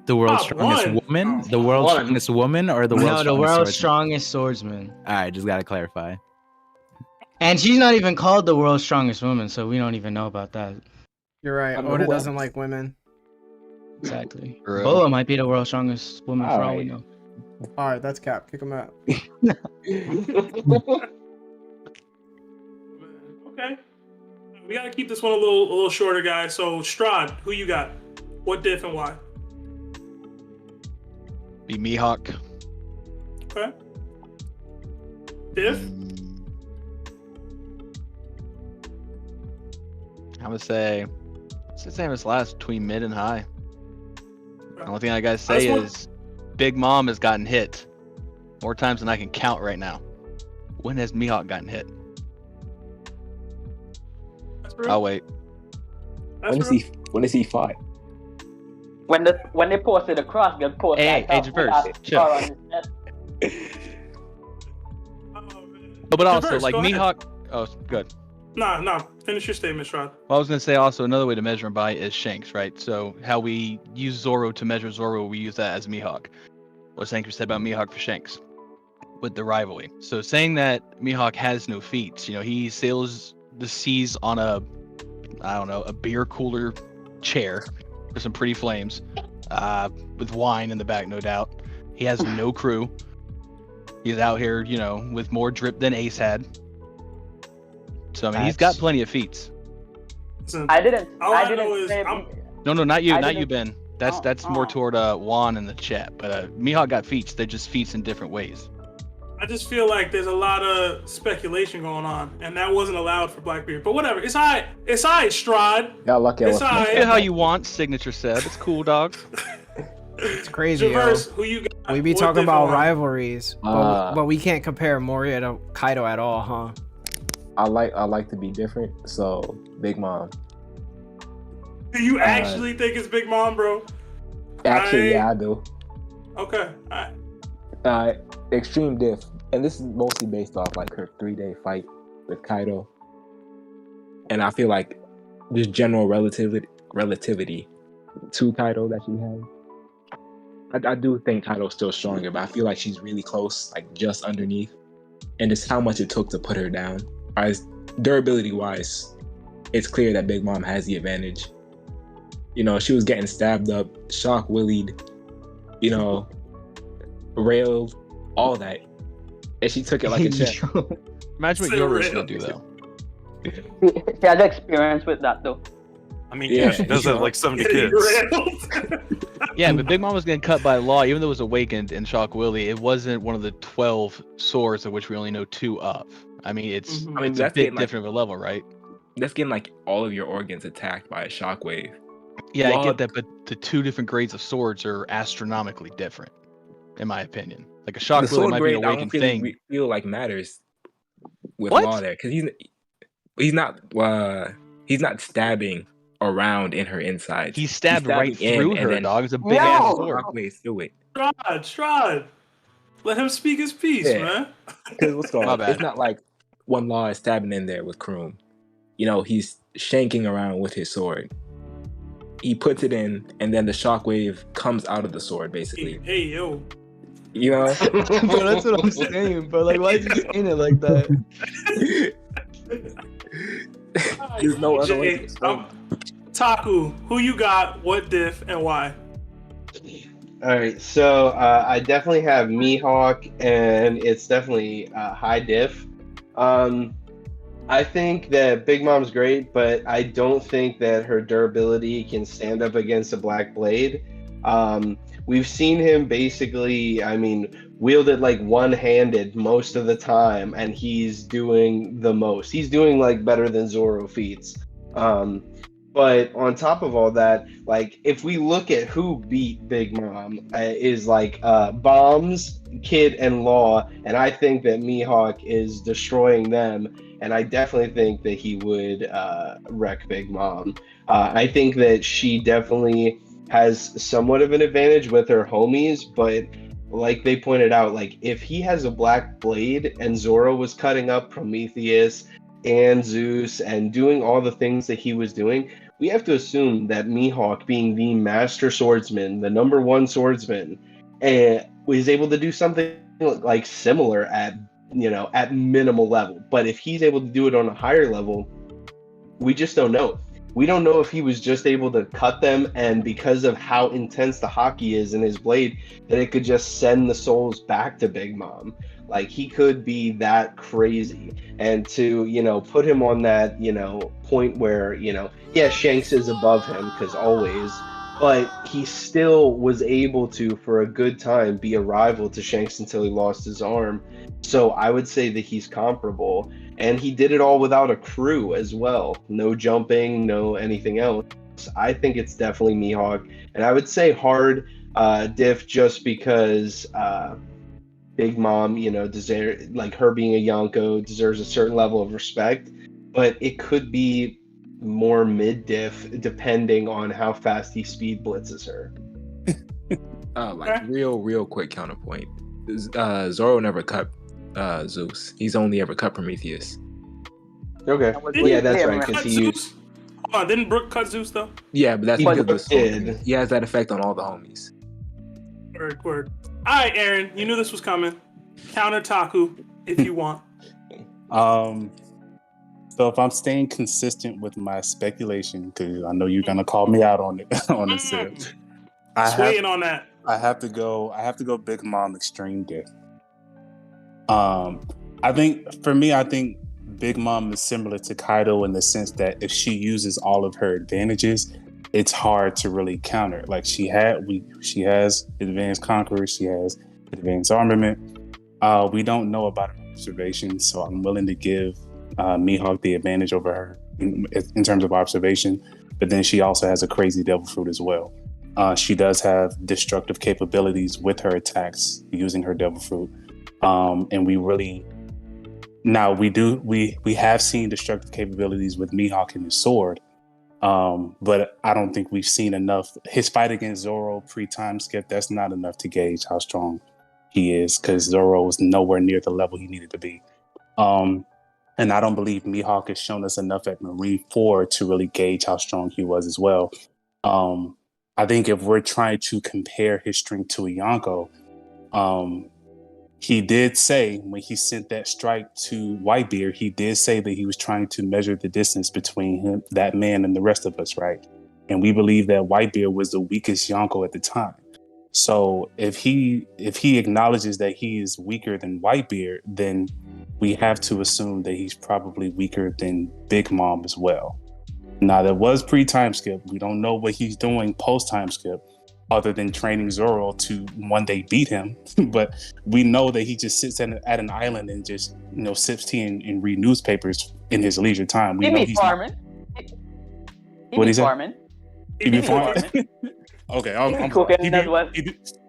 The world's strongest woman? The world's strongest woman, or the world's the world's swordsman? strongest swordsman. All right, just gotta clarify. And she's not even called the world's strongest woman, so we don't even know about that. You're right. Oda doesn't like women. Exactly. Boa might be the world's strongest woman for all we know. All right, that's cap. Kick him out. Okay. We gotta keep this one a little shorter, guys. So Strahd, who you got? What diff and why? Be Mihawk. Okay. Diff? I would say it's the same as last, between mid and high. The only thing I gotta say is Big Mom has gotten hit more times than I can count right now. When has Mihawk gotten hit? I'll wait. When does he fight? When they posted the cross, they posted Hey, Agent First, chill. But also, First, like go ahead. Mihawk. Oh, good. Nah. Finish your statement, Shrod. Well, I was gonna say also another way to measure him by is Shanks, right? So how we use Zoro to measure Zoro, we use that as Mihawk. What Shanks said about Mihawk for Shanks with the rivalry. So saying that Mihawk has no feats, he sails the seas on a beer cooler chair with some pretty flames, with wine in the back, no doubt. He has no crew. He's out here, with more drip than Ace had. So I mean, he's got plenty of feats. I didn't say. No, not you, Ben. That's more toward Juan in the chat. But Mihawk got feats. They're just feats in different ways. I just feel like there's a lot of speculation going on, and that wasn't allowed for Blackbeard. But whatever, it's alright, Strahd. Y'all lucky. It's alright. Feel how you want, signature Seb. It's cool, dog. It's crazy, Traverse, yo. who you got? We be What talking about different one? rivalries, but we can't compare Moria to Kaido at all, huh? I like to be different, so Big Mom. Do you actually think it's Big Mom, bro? Actually, yeah, I do. Okay. Alright. Extreme Diff, and this is mostly based off like her 3-day fight with Kaido, and I feel like just general relativity to Kaido that she has. I do think Kaido's still stronger, but I feel like she's really close, like just underneath, and just how much it took to put her down. As durability wise, it's clear that Big Mom has the advantage. She was getting stabbed up, shock willied, railed, all that, and she took it like a champ. Imagine what Yoro's gonna do though. She has experience with that though. I mean, yeah, she does have like 70 kids. Yeah, but Big Mom was getting cut by law, even though it was awakened in Shock Willie. It wasn't one of the 12 swords of which we only know 2 of. I mean, it's a bit different of a level, right? That's getting like all of your organs attacked by a shockwave. Yeah, I get that, but the 2 different grades of swords are astronomically different, in my opinion. Like a Shock Willie might be an awakened thing. I feel like matters with What? law there, because he's not stabbing around in her inside. He stabbed right through her, dog. It's a big ass sword. Through it. Strahd. Let him speak his piece, man. Because what's going on? It's not like one law is stabbing in there with Kroom. He's shanking around with his sword. He puts it in, and then the shockwave comes out of the sword, basically. Hey, yo. Bro, that's what I'm saying, bro. Like, why is he saying it like that? There's no other way to explain. Taku, who you got, what diff, and why? Alright, so I definitely have Mihawk, and it's definitely high diff. I think that Big Mom's great, but I don't think that her durability can stand up against a Black Blade. We've seen him basically, wield it like one-handed most of the time, and he's doing the most. He's doing like better than Zoro feats. But on top of all that, like if we look at who beat Big Mom, is like Bombs, Kid, and Law, and I think that Mihawk is destroying them, and I definitely think that he would wreck Big Mom. I think that she definitely has somewhat of an advantage with her homies, but like they pointed out, like if he has a Black Blade and Zoro was cutting up Prometheus and Zeus and doing all the things that he was doing, we have to assume that Mihawk, being the master swordsman, the number 1 swordsman, was able to do something like similar at minimal level. But if he's able to do it on a higher level, we just don't know. We don't know if he was just able to cut them, and because of how intense the hockey is in his blade, that it could just send the souls back to Big Mom. Like, he could be that crazy. And to, put him on that, point where, Shanks is above him, because always, but he still was able to, for a good time, be a rival to Shanks until he lost his arm. So I would say that he's comparable. And he did it all without a crew as well. No jumping, no anything else. I think it's definitely Mihawk. And I would say hard diff just because Big Mom, like her being a Yonko deserves a certain level of respect. But it could be more mid diff depending on how fast he speed blitzes her. Real quick counterpoint. Zoro never cut Zeus. He's only ever cut Prometheus. Okay. Yeah, that's right. Because he used. Hold on, didn't Brook cut Zeus though? Yeah, but that's because of the he has that effect on all the homies. Word. All right, Aaron, you knew this was coming. Counter Taku if you want. So if I'm staying consistent with my speculation, because I know you're gonna call me out on it on this, Swaying on that. I have to go Big Mom Extreme Diff. I think Big Mom is similar to Kaido in the sense that if she uses all of her advantages, it's hard to really counter. Like she has advanced conqueror, she has advanced armament. We don't know about her observation, so I'm willing to give Mihawk the advantage over her in terms of observation. But then she also has a crazy devil fruit as well. She does have destructive capabilities with her attacks using her devil fruit. And we have seen destructive capabilities with Mihawk and his sword. But I don't think we've seen enough. His fight against Zoro pre-time skip, that's not enough to gauge how strong he is, because Zoro was nowhere near the level he needed to be. And I don't believe Mihawk has shown us enough at Marine 4 to really gauge how strong he was as well. I think if we're trying to compare his strength to a Yonko, he did say when he sent that strike to Whitebeard, he did say that he was trying to measure the distance between him, that man, and the rest of us, right? And we believe that Whitebeard was the weakest Yonko at the time. So if he acknowledges that he is weaker than Whitebeard, then we have to assume that he's probably weaker than Big Mom as well. Now, that was pre-time skip. We don't know what he's doing post-time skip, other than training Zoro to one day beat him. But we know that he just sits at an island and just sips tea and read newspapers in his leisure time. We know he's farming. What is farming? He be farming. Okay, I'm cooking as well.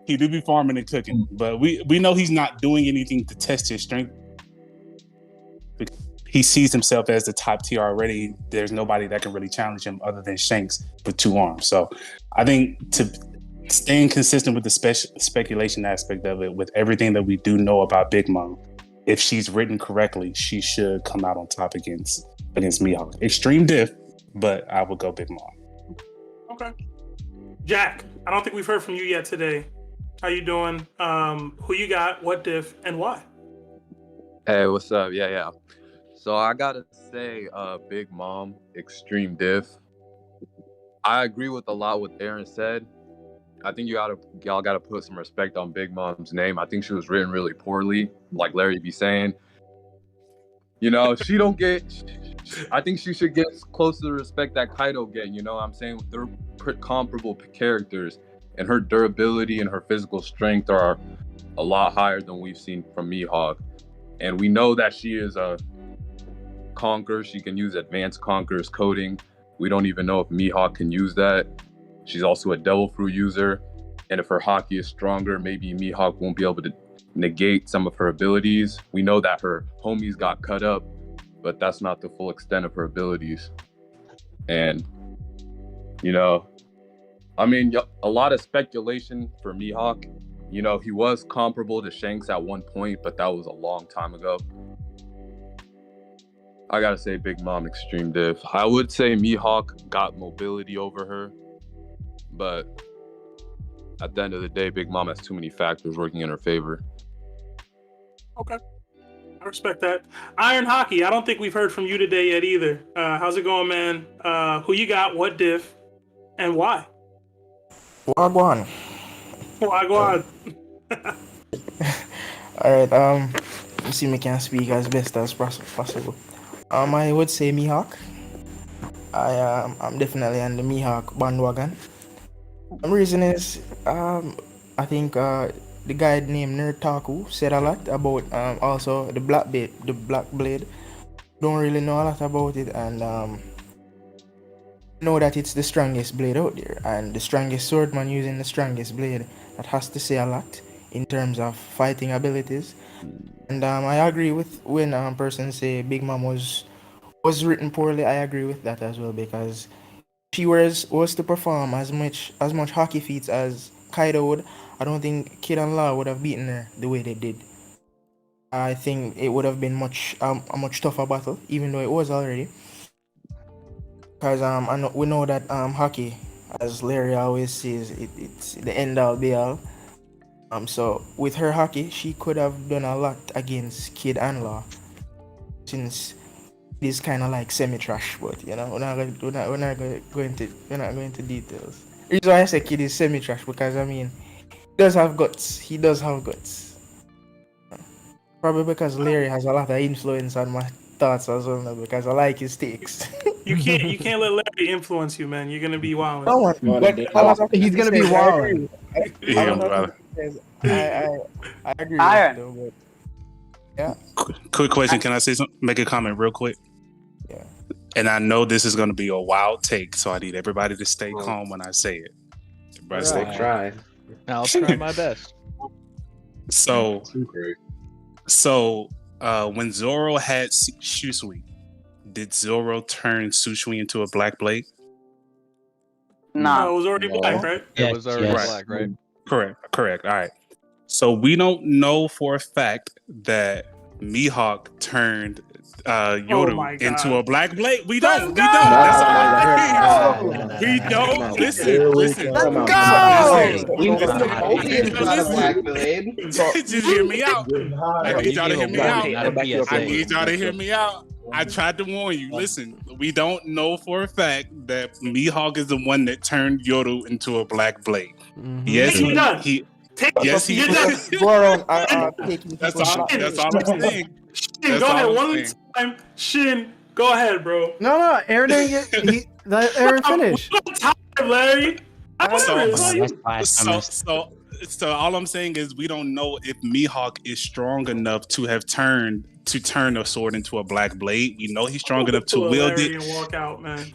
He do be farming and cooking, but we know he's not doing anything to test his strength. He sees himself as the top tier already. There's nobody that can really challenge him other than Shanks with 2 arms. So I think to staying consistent with the speculation aspect of it, with everything that we do know about Big Mom, if she's written correctly, she should come out on top against Mihawk. Extreme diff, but I would go Big Mom. Okay. Jack, I don't think we've heard from you yet today. How you doing? Who you got? What diff and why? Hey, what's up? Yeah. So I gotta say, Big Mom, Extreme Diff. I agree with a lot what Aaron said. I think y'all gotta put some respect on Big Mom's name. I think she was written really poorly, like Larry be saying. She don't get. I think she should get close to the respect that Kaido get. I'm saying they're comparable characters, and her durability and her physical strength are a lot higher than we've seen from Mihawk. And we know that she is a Conqueror. She can use advanced Conqueror's coding. We don't even know if Mihawk can use that. She's also a Devil Fruit user. And if her Haki is stronger, maybe Mihawk won't be able to negate some of her abilities. We know that her homies got cut up, but that's not the full extent of her abilities. And, a lot of speculation for Mihawk. He was comparable to Shanks at one point, but that was a long time ago. I gotta say Big Mom Extreme Diff. I would say Mihawk got mobility over her, but at the end of the day, Big Mom has too many factors working in her favor. Okay. I respect that. Iron Hockey, I don't think we've heard from you today yet either. How's it going, man? Who you got? What diff? And why? Wagwan. Wagwan. Alright, let's see if I can speak as best as possible. I would say Mihawk. I'm definitely on the Mihawk bandwagon. The reason is, I think the guy named Nerdtaku said a lot about also the Black Blade. Don't really know a lot about it, and know that it's the strongest blade out there, and the strongest swordman using the strongest blade. That has to say a lot in terms of fighting abilities. And I agree with when person say Big Mom was written poorly. I agree with that as well because she was to perform as much hockey feats as Kaido would. I don't think Kid and Law would have beaten her the way they did. I think it would have been a much tougher battle, even though it was already. Because we know that hockey, as Larry always says, it's the end all be all. So with her hockey, she could have done a lot against Kid and Law, since it is kind of like semi-trash. But we're not going to details. The reason why I say Kid is semi-trash because I mean, he does have guts. He does have guts. Probably because Larry has a lot of influence on my thoughts as well now because I like his takes. You can't let Larry influence you, man. You're gonna be wild. No one, but He's gonna be wild. I agree with you, but yeah. Quick question. Can I say something? Make a comment real quick? Yeah. And I know this is going to be a wild take, so I need everybody to stay calm when I say it. Everybody stay calm. Try. I'll try my best. So when Zoro had Susui, did Zoro turn Susui into a black blade? Nah. No, it was already black, right? It was already black, right? Correct. All right. So we don't know for a fact that Mihawk turned Yoru into a black blade. We don't. That's all I'm saying. We don't. Listen. Just hear me out. I need y'all to hear me out. I tried to warn you. Listen, we don't know for a fact that Mihawk is the one that turned Yoru into a black blade. Mm-hmm. Yes, he does. That's all I'm saying. Shin, go ahead. One time. Shin, go ahead, bro. No, Aaron didn't get. Let Aaron finish. Larry. So all I'm saying is we don't know if Mihawk is strong enough to have turn a sword into a black blade. We know he's strong enough to wield it. And walk out, man.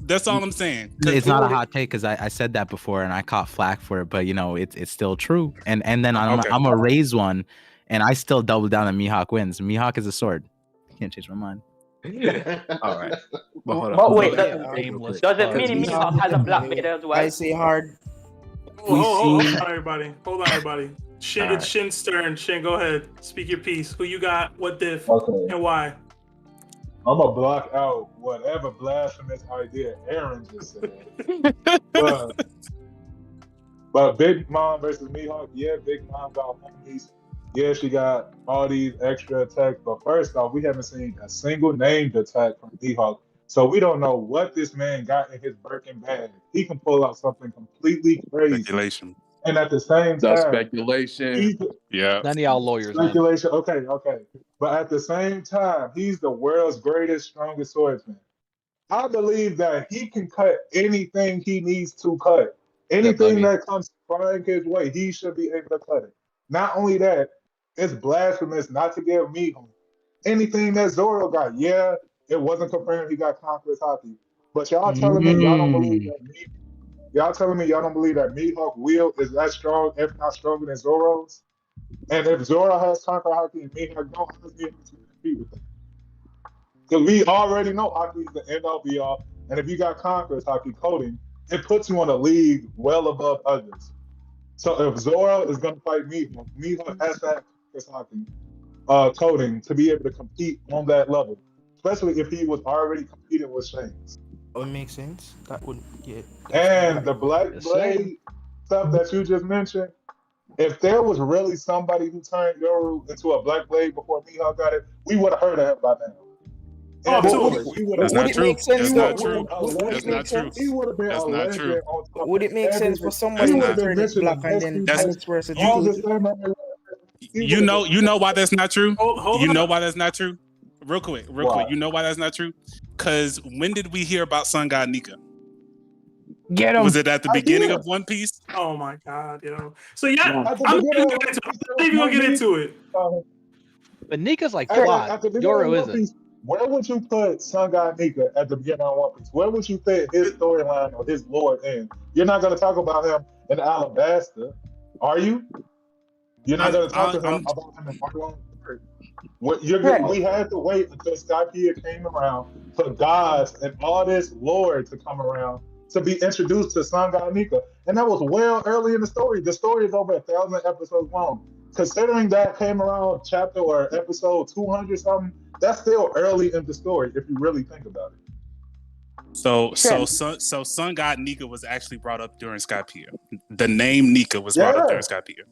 That's all I'm saying. It's not a hot take because I said that before and I caught flack for it, but it's still true. And then I'm gonna raise one, and I still double down that Mihawk wins. Mihawk is a sword. Can't change my mind. All right. But wait, does it mean Mihawk has a black blade as well? I say hard. Hold on, everybody. Shin, it's Shin's turn. Shin, go ahead. Speak your piece. Who you got? What diff? And why? I'm gonna block out whatever blasphemous idea Aaron just said. but Big Mom versus Mihawk, yeah, Big Mom got homies. Yeah, she got all these extra attacks. But first off, we haven't seen a single named attack from Mihawk. So we don't know what this man got in his Birkin bag. He can pull out something completely crazy. Speculation. And at the same time, speculation. Yeah. None of y'all lawyers. Speculation. Man. Okay. But at the same time, he's the world's greatest, strongest swordsman. I believe that he can cut anything he needs to cut. Anything that comes flying his way, he should be able to cut it. Not only that, it's blasphemous not to give me anything that Zoro got. Yeah, it wasn't confirmed he got Conqueror's Haki. But y'all telling me y'all don't believe that Mihawk will is that strong, if not stronger than Zoro's? And if Zoro has Conqueror Haki and Mihawk don't, how is he able to compete with it? Because we already know Haki is the end all be all. And if you got Conqueror's Haki coding, it puts you on a league well above others. So if Zoro is going to fight Mihawk has that Haki coding to be able to compete on that level, especially if he was already competing with Shanks. That would make sense. That would, yeah. And the Black Blade stuff that you just mentioned, if there was really somebody who turned Yoru into a Black Blade before Mihawk got it, we would have heard of him by now. That's not true. That's not true. That's not true. He would have been a legend on top. Would it make sense for somebody to turn it black and then vice versa? You know why that's not true? You know why that's not true? Real quick. You know why that's not true? Because when did we hear about Sun God Nika? Get him. Was it at the beginning did. of One Piece? Oh my god, yo. So yeah, At the I'm beginning not of even gonna get One Piece, into it. But Nika's like at flawed. the beginning Zoro of One isn't. Piece, where would you put Sun God Nika at the beginning of One Piece? Where would you fit his storyline or his lore in? You're not going to talk about him in Alabasta, are you? You're not going to talk about him in Marlon. We had to wait until Skypiea came around for gods and all this lore to come around to be introduced to Sun God Nika. And that was well early in the story. The story is over 1,000 episodes long. Considering that came around chapter or episode 200 something, that's still early in the story if you really think about it. So Sun God Nika was actually brought up during Skypiea. The name Nika was brought up during Skypiea.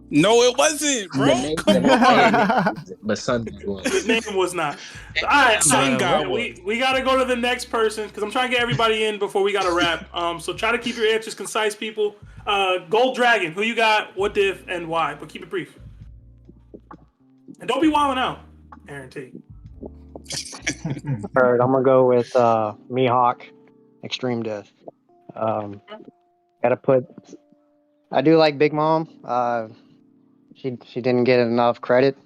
No, it wasn't, bro. Come on. But Sun His name was not. All right, Sun God was. we gotta go to the next person because I'm trying to get everybody in before we gotta wrap. So try to keep your answers concise, people. Gold Dragon, who you got? What diff and why? But keep it brief. And don't be wilding out, Aaron T. Third, I'm gonna go with Mihawk, Extreme Death. Gotta put. I do like Big Mom. She didn't get enough credit,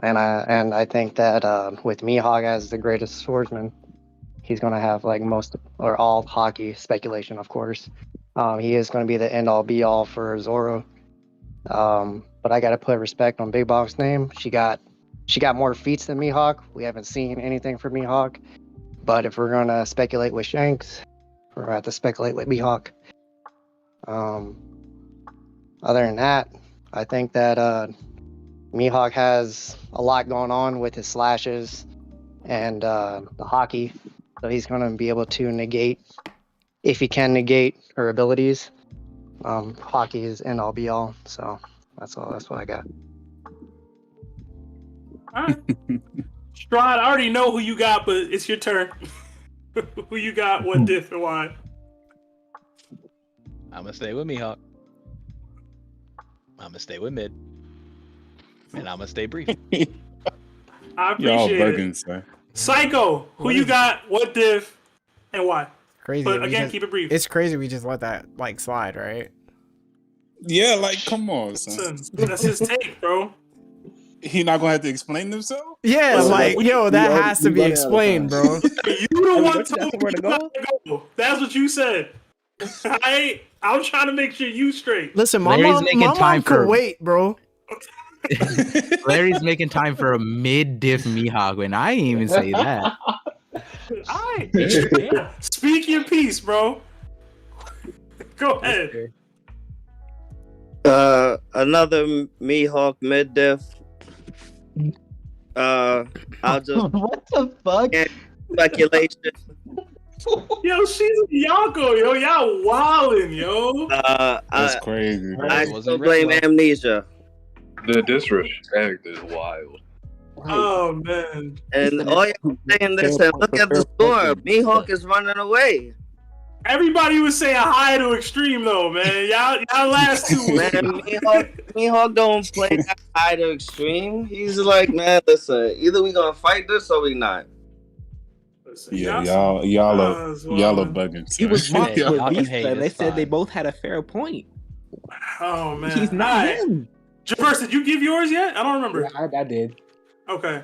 and I think that with Mihawk as the greatest swordsman, he's gonna have like most or all hockey speculation, of course. He is gonna be the end all be all for Zoro. But I gotta put respect on Big Mom's name. She got more feats than Mihawk. We haven't seen anything from Mihawk. But if we're gonna speculate with Shanks, we're gonna have to speculate with Mihawk. Other than that, I think that Mihawk has a lot going on with his slashes and the hockey, so he's gonna be able to negate, if he can negate her abilities. Hockey is end all be all, so that's all. That's what I got. All right. Strahd, I already know who you got, but it's your turn. Who you got? What diff and why? I'm gonna stay with Mihawk. I'm gonna stay with mid, and I'm gonna stay brief. I Y'all appreciate bugging, it. sir. Psycho, who you got? What diff and why? Crazy. But we again, just- keep it brief. It's crazy we just let that like slide, right? Yeah, like come on, son. That's his take, bro. He not gonna have to explain himself? Yeah, Listen, like yo, that has to be explained, bro. You the one told me you gotta go. That's what you said. I'm trying to make sure you straight. Listen, my Larry's mom, making my mom time could for- wait, bro. Larry's making time for a mid-diff Mihawk, and I didn't even say that. All right. Speak your piece, bro. Go ahead. Another Mihawk mid diff. I'll just What the fuck? speculation. Yo, she's a Yako, yo. Y'all wildin', yo. That's crazy. Bro. I still blame amnesia. The disrespect is wild. Oh man. And all y'all saying this, and look at the score. Mihawk is running away. Everybody was saying hi to Extreme though, man. Y'all last two. Man, Mihawk don't play that high to Extreme. He's like, man, listen, either we gonna fight this or we not. Yeah, y'all are bugging. He was mocked Hey, for y'all can Beast, hate, and they it's said they fine. both had a fair point. Oh man. He's not him. Javerse, did you give yours yet? I don't remember. Yeah, I did. Okay.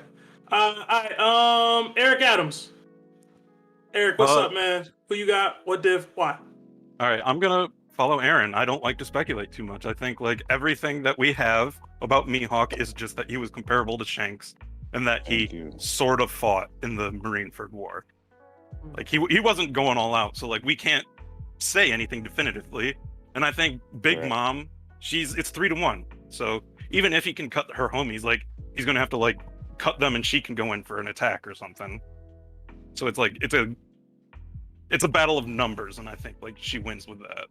All right. Eric Adams. Eric, what's up, man? Who you got? What diff? Why? All right, I'm gonna follow Aaron. I don't like to speculate too much. I think like everything that we have about Mihawk is just that he was comparable to Shanks, and that he sort of fought in the Marineford War. Like he wasn't going all out, so like we can't say anything definitively. And I think Big Mom, it's 3-1. So even if he can cut her homies, like he's gonna have to like cut them, and she can go in for an attack or something. So it's like it's a battle of numbers, and I think like she wins with that.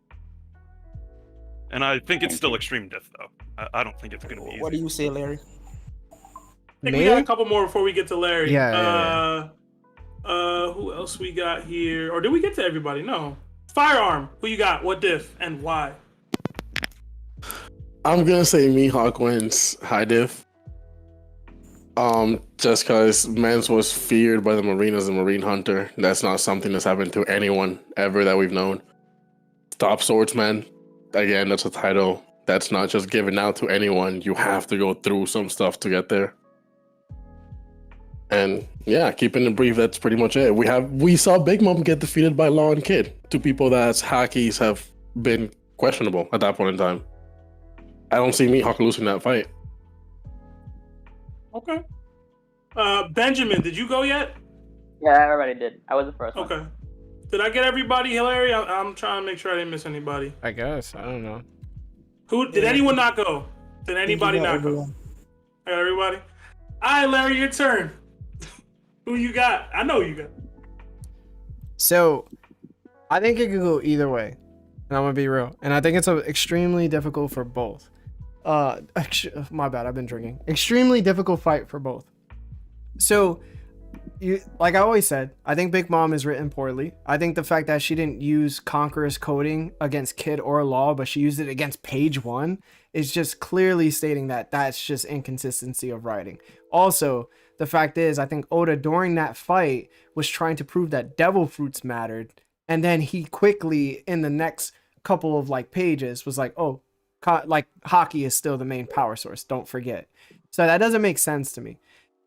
And I think it's still extreme death though. I don't think it's gonna be easy. What do you say, Larry? I think we got a couple more before we get to Larry. Yeah. Who else we got here? Or did we get to everybody? No. Firearm. Who you got? What diff and why? I'm gonna say Mihawk wins high diff. Just because Mans was feared by the Marine as a Marine hunter. That's not something that's happened to anyone ever that we've known. Top swordsman, again, that's a title that's not just given out to anyone. You have to go through some stuff to get there. And yeah, keeping it brief, that's pretty much it. We saw Big Mom get defeated by Law and Kid, two people that's hackies have been questionable at that point in time. I don't see Mihawk losing that fight. Okay. Benjamin, did you go yet? Yeah, I already did. I was the first one. Okay. Did I get everybody, Hilary? I'm trying to make sure I didn't miss anybody. I guess. I don't know. Who did anyone not go? Did anybody not go? I got everybody. All right, Larry, your turn. Who you got? I know you got. So, I think it could go either way, and I'm gonna be real. And I think it's extremely difficult for both. My bad. I've been drinking. Extremely difficult fight for both. So, like I always said, I think Big Mom is written poorly. I think the fact that she didn't use Conqueror's coding against Kid or Law, but she used it against Page 1, is just clearly stating that that's just inconsistency of writing. Also, the fact is, I think Oda during that fight was trying to prove that devil fruits mattered, and then he quickly, in the next couple of like pages, was like, oh, like hockey is still the main power source, don't forget. So that doesn't make sense to me.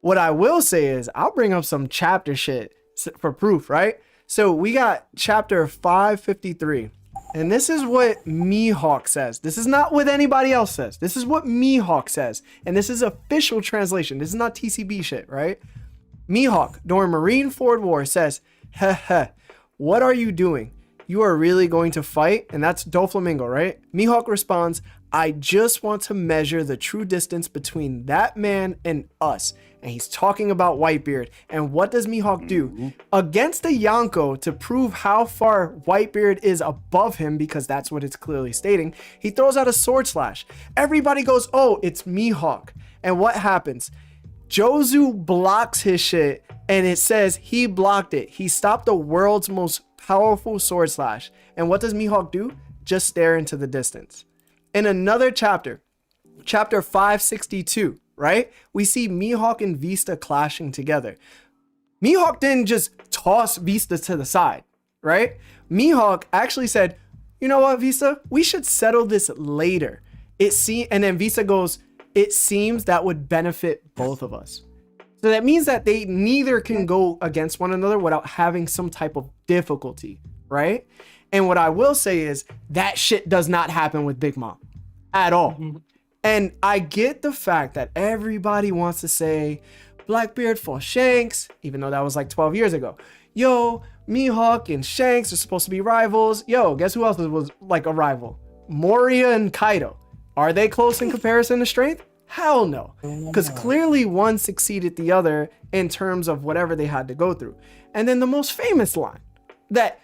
What I will say is I'll bring up some chapter shit for proof, right? So we got chapter 553, and this is what Mihawk says. This is not what anybody else says. This is what Mihawk says, and this is official translation. This is not TCB shit, right? Mihawk, during Marine Ford War, says, heh heh, what are you doing? You are really going to fight? And that's Doflamingo, right? Mihawk responds, I just want to measure the true distance between that man and us. And he's talking about Whitebeard. And what does Mihawk do? Against the Yonko, to prove how far Whitebeard is above him, because that's what it's clearly stating, he throws out a sword slash. Everybody goes, oh, it's Mihawk. And what happens? Jozu blocks his shit, and it says he blocked it. He stopped the world's most powerful sword slash. And what does Mihawk do? Just stare into the distance. In another chapter, chapter 562, right? We see Mihawk and Vista clashing together. Mihawk didn't just toss Vista to the side, right? Mihawk actually said, you know what, Vista? We should settle this later. And then Vista goes, it seems that would benefit both of us. So that means that they neither can go against one another without having some type of difficulty, right? And what I will say is that shit does not happen with Big Mom at all. And I get the fact that everybody wants to say Blackbeard for Shanks, even though that was like 12 years ago. Yo, Mihawk and Shanks are supposed to be rivals. Yo, guess who else was like a rival? Moria and Kaido. Are they close in comparison to strength? Hell no. Because clearly one succeeded the other in terms of whatever they had to go through. And then the most famous line that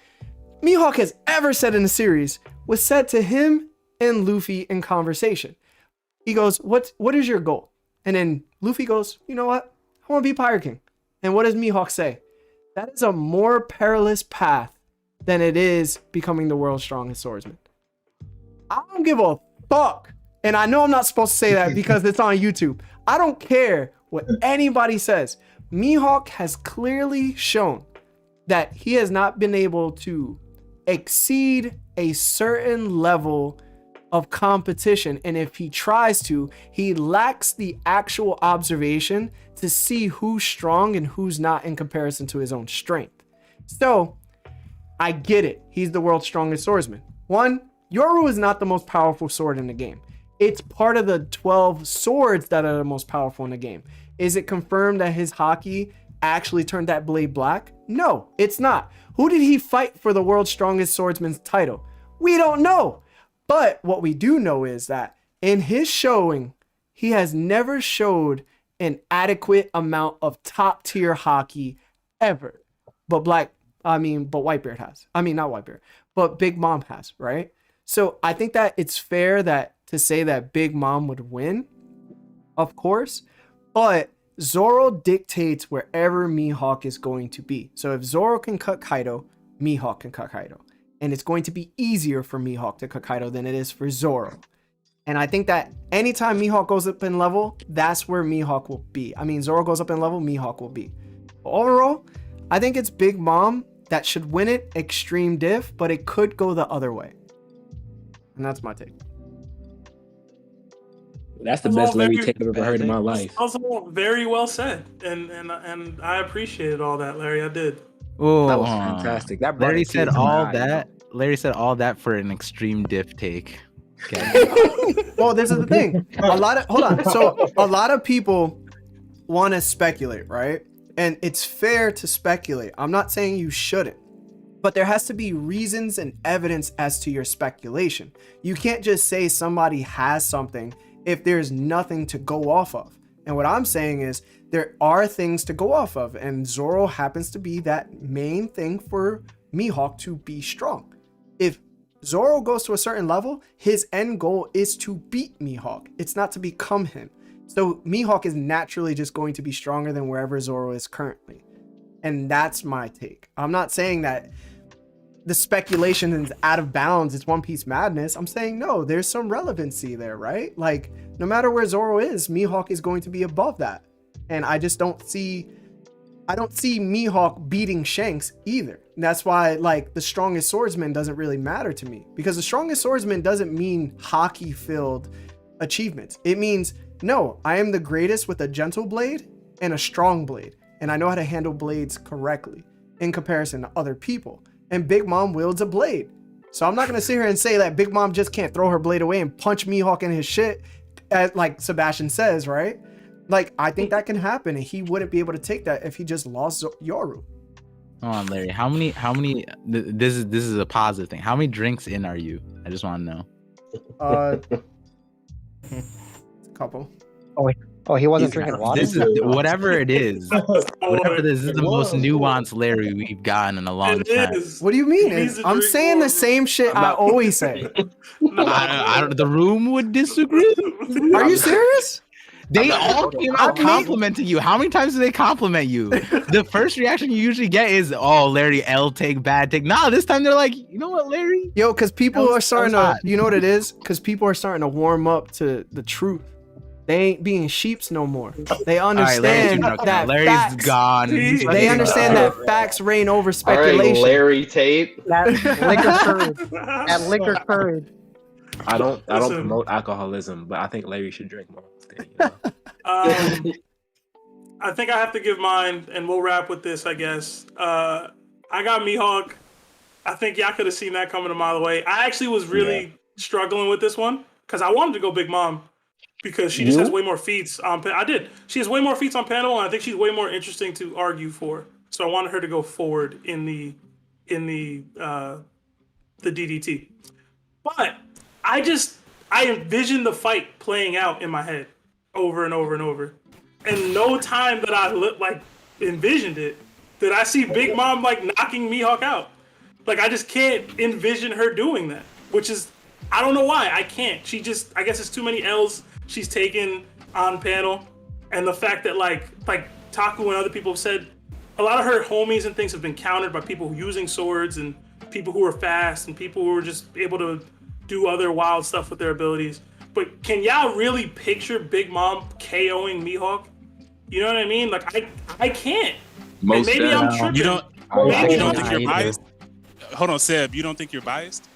Mihawk has ever said in the series was said to him and Luffy in conversation. He goes, what is your goal? And then Luffy goes, you know what? I want to be Pirate King. And what does Mihawk say? That is a more perilous path than it is becoming the world's strongest swordsman. I don't give a fuck. And I know I'm not supposed to say that because it's on YouTube. I don't care what anybody says. Mihawk has clearly shown that he has not been able to exceed a certain level of competition, and if he tries to, he lacks the actual observation to see who's strong and who's not in comparison to his own strength. So I get it, he's the world's strongest swordsman. One, Yoru is not the most powerful sword in the game. It's part of the 12 swords that are the most powerful in the game. Is it confirmed that his haki actually turned that blade black? No, it's not. Who did he fight for the world's strongest swordsman's title? We don't know. But what we do know is that in his showing, he has never showed an adequate amount of top tier haki ever. But Whitebeard has. I mean, not Whitebeard, but Big Mom has, right? So I think that it's fair to say that Big Mom would win, of course, but Zoro dictates wherever Mihawk is going to be. So if Zoro can cut Kaido, Mihawk can cut Kaido. And it's going to be easier for Mihawk to cut Kaido than it is for Zoro. And I think that anytime Mihawk goes up in level, that's where Mihawk will be. I mean, Zoro goes up in level, Mihawk will be. But overall, I think it's Big Mom that should win it extreme diff, but it could go the other way. And that's my take. That's the best Larry take I've ever heard in my life. Also, very well said, and I appreciated all that, Larry. I did. Oh, that was fantastic. That Larry said all that. Larry said all that for an extreme diff take. Okay. Well, this is the thing. Hold on. So a lot of people want to speculate, right? And it's fair to speculate. I'm not saying you shouldn't, but there has to be reasons and evidence as to your speculation. You can't just say somebody has something if there's nothing to go off of. And what I'm saying is there are things to go off of, and Zoro happens to be that main thing for Mihawk to be strong. If Zoro goes to a certain level, his end goal is to beat Mihawk. It's not to become him. So Mihawk is naturally just going to be stronger than wherever Zoro is currently. And that's my take. I'm not saying that the speculation is out of bounds, it's One Piece madness. I'm saying no, there's some relevancy there, right? Like, no matter where Zoro is, Mihawk is going to be above that. And I just don't see Mihawk beating Shanks either. And that's why, like, the strongest swordsman doesn't really matter to me, because the strongest swordsman doesn't mean hockey-filled achievements. It means, no, I am the greatest with a gentle blade and a strong blade, and I know how to handle blades correctly in comparison to other people. And Big Mom wields a blade. So I'm not going to sit here and say that Big Mom just can't throw her blade away and punch Mihawk in his shit, as, like Sebastian says, right? Like, I think that can happen, and he wouldn't be able to take that if he just lost Yoru. Hold on, Larry. How many? This is a positive thing. How many drinks in are you? I just want to know. A couple. Oh, he wasn't drinking water? This is whatever it is. Whatever this is the most nuanced Larry we've gotten in a long time. What do you mean? I'm saying the same shit I always say. The room would disagree. Are you serious? They all came out complimenting you. How many times do they compliment you? The first reaction you usually get is, "Oh, Larry, L take, bad take." Nah, this time they're like, "You know what, Larry?" Yo, because people are starting to, you know what it is? Because people are starting to warm up to the truth. They ain't being sheeps no more. They understand that Larry's facts, gone. They understand that facts reign over speculation. All right, Larry Tate. That liquor courage. That liquor courage. I don't promote alcoholism, but I think Larry should drink more. I think I have to give mine, and we'll wrap with this, I guess. I got Mihawk. I think y'all could have seen that coming a mile away. I actually was really struggling with this one because I wanted to go Big Mom because she just has way more feats on. I did. She has way more feats on panel, and I think she's way more interesting to argue for. So I wanted her to go forward in the DDT. But I envisioned the fight playing out in my head over and over and over. And no time that I envisioned it did I see Big Mom knocking Mihawk out. Like, I just can't envision her doing that, which is, I don't know why I can't. I guess it's too many L's she's taken on panel. And the fact that like Taku and other people have said, a lot of her homies and things have been countered by people using swords and people who are fast and people who are just able to do other wild stuff with their abilities. But can y'all really picture Big Mom KOing Mihawk? You know what I mean? Like, I can't. Most maybe I'm tripping. You don't think you're biased? Hold on, Seb. You don't think you're biased?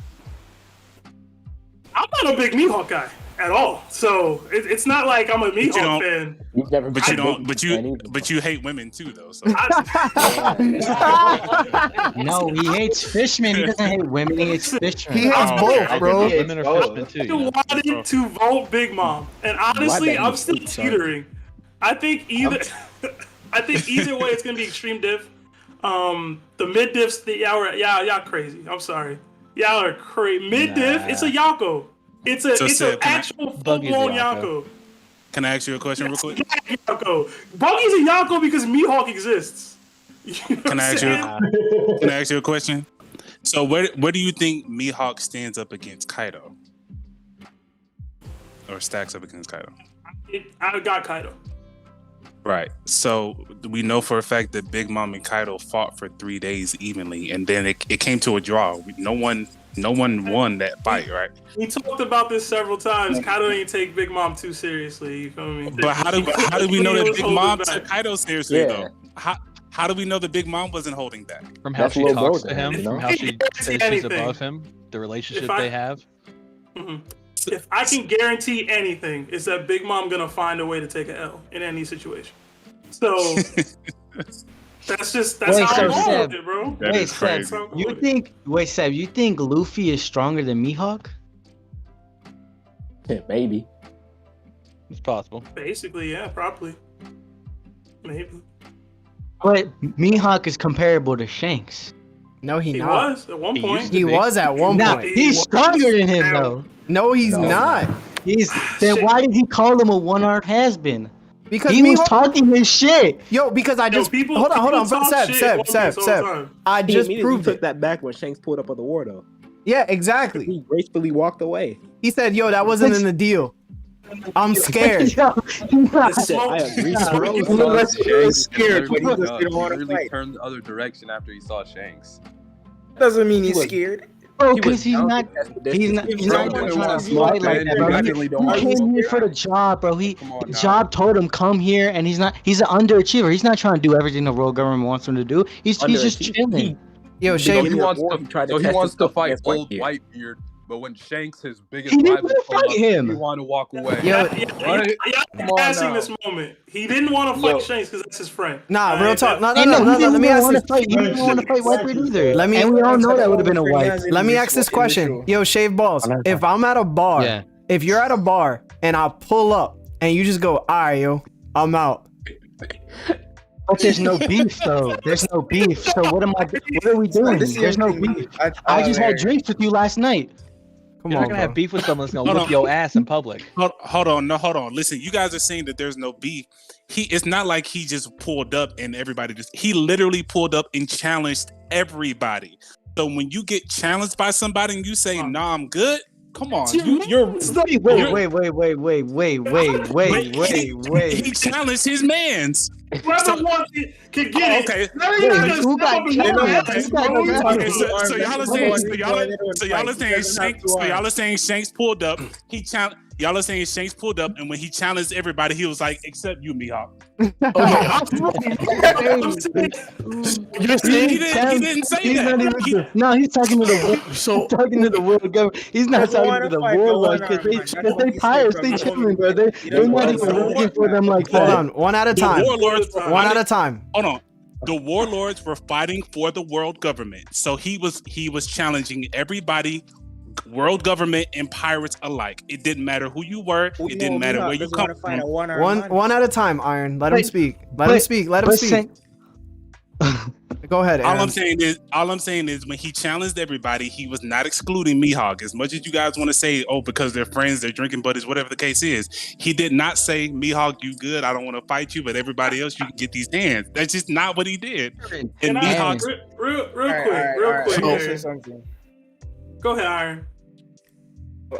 I'm not a big Mihawk guy at all. So it's not like I'm a Mihawk fan. But you hate women too, though. So. No, he hates fishmen. He doesn't hate women. He hates fishmen. He hates both, bro. Women are fishmen too. I wanted to vote Big Mom, and honestly, I'm still teetering. I think either way it's gonna be extreme diff. The mid diffs, y'all crazy. I'm sorry, y'all are crazy. Mid diff, it's a Yako. It's an actual full blown Yako. Can I ask you a question real quick? Yako. Buggy's a Yako because Mihawk exists. You know Can I ask you a question? So where do you think Mihawk stands up against Kaido? Or stacks up against Kaido? I got Kaido. Right. So we know for a fact that Big Mom and Kaido fought for 3 days evenly, and then it came to a draw. No one No one won that fight, right? We talked about this several times. Kaido ain't take Big Mom too seriously. You feel me? But how do we know that was Big holding Mom back. took Kaido seriously Yeah. though? How do we know that Big Mom wasn't holding back? From how That's she little talks bro to to him, him, you from know? how she says she's anything. above him, the relationship If I- they have. If I can guarantee anything, it's that Big Mom gonna find a way to take an L in any situation. So that's Wait, how so I'm going Seb, with it, bro. That wait, is Seb, crazy. you think Luffy is stronger than Mihawk? Maybe. It's possible. Basically, yeah, probably, maybe. But Mihawk is comparable to Shanks. No, He not. was at one He point. used to He be. was at one Nah, point. he's stronger than him though. No, he's not. Then why did he call him a one-armed has-been? Because he was Mihawk- talking his shit. Yo, because I just people- hold on, people talk Seb, shit Seb, One Seb, Piece all the Seb. time. I He just immediately proved took it. that back when Shanks pulled up on the war, though. Yeah, exactly. He gracefully walked away. He said, "Yo, that wasn't in the deal. I'm scared." I agree. Bro Bro, saw Shanks scared, but he and just didn't want to really fight. turned the other direction after he saw Shanks. Doesn't mean he's scared. Bro, because he's not even trying to fight like that, bro. He came here for the job, bro. His job told him come here, and he's an underachiever. He's not trying to do everything the world government wants him to do. He's just chilling. Yo, So Shay, he wants to fight against old Whitebeard. Whitebeard, but when Shanks, his biggest He didn't rival, want to fight him. he wanted to walk away. Yo, Right? Come on Passing now. this moment, he didn't want to fight Shanks because that's his friend. nah, real talk. No, He let didn't me ask want this. to fight. He didn't want to fight Whitebeard either. Let me- and we all know that would have been a wipe. Let me ask this question. Yo, Shave Balls. If I'm at a bar, Yeah. if you're at a bar and I pull up and you just go, "All right, yo, I'm out." But there's no beef though. There's no beef. So what are we doing? There's no beef. I just had drinks with you last night. Come You're on, not gonna bro. have beef with someone that's gonna Hold whip on. your ass in public. Hold on. Listen, you guys are saying that there's no beef. It's not like he just pulled up and everybody he literally pulled up and challenged everybody. So when you get challenged by somebody and you say, "Nah, I'm good," come on, you're Wait. He challenged his man's. Whoever wants it can get it. Okay. Who got So y'all are saying Shanks pulled up. Y'all are saying Shanks pulled up, and when he challenged everybody, he was like, "Except you, Mihawk." You're saying He didn't say that. No, he's talking to the world. He's talking to the world government. He's not talking to the world because they pirates. They chilling, bro. They're not even working for them like Hold that. on, one at a The time. warlords were One at fighting- a time. Hold on. The warlords were fighting for the world government, so he was challenging everybody, world government and pirates alike. It didn't matter who you were. It didn't matter where you come from. One at a time, Iron. Let him speak. Let him speak. Go ahead, All Aaron. I'm saying is when he challenged everybody, he was not excluding Mihawk. As much as you guys want to say, "Oh, because they're friends, they're drinking buddies," whatever the case is, he did not say, "Mihawk, you good? I don't want to fight you, but everybody else, you can get these hands." That's just not what he did. And Mihawk, Real quick. Aaron. Go ahead, Iron.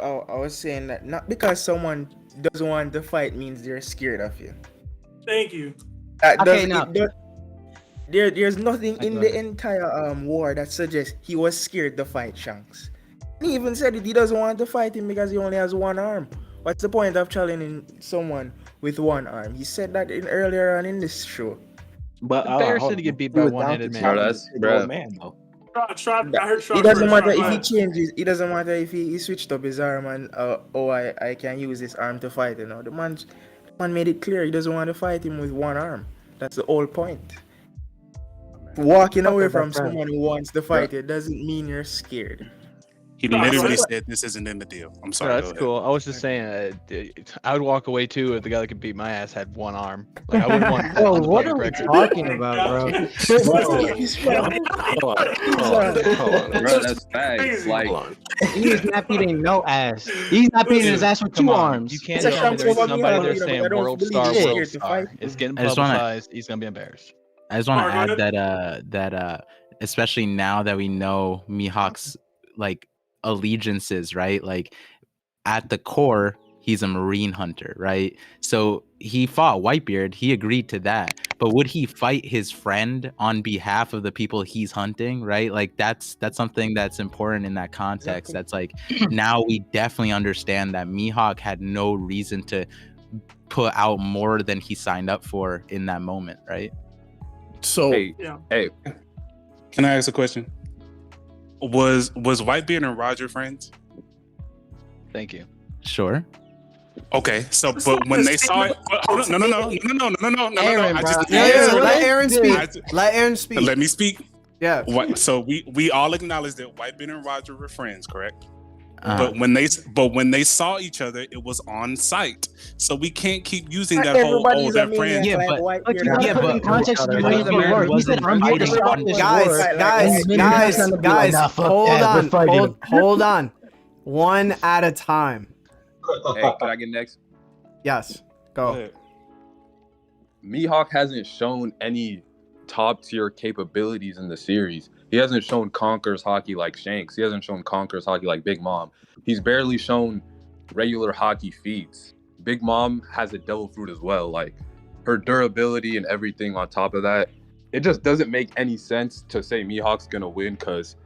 I was saying that not because someone doesn't want to fight means they're scared of you. Thank you. There's nothing in the entire war that suggests he was scared to fight Shanks. He even said that he doesn't want to fight him because he only has one arm. What's the point of challenging someone with one arm? He said that earlier on in this show. But embarrassing to get beat by a one-handed man. It doesn't matter if he changes. It doesn't matter if he switched up his arm and I can use this arm to fight. You know, the man made it clear he doesn't want to fight him with one arm. That's the whole point. Walking away from someone who wants to fight it doesn't mean you're scared. he literally said, "This isn't in the deal." I'm sorry. No, that's cool. I was just saying, I would walk away too if the guy that could beat my ass had one arm. Like I wouldn't want. Bro, what are we talking about, bro? Bro, that's facts. Like, He's not beating no ass. He's not beating his ass with two arms. You can't tell me there's somebody there saying world star. It's getting I just wanna- publicized. He's gonna be embarrassed. I just want to add that especially now that we know Mihawk's like allegiances, right? Like at the core, he's a marine hunter, right? So he fought Whitebeard. He agreed to that. But would he fight his friend on behalf of the people he's hunting, right? Like that's something that's important in that context. Exactly. That's like, now we definitely understand that Mihawk had no reason to put out more than he signed up for in that moment, right? So Hey, Can I ask a question? Was Whitebeard and Roger friends? Thank you. Sure. Okay, so but when they saw it, hold on, no. Aaron, I just bro. Let Aaron speak. Let Aaron speak. Let me speak. Yeah. So we all acknowledge that Whitebeard and Roger were friends, correct? Uh-huh. But when they saw each other, it was on sight. So we can't keep using Not that whole everybody's they're a friends. maniac like Whitebeard. yeah, but in context of the way Whitebeard it works. He said, wasn't I'm here to fighting stop on- this war. Guys, hold on. One at a time. Hey, can I get next? Yes, go. Mihawk hasn't shown any top tier capabilities in the series. He hasn't shown Conqueror's hockey like Shanks. He hasn't shown Conqueror's hockey like Big Mom. He's barely shown regular hockey feats. Big Mom has a devil fruit as well. Like, her durability and everything on top of that, it just doesn't make any sense to say Mihawk's gonna win because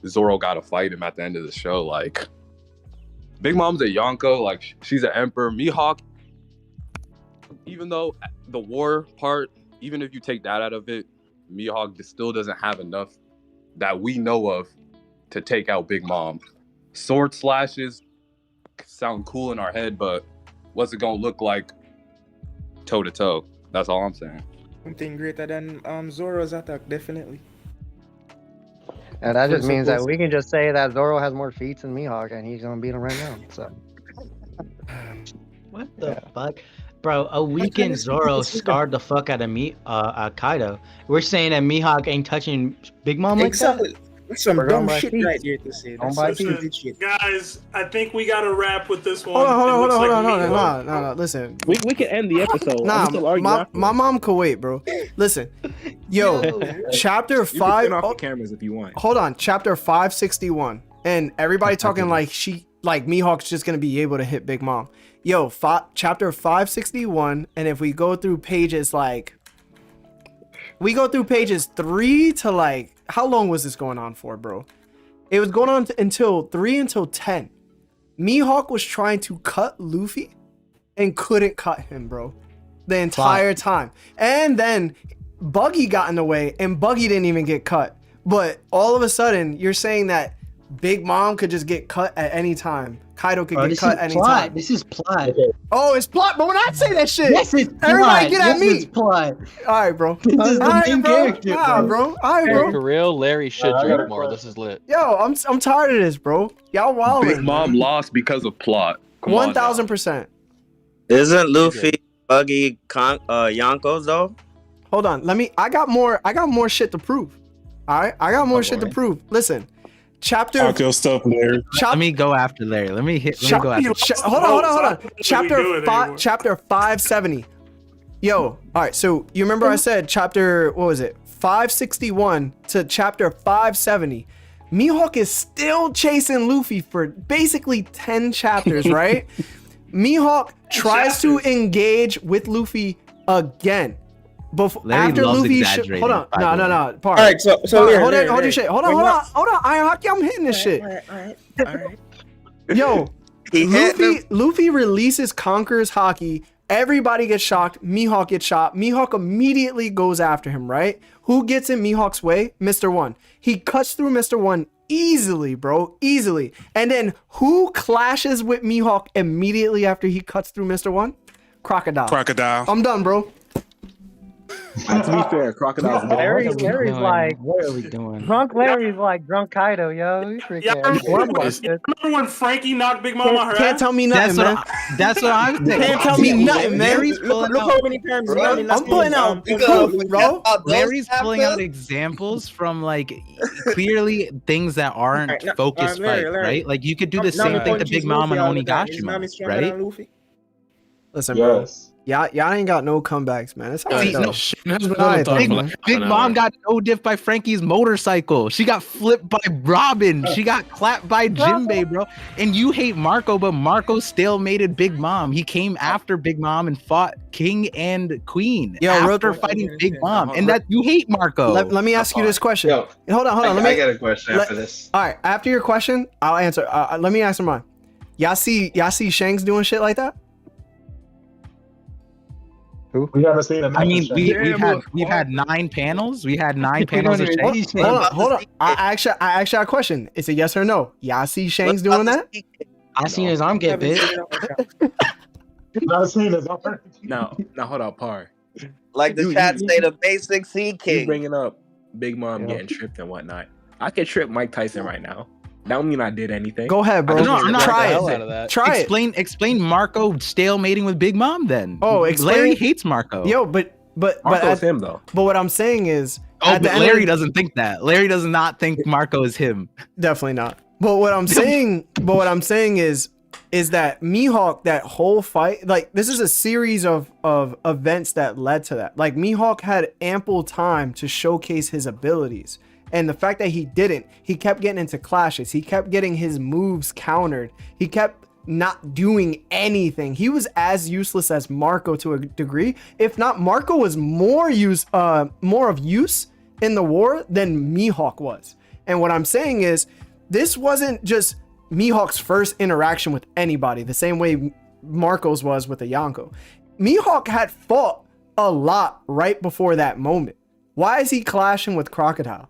Zoro gotta fight him at the end of the show. Like, Big Mom's a Yonko, like she's an emperor. Mihawk, even though the war part, even if you take that out of it, Mihawk still doesn't have enough that we know of to take out Big Mom. Sword slashes sound cool in our head, but what's it gonna look like toe to toe? That's all I'm saying. Something greater than Zoro's attack, definitely. And that just means that we can just say that Zoro has more feats than Mihawk, and he's gonna beat him right now. So. What the fuck? Bro, a weekend Zoro scarred the fuck out of me, Kaido. We're saying that Mihawk ain't touching Big Mom like Exactly. That's some We're dumb going by shit feet. right there to say. Going That's by some feet. stupid shit. Guys, I think we got to wrap with this one. Hold on. It looks like No. Listen. We can end the episode. Nah, I'm still arguing my after. mom could wait, bro. Listen, yo, chapter You can 5. turn off the cameras if you want. Hold on, chapter 561, and everybody talking like Mihawk's just gonna be able to hit Big Mom. Yo, chapter 561, and if we go through pages we go through pages 3 to like, how long was this going on for, bro? It was going on until 10. Mihawk was trying to cut Luffy and couldn't cut him, bro, the entire time. And then Buggy got in the way, and Buggy didn't even get cut. But all of a sudden, you're saying that Big Mom could just get cut at any time. Kaido could get cut any time. This is plot. Oh, it's plot. But when I say that shit, Yes, it's plot. everybody get at Yes, me. it's plot. All right, bro. This is the All right, main bro. character, Nah, bro. All right, bro. For real, Larry should I got drink a more. question. This is lit. Yo, I'm tired of this, bro. Y'all wildin'. Big Mom lost because of plot. Come on now. 1000%. Isn't Luffy Buggy Yonkos though? Hold on. I got more shit to prove. All right, I got more shit to prove. Listen, chapter. Talk your stuff, Larry. Let me go after Larry. Let me go after. Hold on. Chapter 570. Yo, all right. So you remember I said chapter, what was it? 561 to chapter 570. Mihawk is still chasing Luffy for basically 10 chapters, right? Mihawk tries to engage with Luffy again. After Luffy, hold on, no. All right, so hold your shit. Hold on. Iron Hockey, I'm hitting this shit. All right. Yo, Luffy releases Conqueror's Hockey. Everybody gets shocked. Mihawk gets shot. Mihawk immediately goes after him, right? Who gets in Mihawk's way? Mr. One. He cuts through Mr. One easily, bro. Easily. And then who clashes with Mihawk immediately after he cuts through Mr. One? Crocodile. I'm done, bro. To be fair, Crocodile's Larry's like, what are we doing? Drunk Larry's like drunk Kaido, yo. You freaking Remember when Frankie knocked Big Mom on her Can't ass? tell me nothing, man. That's what I'm saying. Can't tell me nothing, man. Look how many times I'm putting out proof, bro. Larry's pulling out examples from like clearly things that aren't focused Larry. right? Like you could do the same thing to Big Mom and Onigashima, right? Listen, bro. Y'all ain't got no comebacks, man. It's all right, See, though. no, It's all right, though, man. Big Mom got no diff by Frankie's motorcycle. She got flipped by Robin. She got clapped by Jinbei, bro. And you hate Marco, but Marco stalemated Big Mom. He came after Big Mom and fought King and Queen after fighting Big Mom. And that you hate Marco. Let me ask you this question. Yo, Hold on. I got a question after this. All right, after your question, I'll answer. Let me answer mine. Y'all see Shanks doing shit like that? We haven't seen him. I mean, we've had 9 panels. We had 9 panels of Shanks. Hold on. I actually had a question. It's a yes or no. Y'all see Shanks doing that? I seen his arm get bit. I seen his arm. Now hold on, Par. Like the chat say, the basic Sea You King. bringing up Big Mom getting tripped and whatnot. I could trip Mike Tyson right now. That don't mean I did anything. Go ahead, bro. No, I'm not Try it. Try it. Explain Marco stalemating with Big Mom then. Oh, Larry hates Marco. Yo, but Marco's him though. But what I'm saying is, but Larry doesn't think that. Larry does not think Marco is him. Definitely not. But what I'm saying, is that Mihawk, that whole fight, like this is a series of events that led to that. Like Mihawk had ample time to showcase his abilities. And the fact that he didn't, he kept getting into clashes. He kept getting his moves countered. He kept not doing anything. He was as useless as Marco to a degree. If not, Marco was more of use in the war than Mihawk was. And what I'm saying is, this wasn't just Mihawk's first interaction with anybody, the same way Marco's was with a Yonko. Mihawk had fought a lot right before that moment. Why is he clashing with Crocodile?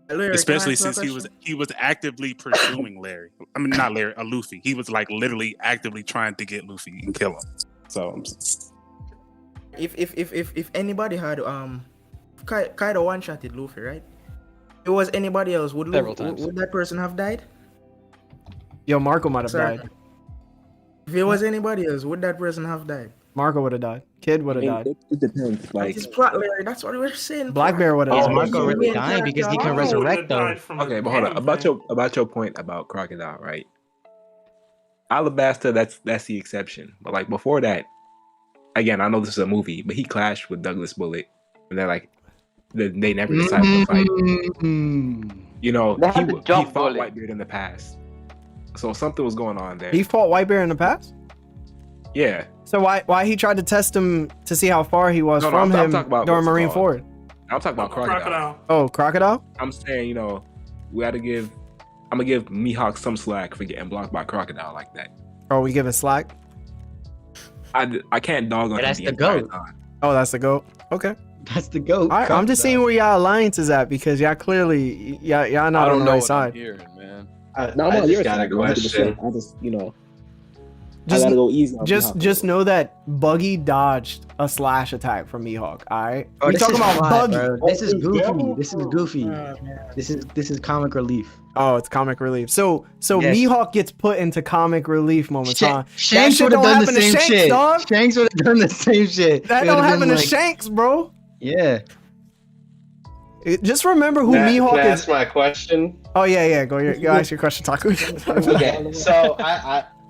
Larry, especially since he was actively pursuing Larry. I mean, not Larry, Luffy. He was like literally actively trying to get Luffy and kill him. So, if anybody had Kaido one-shotted Luffy, right? If it was anybody else, would that person have died? Yo, Marco might have died. If it was anybody else, would that person have died? Marco would have died. Kid would have died. It depends. Like, it's plot, Larry. That's what we're saying. Blackbeard would have died. Marco really dying because he can resurrect though. Okay, but hold on. About your point about Crocodile, right? Alabasta, that's the exception. But like before that, again, I know this is a movie, but he clashed with Douglas Bullet, and they're like, they never decided to fight. You know, he fought Whitebeard in the past, so something was going on there. He fought Whitebeard in the past. Yeah. So why he tried to test him to see how far he was from him during Marine Ford? I'm talking about Crocodile. Oh, Crocodile? I'm saying, you know, I'm gonna give Mihawk some slack for getting blocked by Crocodile like that. Oh, we give it slack? I can't dog on him. That's the GOAT. Oh, that's the GOAT. Okay. That's the GOAT. All right, I'm just seeing where y'all alliance is at because y'all clearly y'all not on the right side. I'm on your side. I just, you know, I gotta go easy on Mihawk. Just know that Buggy dodged a slash attack from Mihawk. All right, Bro, we talking about Buggy. Bro. This is goofy. This is goofy. This is comic relief. Oh, it's comic relief. So Yes. Mihawk gets put into comic relief moments. Shanks would have done the same shit. Dog. Shanks would have done the same shit. That don't happen to Shanks, bro. Yeah. Just remember who Mihawk can I is. ask my question? Oh yeah. Go ask your question, Taku. Okay, so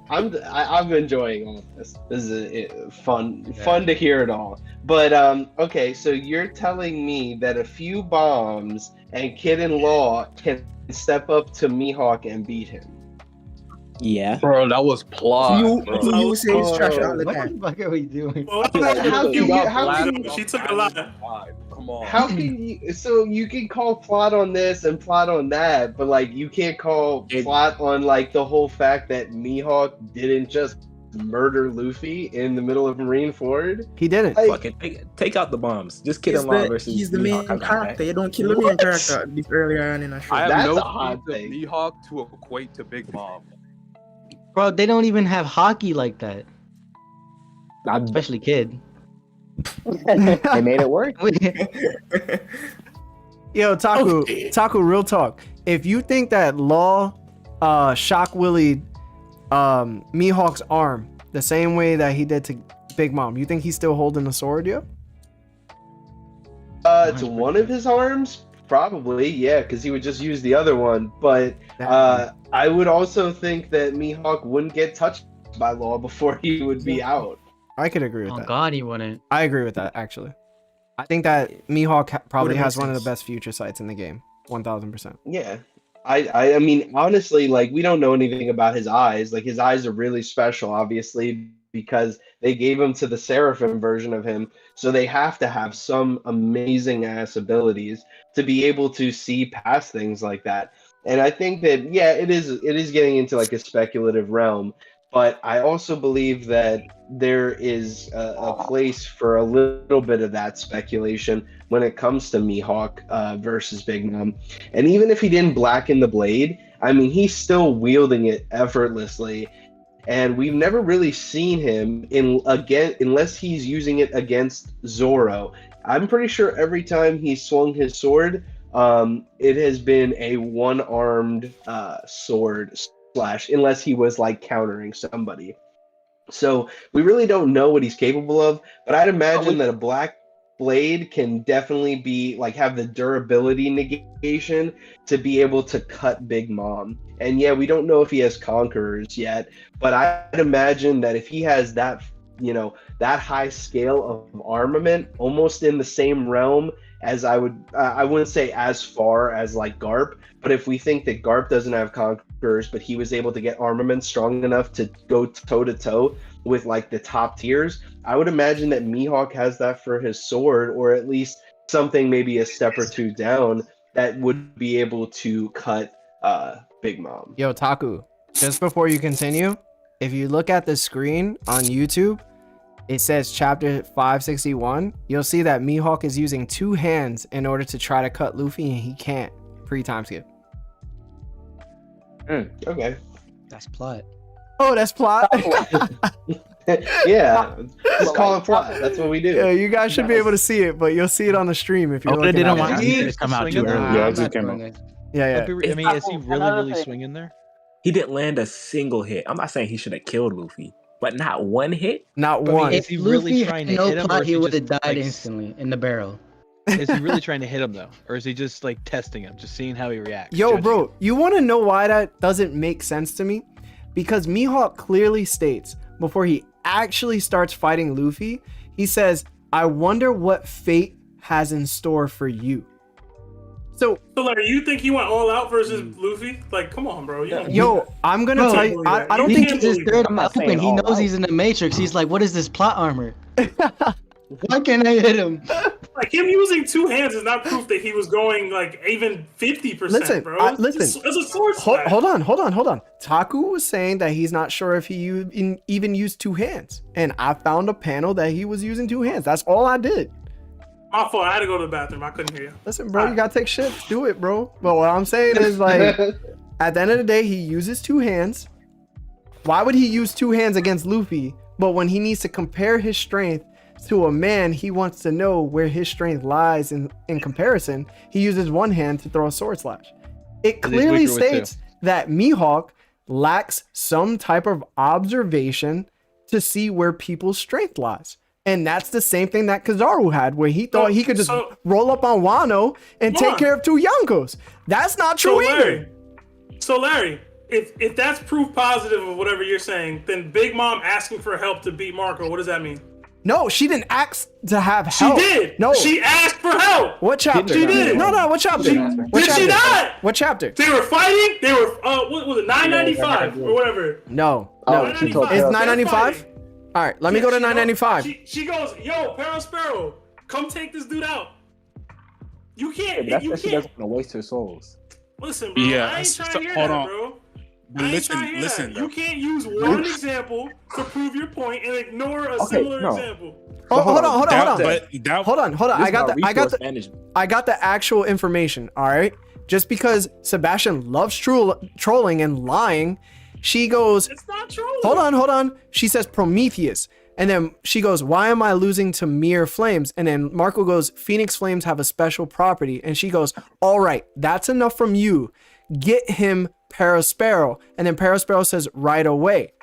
I'm enjoying all of this. This is fun to hear it all. But okay, so you're telling me that a few bombs and Kid in Law can step up to Mihawk and beat him. Yeah, bro, that was plot. You say he's trash all the What time. the fuck are we doing? She took a lot. Come on. How can you? So you can call plot on this and plot on that, but like you can't call plot on like the whole fact that Mihawk didn't just murder Luffy in the middle of Marineford. He didn't. Like, Fucking take out the bombs. Just Kid in Law versus He's the Mihawk. main character. You don't kill the main character earlier on in a show. I have That's no a hot piece of thing. Mihawk to equate to Big Mom. Bro, they don't even have hockey like that. Especially Kid. They made it work. Yo, Taku, real talk. If you think that Law shock Willie Mihawk's arm the same way that he did to Big Mom, you think he's still holding the sword, yo? To one of his arms, probably, yeah, because he would just use the other one. But I would also think that Mihawk wouldn't get touched by Law before he would be out. I could agree with Oh that. God, he wouldn't. I agree with that actually. I think that Mihawk probably Would've has made one of the sense. best future sights in the game. 1000%. Yeah. I mean, honestly, like, we don't know anything about his eyes. Like, his eyes are really special, obviously, because they gave him to the Seraphim version of him. So they have to have some amazing ass abilities to be able to see past things like that. And I think that, yeah, it is getting into like a speculative realm. But I also believe that there is a place for a little bit of that speculation when it comes to Mihawk versus Big Mom. And even if he didn't blacken the blade, I mean, he's still wielding it effortlessly. And we've never really seen him unless he's using it against Zoro. I'm pretty sure every time he swung his sword, it has been a one-armed sword slash, unless he was like countering somebody. So we really don't know what he's capable of, but I'd imagine that a black blade can definitely be like have the durability negation to be able to cut Big Mom. And yeah, we don't know if he has conquerors yet, but I'd imagine that if he has that, that high scale of armament, almost in the same realm as I wouldn't say as far as like Garp, but if we think that Garp doesn't have conquerors, but he was able to get armament strong enough to go toe to toe with like the top tiers, I would imagine that Mihawk has that for his sword, or at least something maybe a step or two down that would be able to cut Big Mom. Yo, Taku, just before you continue, if you look at the screen on YouTube, it says chapter 561. You'll see that Mihawk is using two hands in order to try to cut Luffy, and he can't. Pre-time skip. Okay. That's plot. Oh, that's plot. Yeah, just call it plot. That's what we do. Yeah, you guys should be able to see it, but you'll see it on the stream if you're Oda looking didn't at want it. me to come out too early. Yeah, it just came out. Yeah. I mean, is he really swinging there? He didn't land a single hit. I'm not saying he should have killed Luffy, but not one hit. Not But I mean, one. is he really Luffy trying had to hit no him, or plot, is he he would have just, died like, instantly in the barrel. Is he really trying to hit him though, or is he just like testing him, just seeing how he reacts? Yo, judging bro, him? you want to know why that doesn't make sense to me? Because Mihawk clearly states before he actually starts fighting Luffy, he says, "I wonder what fate has in store for you." So Larry, you think he went all out versus Luffy? Like, come on, bro. Yo, I'm gonna tell you, I don't he think gets his third I'm not open. saying He all knows out. he's in the Matrix. He's like, what is this plot armor? Why can't I hit him? Like, him using two hands is not proof that he was going like even 50%, Listen, bro. listen. It's a sword slash. Hold on. Taku was saying that he's not sure if he even used two hands, and I found a panel that he was using two hands. That's all I did. My fault. I had to go to the bathroom. I couldn't hear you. Listen, bro, you gotta take shits. Do it, bro. But what I'm saying is, like, at the end of the day, he uses two hands. Why would he use two hands against Luffy? But when he needs to compare his strength to a man, he wants to know where his strength lies in comparison. He uses one hand to throw a sword slash. It And he's clearly weaker with states that Mihawk lacks some type of observation to see where people's strength lies. And that's the same thing that Kizaru had, where he thought he could just roll up on Wano and take care of two Yonkos. That's not true either. So Larry, if that's proof positive of whatever you're saying, then Big Mom asking for help to beat Marco, what does that mean? No, she didn't ask to have She help. did. No. She asked for help. What chapter? She did. No, what chapter? What Did chapter? she not? What chapter? They were fighting. They were what was it? 995 or whatever. No. It's It's 995? All right, let me go to 995. She goes, yo, Sparrow, come take this dude out. You can't. That's You why she can't. doesn't want to waste her souls. Listen, bro. Yeah, I ain't trying so- to hear hold that, on. bro. But I ain't listen, trying to hear listen, that. You can't use one example to prove your point and ignore a similar example. Oh, hold on. Hold on. This I got is the about resource management. I got the actual information. All right. Just because Sebastian loves trolling and lying, she goes, It's not trolling. Hold on. She says Prometheus. And then she goes, why am I losing to mere flames? And then Marco goes, Phoenix flames have a special property. And she goes, all right, that's enough from you. Get him Parasparrow. And then Parasparrow says right away.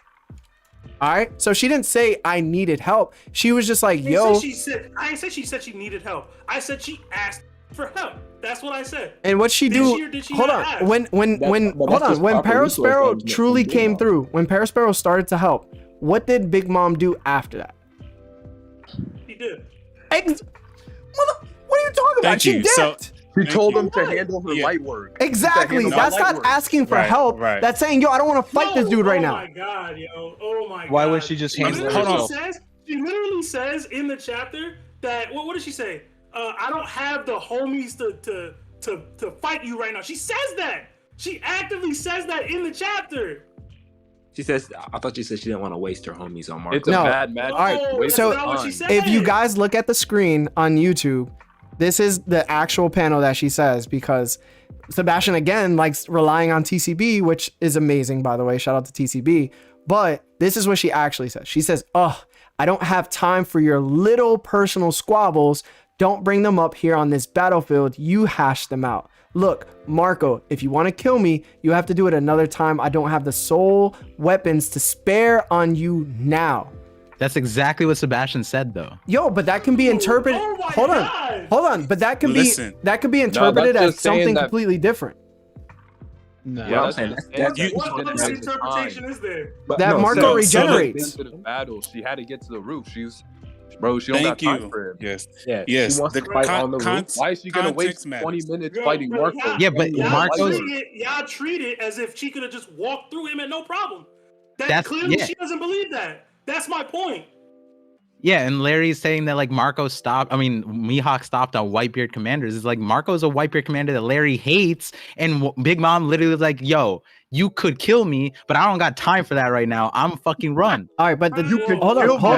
All right. So she didn't say I needed help. She was just like, I yo. ain't said she said she needed help. I said she asked for help. That's what I said. And what she Did do? she or did she Hold not on. ask? When Parasparrow truly came through, when Parasparrow started to help, what did Big Mom do after that? did. What are you talking about? Thank She you. So dipped. She told you. him to handle her Yeah. light work. Exactly. That's not asking for Right, help. right. That's saying, yo, I don't want to fight this dude right Oh now. my god, yo. Oh my god. Why would she just She handle it literally herself? she literally says in the chapter that what did she say? I don't have the homies to fight you right now. She says that. She actively says that in the chapter. She says, I thought she said she didn't want to waste her homies on Marco. It's a bad match. All right. that's So not what she said. if you guys look at the screen on YouTube, this is the actual panel that she says, because Sebastian again likes relying on TCB, which is amazing, by the way. Shout out to TCB. But this is what she actually says. She says, "Oh, I don't have time for your little personal squabbles. Don't bring them up here on this battlefield. You hash them out. Look, Marco, if you want to kill me, you have to do it another time. I don't have the soul weapons to spare on you now." That's exactly what Sebastian said, though. Yo, but that can be interpreted. Hold on. But that can Listen. be interpreted that's as just saying something that- completely different. No. Yeah, I'm saying What other interpretation is there? That Marco regenerates. Into the battle, she had to get to the roof. She don't got Thank time you. for him. Yes. Yeah, Yes. She wants The to fight on the roof. context Why is she gonna waste matters. 20 minutes Yo, fighting Marco? Yeah, but y'all Marco's- treat it as if she could have just walked through him and no problem. That's- Clearly yeah. she doesn't believe that. That's my point. Yeah, and Larry's saying that like Mihawk stopped on Whitebeard commanders. It's like Marco's a Whitebeard commander that Larry hates, and Big Mom literally was like, "Yo, you could kill me, but I don't got time for that right now. I'm fucking run." All right, but hold on.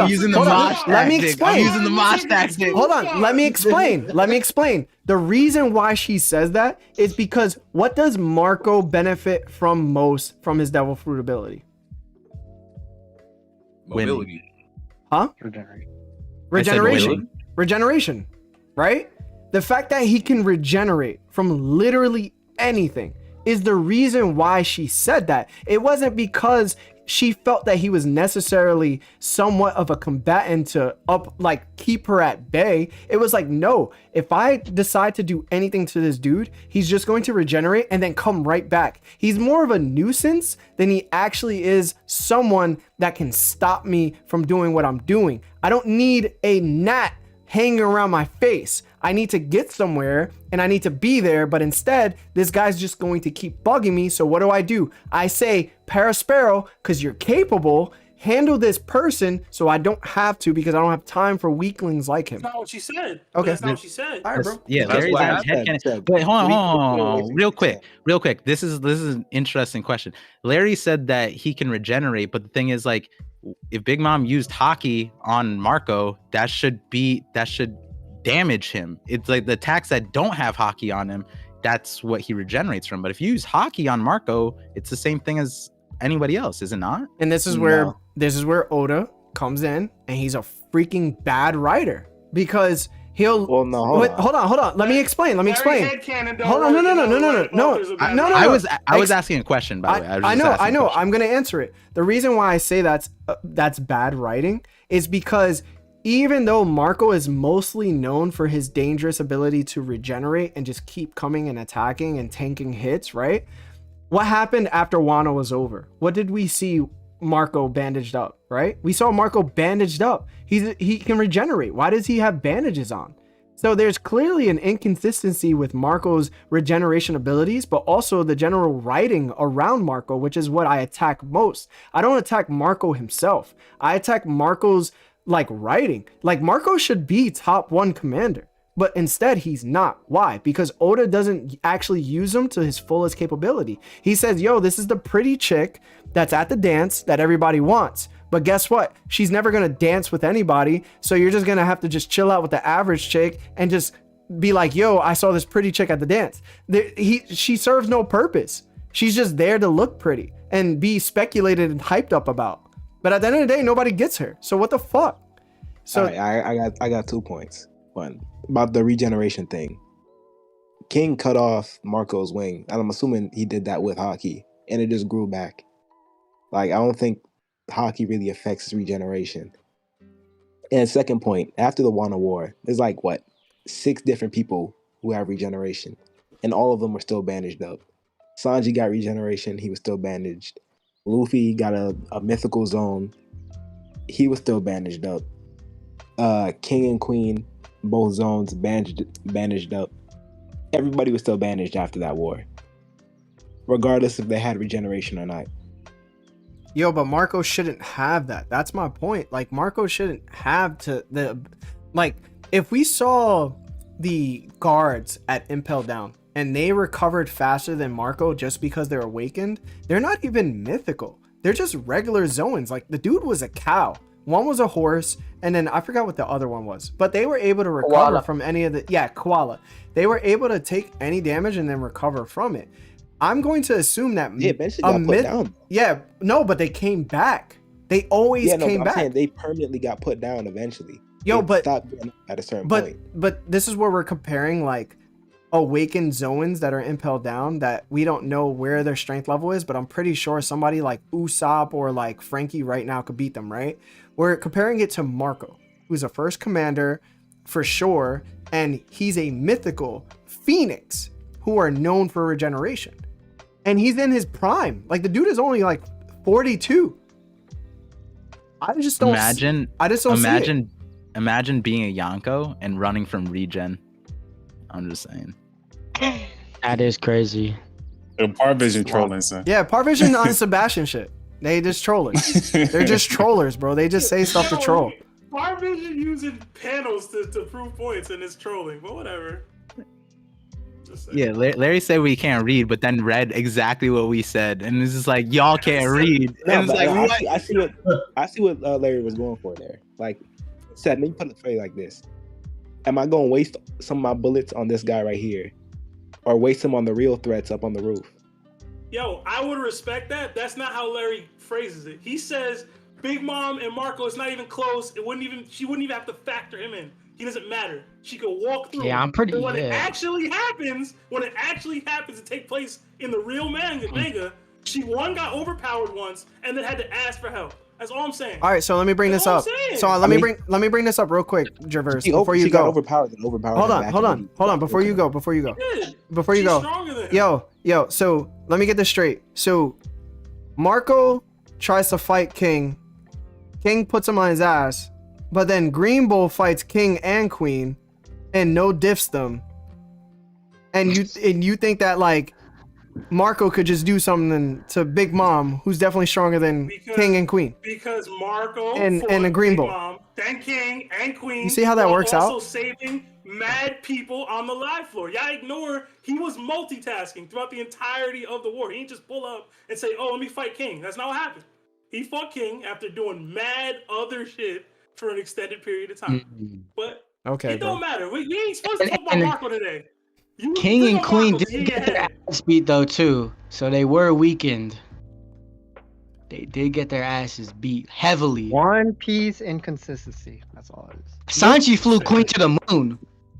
I'm using the mosh tactic. Let me explain. I'm using the mosh tactic. Hold on. Let me explain. The reason why she says that is because what does Marco benefit from most from his Devil Fruit ability? Mobility. Huh? Regeneration, right? The fact that he can regenerate from literally anything is the reason why she said that. It wasn't because she felt that he was necessarily somewhat of a combatant to keep her at bay. It was like, no, if I decide to do anything to this dude, he's just going to regenerate and then come right back. He's more of a nuisance than he actually is someone that can stop me from doing what I'm doing. I don't need a gnat hanging around my face. I need to get somewhere and I need to be there, but instead, this guy's just going to keep bugging me. So what do? I say, Parasparrow, because you're capable, handle this person so I don't have to, because I don't have time for weaklings like him. That's not what she said. Okay. That's not what she said. All right, bro. Yeah, That's Larry's what on happened. headcanon. Wait, hold on. Real quick. This is an interesting question. Larry said that he can regenerate, but the thing is, like, if Big Mom used Hockey on Marco, that should damage him. It's like the attacks that don't have Hockey on him, that's what he regenerates from. But if you use Hockey on Marco, it's the same thing as anybody else, is it not? And this is where Oda comes in, and he's a freaking bad writer, because he'll hold on. Let me explain. Hold on. No. I was asking a question, by the way. I know. I'm gonna answer it. The reason why I say that's bad writing is because even though Marco is mostly known for his dangerous ability to regenerate and just keep coming and attacking and tanking hits, right? What happened after Wano was over? What did we see? Marco bandaged up, right? We saw Marco bandaged up. He can regenerate. Why does he have bandages on? So there's clearly an inconsistency with Marco's regeneration abilities, but also the general writing around Marco, which is what I attack most. I don't attack Marco himself. I attack Marco's writing. Like, Marco should be top 1 commander, but instead he's not. Why? Because Oda doesn't actually use him to his fullest capability. He says, yo, this is the pretty chick that's at the dance that everybody wants. But guess what? She's never going to dance with anybody. So you're just going to have to just chill out with the average chick and just be like, yo, I saw this pretty chick at the dance. She serves no purpose. She's just there to look pretty and be speculated and hyped up about. But at the end of the day, nobody gets her. So what the fuck? So I got 2 points. One, about the regeneration thing. King cut off Marco's wing, and I'm assuming he did that with Hockey, and it just grew back. Like, I don't think Hockey really affects his regeneration. And second point, after the Wano War, there's 6 different people who have regeneration, and all of them were still bandaged up. Sanji got regeneration, he was still bandaged. Luffy got a mythical zone. he was still bandaged up. King and Queen, both zones bandaged up. Everybody was still bandaged after that war, regardless if they had regeneration or not. Yo, but Marco shouldn't have that. That's my point. Like, Marco shouldn't have if we saw the guards at Impel Down and they recovered faster than Marco just because they're awakened, they're not even mythical. They're just regular zones. Like, the dude was a cow. One was a horse, and then I forgot what the other one was. But they were able to recover Koala. from any of the... Yeah, koala. They were able to take any damage and then recover from it. I'm going to assume that... Yeah, eventually got put down. Yeah, no, but they came back. They always came I'm back. saying they permanently got put down eventually. Yo, They but... stopped doing it at a certain point. But this is where we're comparing, like, awakened zones that are impelled down that we don't know where their strength level is, but I'm pretty sure somebody like Usopp or like Frankie right now could beat them, right? We're comparing it to Marco, who's a first commander for sure, and he's a mythical phoenix who are known for regeneration. And he's in his prime. Like, the dude is only like 42. I just don't imagine see it. Imagine being a Yonko and running from regen. I'm just saying. That is crazy. Parvision trolling, son. Yeah, Parvision on Sebastian shit. They just trolling. They're just trollers, bro. They just say stuff to troll. Parvision using panels to prove points and it's trolling, but whatever. Yeah, Larry said we can't read, but then read exactly what we said, and it's just like y'all can't read. No, And it's but like, I see what Larry was going for there. Like, said, let me put it for you like this: am I going to waste some of my bullets on this guy right here, or waste them on the real threats up on the roof? Yo, I would respect that. That's not how Larry phrases it. He says Big Mom and Marco, it's not even close. She wouldn't even have to factor him in. He doesn't matter. She could walk through. Yeah, I'm pretty. But when it Yeah. actually happens to take place in the real manga, she got overpowered once and then had to ask for help. That's all I'm saying. All right, so let me bring this up. So let me bring this up real quick, Traverse, before you She got go. overpowered. Hold on. Before you go. She's stronger than him. Yo. So let me get this straight. So Marco tries to fight King. King puts him on his ass, but then Green Bull fights King and Queen, and no diffs them. And you think that like Marco could just do something to Big Mom, who's definitely stronger than King and Queen. Because Marco and a Green Bull. Mom, then King and Queen. You see how that works also out? saving mad people on the live floor. Y'all ignore he was multitasking throughout the entirety of the war. He didn't just pull up and say, "Oh, let me fight King." That's not what happened. He fought King after doing mad other shit for an extended period of time. But okay, it don't matter. We ain't supposed to talk about Marco today. King and Queen did get their ass beat though too, so they were weakened. They did get their asses beat heavily. One Piece inconsistency. That's all it is. Sanji flew Queen to the moon.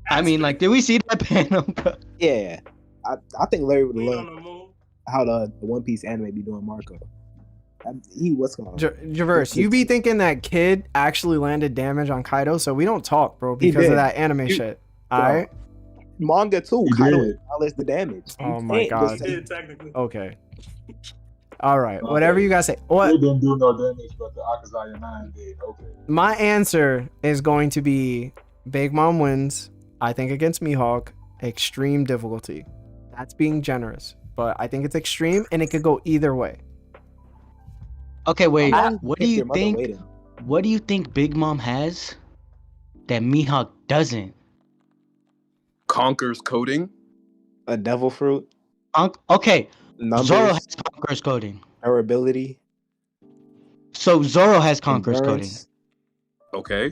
I mean, like, did we see that panel, bro? Yeah, I think Larry would love how the One Piece anime be doing Marco. What's going on? Traverse, you be thinking that Kid actually landed damage on Kaido, so we don't talk, bro, because of that anime shit. All right. Manga too. Kaido acknowledged the damage. Oh my god. Okay. All right. Whatever you guys say. What? They didn't do no damage, but the Akazaya 9 did. Okay. My answer is going to be Big Mom wins. I think against Mihawk, extreme difficulty. That's being generous, but I think it's extreme, and it could go either way. Okay, wait. What do you think? What do you think Big Mom has that Mihawk doesn't? Conquer's coding, a devil fruit. Okay, Numbers. Zoro has Conqueror's coding. Her ability. So Zoro has Conqueror's coding. okay.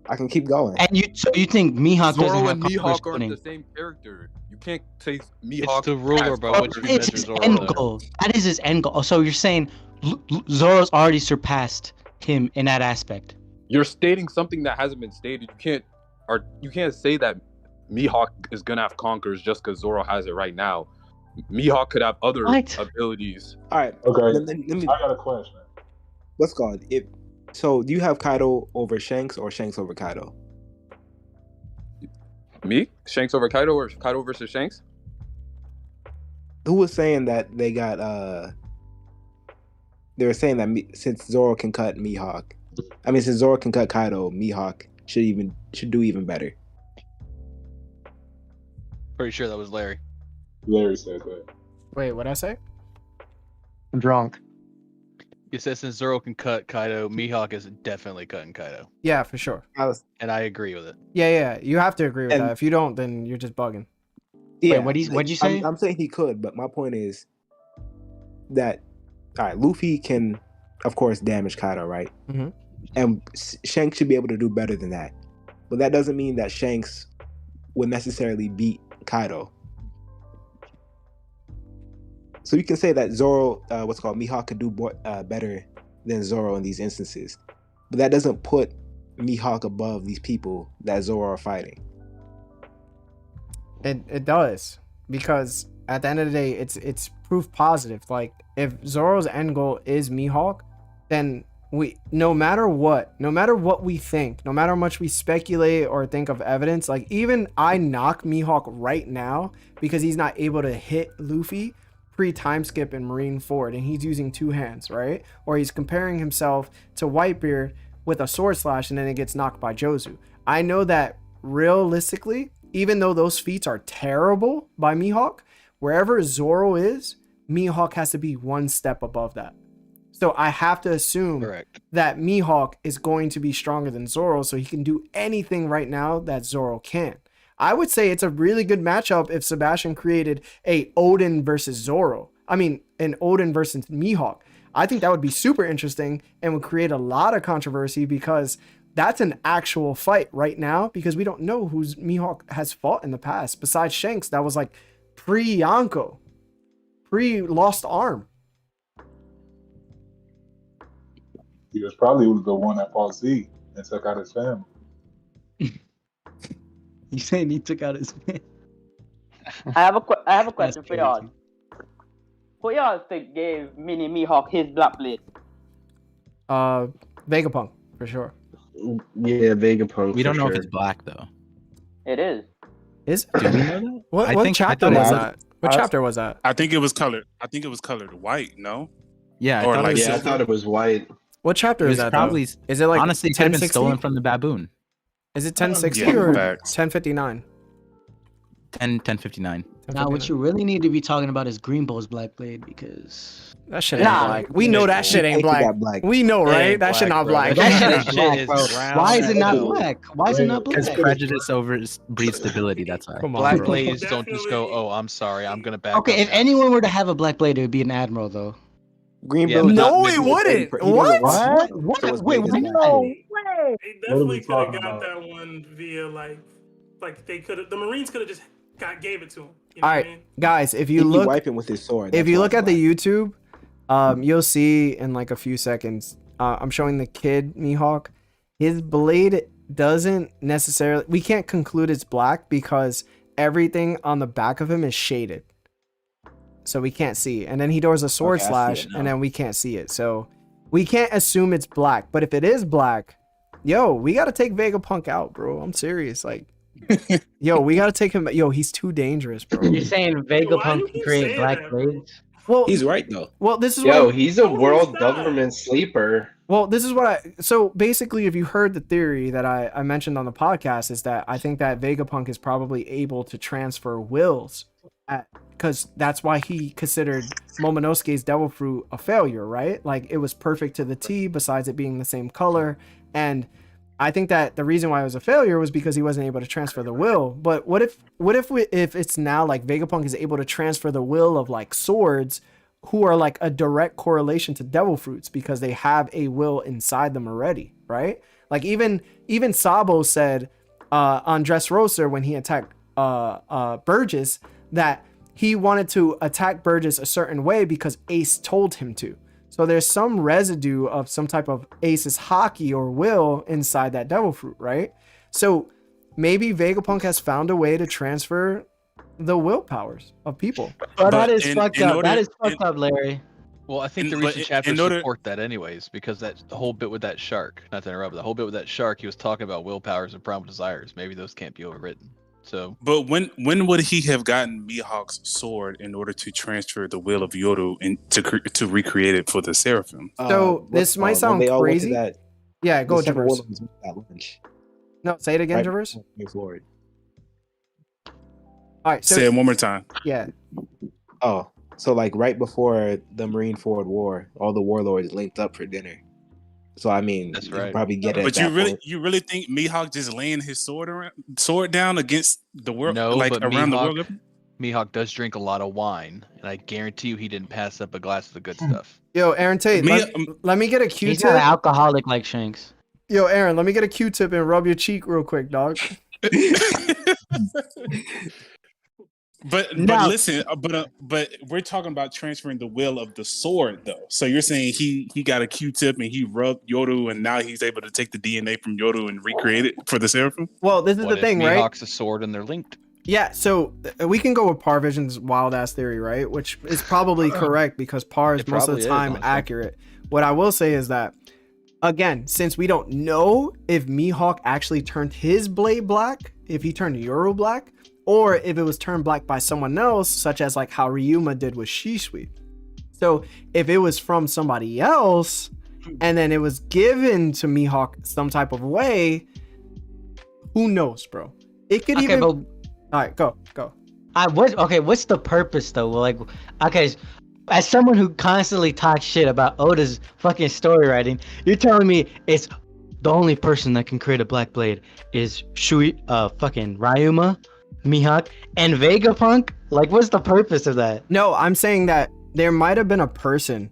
I can keep going. And you think Mihawk doesn't Zoro have and Conqueror's Mihawk coding? aren't the same character. You can't say Mihawk. It's the ruler has by which you It's measure his Zoro. end though. goal. That is his end goal. So you're saying Zoro's already surpassed him in that aspect. You're stating something that hasn't been stated. You can't say that Mihawk is gonna have Conquerors just because Zoro has it right now. Mihawk could have other abilities. All right. Okay. Let me, I got a question. What's called? So do you have Kaido over Shanks or Shanks over Kaido? Me? Shanks over Kaido or Kaido versus Shanks? Who was saying that they got they were saying that since Zoro can cut Mihawk, I mean, since Zoro can cut Kaido, Mihawk should do even better. Pretty sure that was Larry. Larry said that. Wait, what'd I say? I'm drunk. You said since Zoro can cut Kaido, Mihawk is definitely cutting Kaido. Yeah, for sure. And I agree with it. Yeah, you have to agree with And- that. If you don't, then you're just bugging. Yeah, what'd you say? I'm saying he could, but my point is that all right, Luffy can, of course, damage Kaido, right? Mhm. And Shanks should be able to do better than that. But that doesn't mean that Shanks would necessarily beat Kaido. So you can say that Zoro, Mihawk could do better than Zoro in these instances, but that doesn't put Mihawk above these people that Zoro are fighting. It does, because at the end of the day, it's proof positive. Like, if Zoro's end goal is Mihawk, then no matter what we think, no matter how much we speculate or think of evidence, like even I knock Mihawk right now because he's not able to hit Luffy pre-time skip in Marineford and he's using two hands, right? Or he's comparing himself to Whitebeard with a sword slash and then it gets knocked by Jozu. I know that realistically, even though those feats are terrible by Mihawk, wherever Zoro is, Mihawk has to be one step above that. So I have to assume that Mihawk is going to be stronger than Zoro, so he can do anything right now that Zoro can. I would say it's a really good matchup if Sebastian created a Odin versus Zoro. I mean, an Odin versus Mihawk. I think that would be super interesting and would create a lot of controversy because that's an actual fight right now because we don't know who's Mihawk has fought in the past. Besides Shanks, that was like pre-Yonko, pre-Lost Arm. He was probably the one that fought Z and took out his family. You saying he took out his man? I have a question for y'all. Who y'all think gave Mini Mihawk his black blade? Vegapunk for sure. Yeah, Vegapunk. We don't know if it's black though. It is. Do we know that? What chapter was that? What chapter was that? I think it was colored. I think it was colored white. No. Yeah, I thought it was white. What chapter is that? Probably. Is it like honestly, it could have been 1060? stolen from the baboon. Is it 1060 Yeah, or facts. 1059? 1059. Now, what you really need to be talking about is Green Bull's Black Blade because that shit ain't black. We know that shit ain't black. We know, right? That shit not black. that shit is black. Why is it not black? Why is it not black? Because prejudice over breeds stability. That's why. Come on, Black bro. blades don't just go, oh, I'm sorry, I'm gonna back Okay, up if now." anyone were to have a Black Blade, it would be an admiral, though. Green Yeah, Bill. No, it wouldn't. What? What? Wait, what? No way. They What are definitely we could have talking got about? that one via like they could have. The Marines could have just gave it to him. You know All what right, I mean? guys, if you He look, wiping with his sword. if that's you why look it's at the YouTube, you'll see in like a few seconds. I'm showing the kid Mihawk. His blade doesn't necessarily. We can't conclude it's black because everything on the back of him is shaded, so we can't see. And then he does a sword Okay, I see slash, it now. and then we can't see it. So we can't assume it's black. But if it is black, yo, we gotta take Vegapunk out, bro. I'm serious, like. Yo, we gotta take him. Yo, he's too dangerous, bro. You're saying Vegapunk can create Black Blades? Well, He's right though. Well, this is Yo, what he's a world government sleeper. Well, this is what so basically, if you heard the theory that I mentioned on the podcast, is that I think that Vegapunk is probably able to transfer wills, because that's why he considered Momonosuke's Devil Fruit a failure, right? Like it was perfect to the T, besides it being the same color, and I think that the reason why it was a failure was because he wasn't able to transfer the will. But what if it's now like Vegapunk is able to transfer the will of like swords who are like a direct correlation to devil fruits because they have a will inside them already, right? Like even Sabo said on Dressrosa when he attacked Burgess that he wanted to attack Burgess a certain way because Ace told him to. So there's some residue of some type of Ace's hockey or will inside that devil fruit, right? So maybe Vegapunk has found a way to transfer the willpowers of people. But that is fucked up. That is fucked up, Larry. Well, I think the recent chapters support that anyways, because that the whole bit with that shark, not to interrupt, but the whole bit with that shark, he was talking about willpowers and primal desires. Maybe those can't be overwritten. So, but when would he have gotten Mihawk's sword in order to transfer the will of Yoru and to recreate it for the Seraphim? So this might sound crazy. Yeah, go The seven Traverse. warlords met at lunch. No, say it again, Right Traverse. before they forward. All right, so Say it one more time. yeah. Oh, so like right before the Marine-Ford War, all the warlords linked up for dinner. So I mean, That's you can right. probably get it. But at that point. you really think Mihawk just laying his sword down against the world, No, like but around the Mihawk, world? Mihawk does drink a lot of wine, and I guarantee you he didn't pass up a glass of the good stuff. Yo, Aaron Tate, let me get a Q-tip. He's not an alcoholic like Shanks. Yo, Aaron, let me get a Q-tip and rub your cheek real quick, dog. But listen, but we're talking about transferring the will of the sword, though. So you're saying he got a Q-tip and he rubbed Yoru, and now he's able to take the DNA from Yoru and recreate it for the Seraphim? Well, this is What the if thing, right? Mihawk's a sword and they're linked? Yeah, so we can go with Parvision's wild ass theory, right? Which is probably correct because Par is It most of the probably is, time honestly. accurate. What I will say is that, again, since we don't know if Mihawk actually turned his blade black, if he turned Yoru black, or if it was turned black by someone else, such as like how Ryuma did with Shisui. So if it was from somebody else, and then it was given to Mihawk some type of way, who knows, bro? It could even. But, all right, go. What's the purpose though? Like, okay, as someone who constantly talks shit about Oda's fucking story writing, you're telling me it's the only person that can create a black blade is fucking Ryuma, Mihawk, and Vegapunk? Like, what's the purpose of that? No, I'm saying that there might have been a person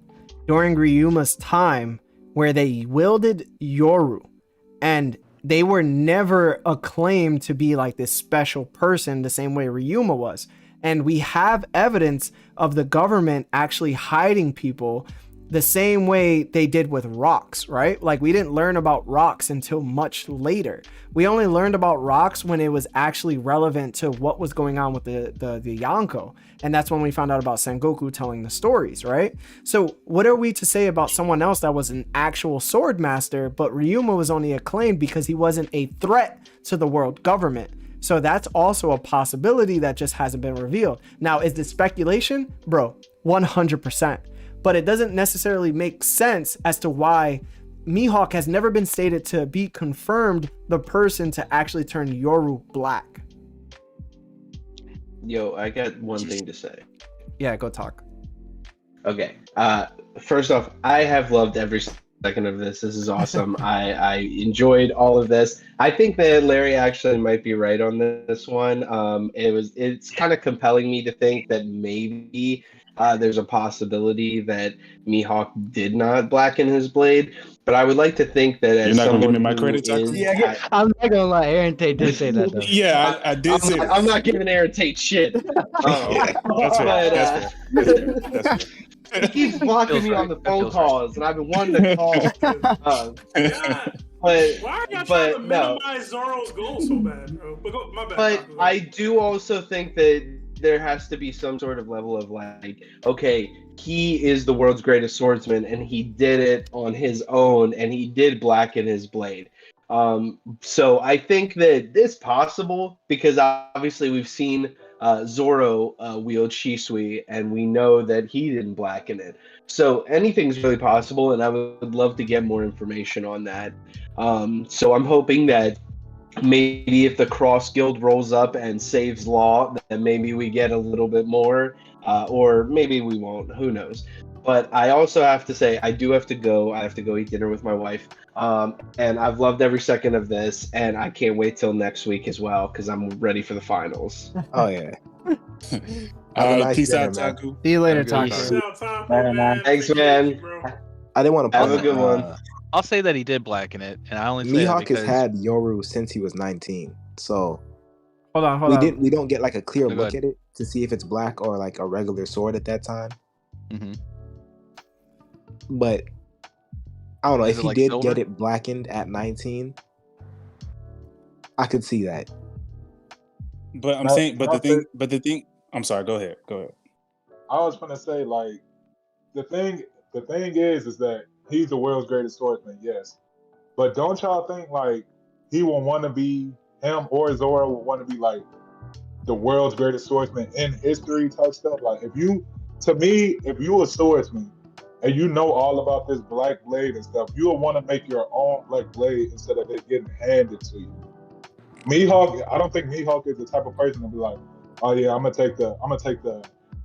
during Ryuma's time where they wielded Yoru, and they were never acclaimed to be like this special person the same way Ryuma was. And we have evidence of the government actually hiding people the same way they did with rocks, right? Like, we didn't learn about rocks until much later. We only learned about rocks when it was actually relevant to what was going on with the Yonko. And that's when we found out about Sengoku telling the stories, right? So what are we to say about someone else that was an actual sword master, but Ryuma was only acclaimed because he wasn't a threat to the world government? So that's also a possibility that just hasn't been revealed. Now, is this speculation? Bro, 100%. But it doesn't necessarily make sense as to why Mihawk has never been stated to be confirmed the person to actually turn Yoru black. Yo, I got one thing to say. Yeah, go talk. Okay. First off, I have loved every second of this. This is awesome. I enjoyed all of this. I think that Larry actually might be right on this one. It's kind of compelling me to think that maybe there's a possibility that Mihawk did not blacken his blade, but I would like to think that as You're not gonna give someone me my who credit, Taco? is- I'm not gonna lie, Aaron Tate did say that though. Yeah, I did say that. I'm not giving Aaron Tate shit. That's fair. That's fair. He keeps blocking me on the phone calls, and I've been wanting to call. But Why are y'all trying but to no. minimize Zoro's goal so bad, bro? But my bad. But Taco. I do also think that there has to be some sort of level of like, okay, he is the world's greatest swordsman, and he did it on his own, and he did blacken his blade. So I think that it's possible because obviously we've seen Zoro wield Shisui, and we know that he didn't blacken it. So anything's really possible, and I would love to get more information on that. So I'm hoping that maybe if the Cross Guild rolls up and saves Law, then maybe we get a little bit more, or maybe we won't. Who knows? But I also have to say, I do have to go. I have to go eat dinner with my wife. And I've loved every second of this, and I can't wait till next week as well, because I'm ready for the finals. Oh, yeah. Peace out, Taku. See you later, Taku. Taku. Thanks, man. I didn't want to Have a good one. I'll say that he did blacken it, and I only say that Mihawk because has had Yoru since he was 19, so hold on. We don't get like a clear Go look ahead. at it to see if it's black or like a regular sword at that time. Mm-hmm. But I don't know Is if it he like did silver? get it blackened at 19. I could see that. But I'm saying, but the thing. I'm sorry. Go ahead. I was gonna say, like, the thing is that he's the world's greatest swordsman, yes. But don't y'all think like he will want to be him or Zoro will want to be like the world's greatest swordsman in history type stuff? Like, if you a swordsman and you know all about this black blade and stuff, you'll want to make your own black blade instead of it getting handed to you. Mihawk, I don't think Mihawk is the type of person to be like, oh yeah, I'm gonna take the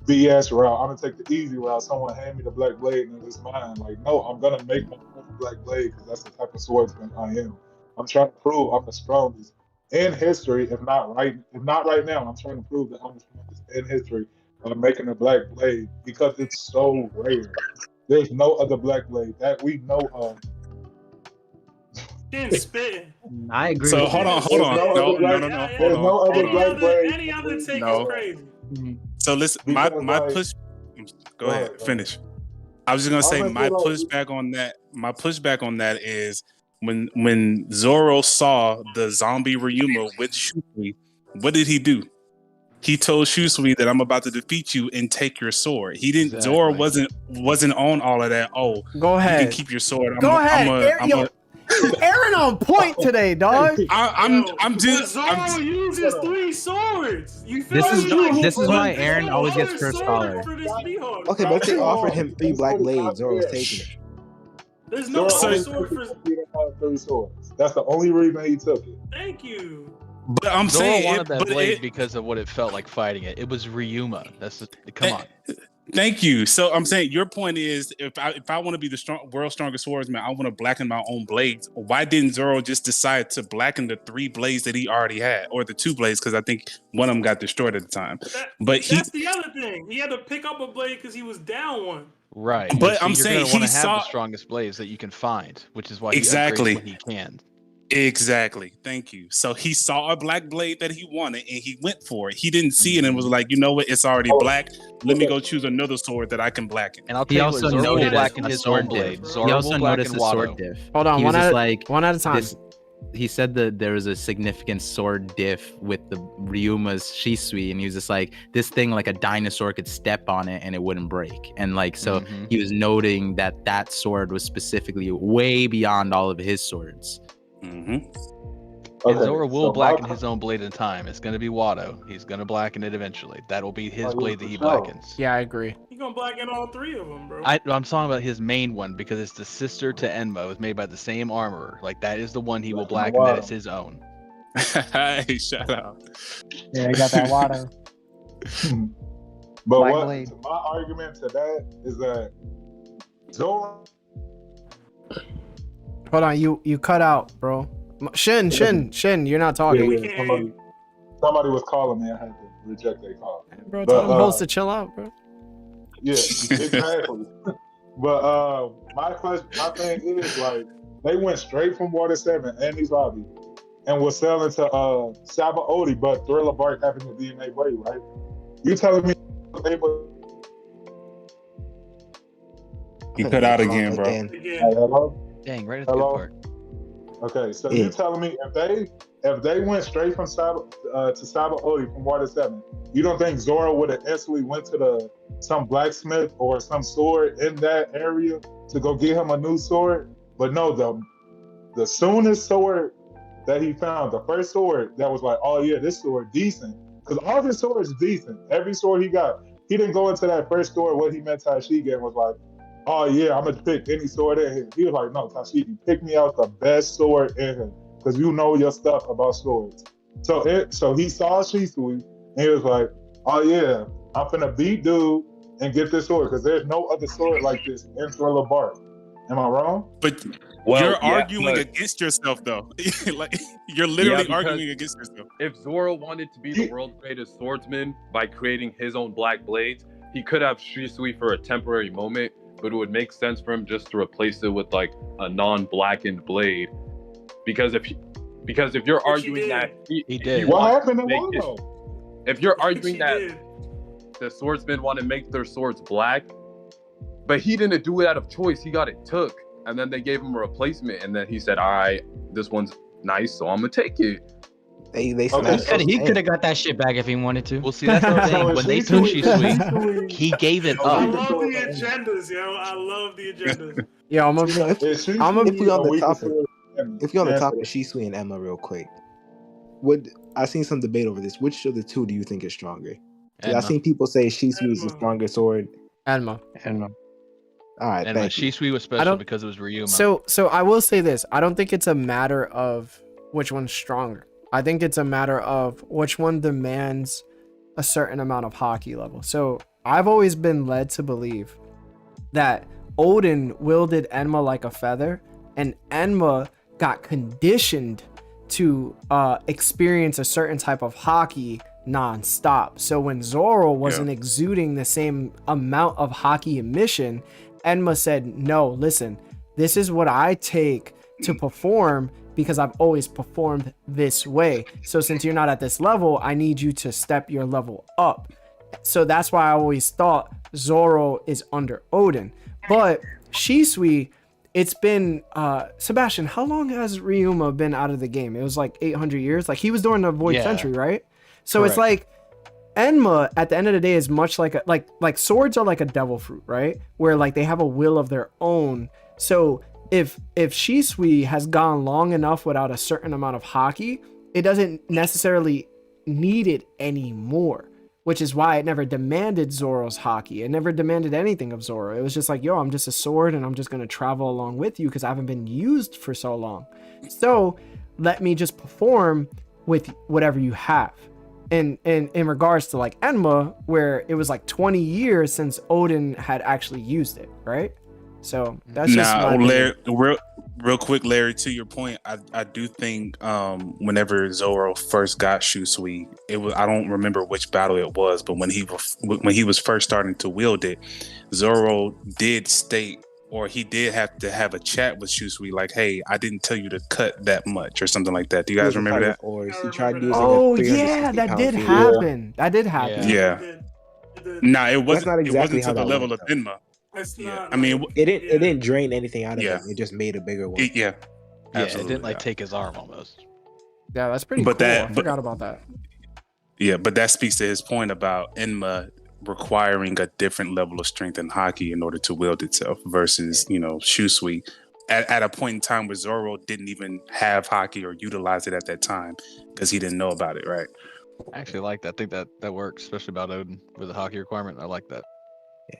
BS route. I'm gonna take the easy route. Someone hand me the black blade and it's mine. Like, no, I'm gonna make my own black blade because that's the type of swordsman I am. I'm trying to prove I'm the strongest in history, if not right now. I'm trying to prove that I'm the strongest in history by making a black blade because it's so rare. There's no other black blade that we know of. Spitting. I agree. So with hold that. on. No. There's no other black blade. Any other take No. is crazy. So listen, my push. Go ahead, finish. I was just gonna say my pushback on that is when Zoro saw the zombie Ryuma with Shusui, what did he do? He told Shusui that I'm about to defeat you and take your sword. He didn't. Exactly. Zoro wasn't on all of that. Oh, Go ahead. You can keep your sword. Go ahead. Aaron on point today, dog. I'm just. Zoro uses 3 swords. You feel This is why Aaron always gets first scholar. Okay, but if they offered him 3 black blades, Zoro's taking it. There's no other sword for. He didn't have 3 swords. That's the only reason he took it. Thank you. But I'm Zoro saying wanted that blade because of what it felt like fighting it. It was Ryuma. Come on. Thank you. So I'm saying your point is if I want to be the world's strongest swordsman, I want to blacken my own blades. Why didn't Zoro just decide to blacken the 3 blades that he already had, or the 2 blades? Because I think one of them got destroyed at the time. That's the other thing. He had to pick up a blade because he was down one. Right. But I'm you're saying gonna want he to have saw the strongest blades that you can find, which is why Exactly. he upgrades when he can. Exactly. Thank you. So he saw a black blade that he wanted and he went for it. He didn't see it and was like, you know what? It's already black. Let me go choose another sword that I can blacken. And I'll tell you what, Zoro will blacken his own blade. He also noticed a sword diff. Hold on, He one was at just one at a time. He said that there was a significant sword diff with the Ryuma's Shisui, and he was just like, this thing, like a dinosaur could step on it and it wouldn't break. And like, so he was noting that sword was specifically way beyond all of his swords. And Zoro will blacken his own blade in time. It's going to be Wado. He's going to blacken it eventually. That'll be his blade that he blackens. Yeah, I agree. He's going to blacken all 3 of them, bro. I'm talking about his main one because it's the sister to Enma. It was made by the same armorer. Like, that is the one he will blacken. That is his own. Hey, shout out. Yeah, I got that water. But Black what blade. my argument to that is that Zoro. Hold on, you cut out, bro. Shin, you're not talking. Yeah, somebody was calling me. I had to reject their call. Bro, tell them host to chill out, bro. Yeah, exactly. But my thing is like they went straight from Water 7 and these lobby and was selling to Saba Odi, but Thriller Bark having the DNA blade, right? You telling me they were You cut out again, bro. Hello? Dang, right at the good part. Okay, so you telling me if they went straight from Saba to Saba Odi from Water 7, you don't think Zoro would have instantly went to some blacksmith or some sword in that area to go get him a new sword? But no, the soonest sword that he found, the first sword that was like, oh yeah, this sword decent, because all his swords decent. Every sword he got, he didn't go into that first sword what he meant Tashigi and was like, oh yeah, I'm gonna pick any sword in here. He was like, no, Tashigi, pick me out the best sword in here, because you know your stuff about swords. So he saw Shisui and he was like, oh yeah, I'm finna beat dude and get this sword, because there's no other sword like this in Thriller Bark. Am I wrong? But you're arguing against yourself, though. Like you're literally arguing against yourself. If Zoro wanted to be the world's greatest swordsman by creating his own black blades, he could have Shisui for a temporary moment, but it would make sense for him just to replace it with like a non-blackened blade. Because if you're arguing that he did, what happened in Wano? If you're arguing that the swordsmen want to make their swords black, but he didn't do it out of choice, he got it took, and then they gave him a replacement, and then he said, all right, this one's nice, so I'm gonna take it. He could have got that shit back if he wanted to. Well, see, that's the thing. When they took Shisui, he gave it I up. love the agendas, yo. I love the agendas. Yeah, if we on the topic of Shisui and Emma real quick, I seen some debate over this. Which of the two do you think is stronger? I seen people say Shisui is the stronger sword. Enma. All right, And thank you. Shisui was I special don't- because it was Ryuma. So I will say this. I don't think it's a matter of which one's stronger. I think it's a matter of which one demands a certain amount of hockey level. So I've always been led to believe that Odin wielded Enma like a feather, and Enma got conditioned to experience a certain type of hockey non-stop. So when Zoro wasn't exuding the same amount of hockey emission, Enma said, no, listen, this is what I take to perform because I've always performed this way. So since you're not at this level, I need you to step your level up. So that's why I always thought Zoro is under Odin. But Shisui, it's been Sebastian, how long has Ryuma been out of the game? It was like 800 years. Like he was during the Void Century, right? So it's like Enma at the end of the day is much like a like swords are like a devil fruit, right? Where like they have a will of their own. So if Shisui has gone long enough without a certain amount of hockey, it doesn't necessarily need it anymore, which is why it never demanded Zoro's hockey. It never demanded anything of Zoro. It was just like, yo, I'm just a sword and I'm just going to travel along with you because I haven't been used for so long. So let me just perform with whatever you have. And in regards to like Enma, where it was like 20 years since Odin had actually used it, right? So that's just my Larry, real quick, Larry, to your point, I do think whenever Zoro first got Shisui, it was, I don't remember which battle it was, but when he was first starting to wield it, Zoro did state, or he did have to have a chat with Shisui, like, hey, I didn't tell you to cut that much or something like that. Do you guys remember that? Or he tried using Oh a 360 yeah, that pound did field. happen. That did happen. Yeah. Nah, it wasn't. not exactly it how wasn't to the that level went, of Enma. It's Yeah, not. I mean, It didn't drain anything out of him. It just made a bigger one. yeah, It absolutely. didn't like take his arm almost. Yeah, that's pretty But cool. that- I forgot about that. Yeah, but that speaks to his point about Enma requiring a different level of strength in hockey in order to wield itself versus, Shisui at a point in time where Zoro didn't even have hockey or utilize it at that time because he didn't know about it, right? I actually like that. I think that works, especially about Odin with the hockey requirement. I like that.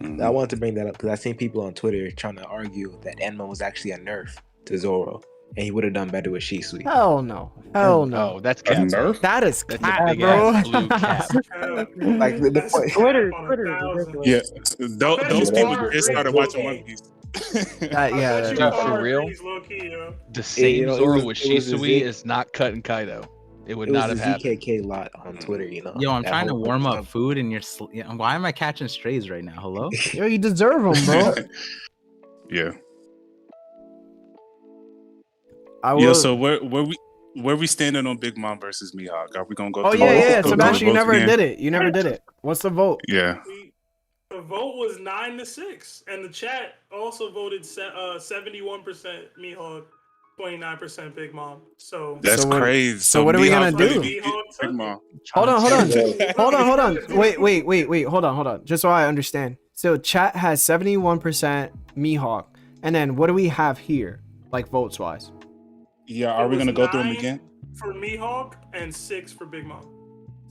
I wanted to bring that up because I've seen people on Twitter trying to argue that Enma was actually a nerf to Zoro, and he would have done better with Shisui. Hell no. Hell no. Oh, that's A cap. nerf? That is That's cap, a big bro. ass blue cap. Like the point. Twitter is ridiculous. Yeah, bet those you people far just started agrees watching with One Piece. Yeah. Dude, for real? The same Zoro with Shisui is not cutting Kaido. It would It not was have the happened. ZKK lot on Twitter, Yo, I'm that trying to whole warm up stuff. food and why am I catching strays right now? Hello? Yo, you deserve them, bro. Yeah. I Yo, will. so where we standing on Big Mom versus Mihawk? Are we gonna go? Oh through yeah. go through Sebastian, you the votes never again? did it. You never did it. What's the vote? Yeah. The vote was 9-6, and the chat also voted 71% Mihawk, 29% Big Mom. So That's crazy. So what are we gonna Mihawk do? really beat Big Mom. Hold on. Wait. Hold on. Just so I understand. So chat has 71% Mihawk, and then what do we have here, like votes wise? Yeah, are we gonna go through them again? for Mihawk and 6 for Big Mom.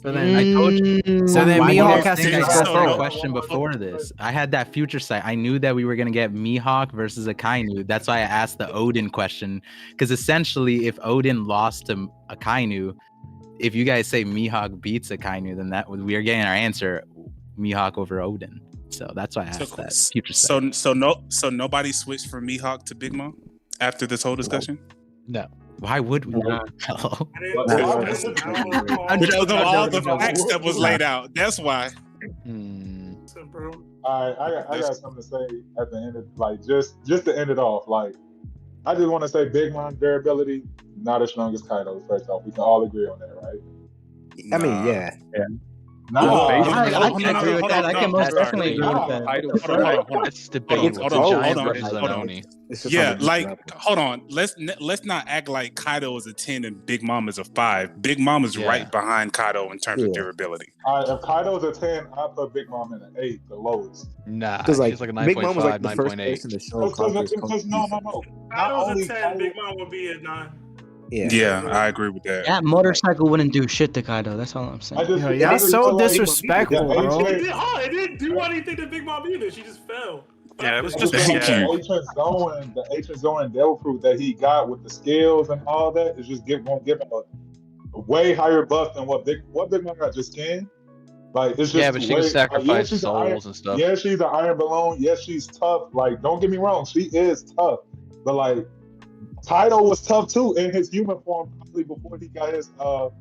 So then I told you. So then Why Mihawk do you has to think I just asked go that through. question before this. I had that future sight. I knew that we were gonna get Mihawk versus Akainu. That's why I asked the Odin question. Because essentially, if Odin lost to Akainu, if you guys say Mihawk beats Akainu, then we are getting our answer: Mihawk over Odin. So that's why I asked that future sight. So nobody switched from Mihawk to Big Mom after this whole discussion? No. Why would we? Because of all the facts that was laid out. That's why. All right, I got something to say at the end of just to end it off. I just want to say Big Mom durability not as strong as Kaido. First off, we can all agree on that, right? I mean, yeah. I can agree with that. I can most definitely agree with that. It's debatable. It's a giant versus an Oni. Yeah, hold on. Let's not act like Kaido is a 10 and Big Mom is a 5. Big Mom is right behind Kaido in terms of durability. All right, if Kaido's a 10, I put Big Mom in an 8, the lowest. Nah, Because she's like a 9.5, Big Mom was like the first 9.8. person to show Because no. Kaido's a 10, Big Mom would be at 9. Yeah, I agree with that. That motorcycle wouldn't do shit to Kaido. That's all I'm saying. Y'all so disrespectful, bro. It didn't do anything to Big Mom either. She just fell. Yeah, it was just just the ancient Zoan devil fruit that he got with the scales and all that is just gonna give him a way higher buff than what Big Man got just skin. Like it's just Yeah, but she can sacrifice she's souls and stuff. Yeah, she's an iron balloon. Yes, she's tough. Like, don't get me wrong, she is tough. But like Kaido was tough too in his human form, probably before he got his devil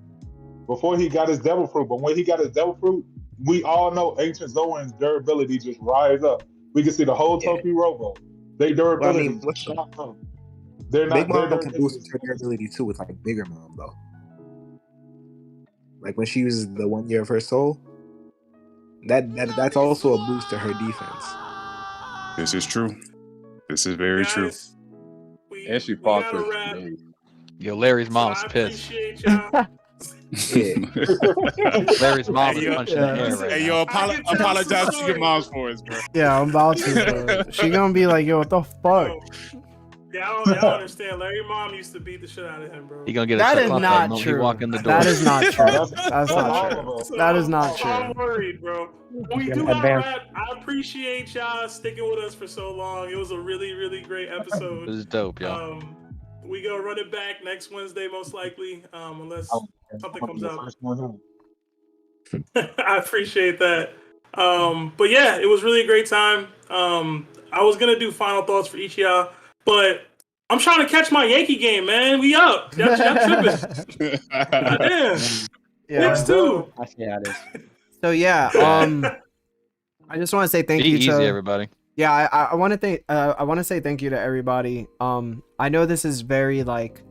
fruit. But when he got his devil fruit, we all know ancient Zoan's durability just rise up. We can see the whole Topi Robo. They durability. They're not. Big Mom They're can boost her durability too with like Bigger Mom though. Like when she uses the 1 year of her soul, that's also a boost to her defense. This is true. This is very true. And she fought for Yo, Larry's mom's pissed. Larry's mom is punching the air right Hey, now. yo, apologize to your moms for us, bro. Yeah, I'm about to. Bro. She gonna be like, yo, what the fuck? Yeah, I don't understand. Larry mom used to beat the shit out of him, bro. He gonna get a That suck is off not that moment true. he walk in the door. That is not true. That's not true. That is not true. I'm worried, bro. We do gotta wrap. I appreciate y'all sticking with us for so long. It was a really, really great episode. This is dope, y'all. We gonna run it back next Wednesday, most likely, unless something comes up. I appreciate that. But yeah, it was really a great time. I was gonna do final thoughts for each of y'all, but I'm trying to catch my Yankee game, man. We up. Y'all tripping. Damn. Yeah. Knicks too. I see how it is. So yeah, I just want to say thank Be you easy, to everybody. Yeah, I want to thank I want to say thank you to everybody. I know this is very like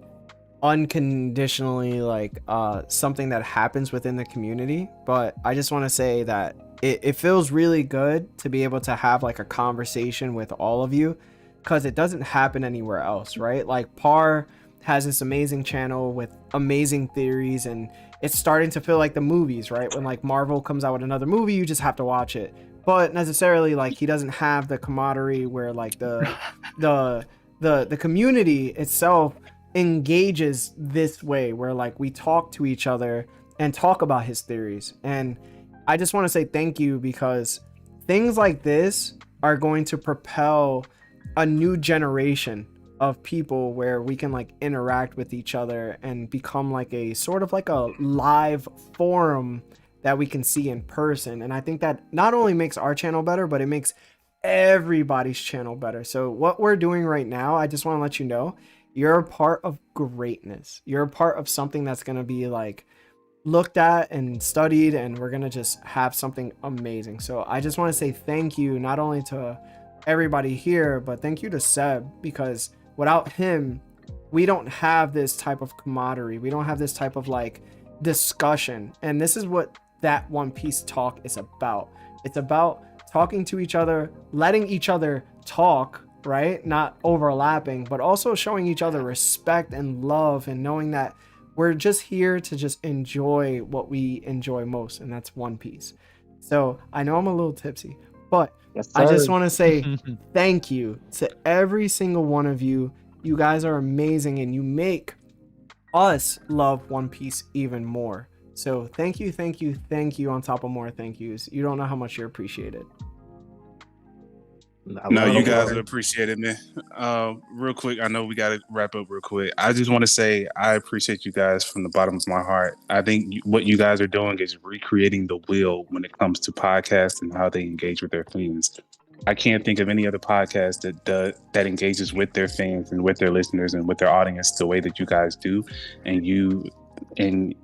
unconditionally like something that happens within the community, but I just want to say that it feels really good to be able to have like a conversation with all of you, because it doesn't happen anywhere else, right? Like Par has this amazing channel with amazing theories, and it's starting to feel like the movies, right? When like Marvel comes out with another movie, you just have to watch it. But necessarily like he doesn't have the camaraderie where like the community itself engages this way, where like we talk to each other and talk about his theories. And I just want to say thank you, because things like this are going to propel a new generation of people where we can like interact with each other and become like a sort of like a live forum that we can see in person. And I think that not only makes our channel better, but it makes everybody's channel better. So what we're doing right now, I just want to let you know, you're a part of greatness. You're a part of something that's going to be like looked at and studied, and we're going to just have something amazing. So I just want to say thank you, not only to everybody here, but thank you to Seb, because without him, we don't have this type of camaraderie. We don't have this type of like discussion. And this is what that One Piece talk is about. It's about talking to each other, letting each other talk, right? Not overlapping, but also showing each other respect and love, and knowing that we're just here to just enjoy what we enjoy most, and that's One Piece. So I know I'm a little tipsy, but I just want to say thank you to every single one of you. You guys are amazing, and you make us love One Piece even more. So thank you, thank you, thank you on top of more thank yous. You don't know how much you're appreciated. No, you guys are appreciated, man. Real quick, I know we got to wrap up real quick. I just want to say I appreciate you guys from the bottom of my heart. I think what you guys are doing is recreating the wheel when it comes to podcasts and how they engage with their fans. I can't think of any other podcast that engages with their fans and with their listeners and with their audience the way that you guys do. And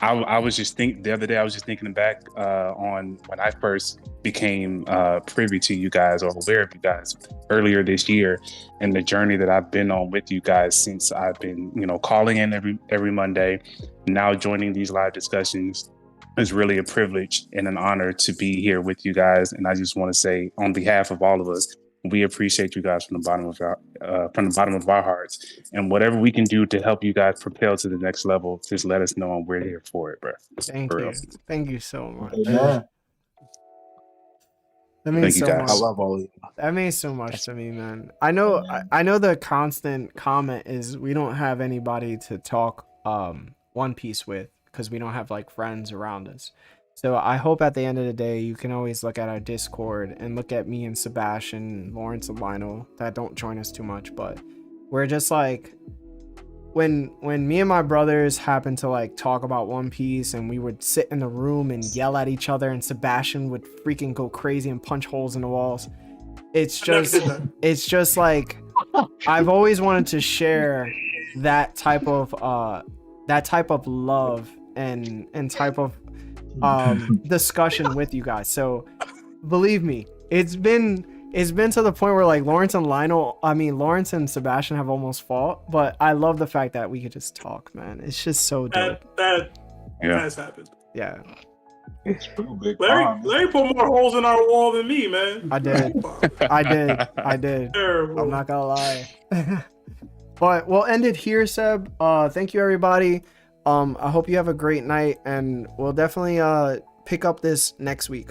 I was just the other day I was just thinking back on when I first became privy to you guys, or aware of you guys, earlier this year, and the journey that I've been on with you guys since I've been, calling in every Monday, now joining these live discussions. It's really a privilege and an honor to be here with you guys. And I just want to say, on behalf of all of us, we appreciate you guys from the bottom of our hearts. And whatever we can do to help you guys propel to the next level, just let us know, and we're here for it, bro. Thank you. Thank you so much. Yeah. That means so much. I love all of you. That means so much to me, man. I know the constant comment is we don't have anybody to talk One Piece with, because we don't have like friends around us. So I hope at the end of the day, you can always look at our Discord and look at me and Sebastian, Lawrence and Lionel that don't join us too much, but we're just like, when me and my brothers happened to like talk about One Piece and we would sit in the room and yell at each other and Sebastian would freaking go crazy and punch holes in the walls. It's just like, I've always wanted to share that type of love and type of discussion with you guys. So believe me, it's been to the point where like Lawrence and Sebastian have almost fought, but I love the fact that we could just talk, man. It's just so dope. That has happened. Yeah. It's true, big Larry put more holes in our wall than me, man. I did. Terrible. I'm not gonna lie. But we'll end it here, Seb. Thank you, everybody. I hope you have a great night, and we'll definitely pick up this next week.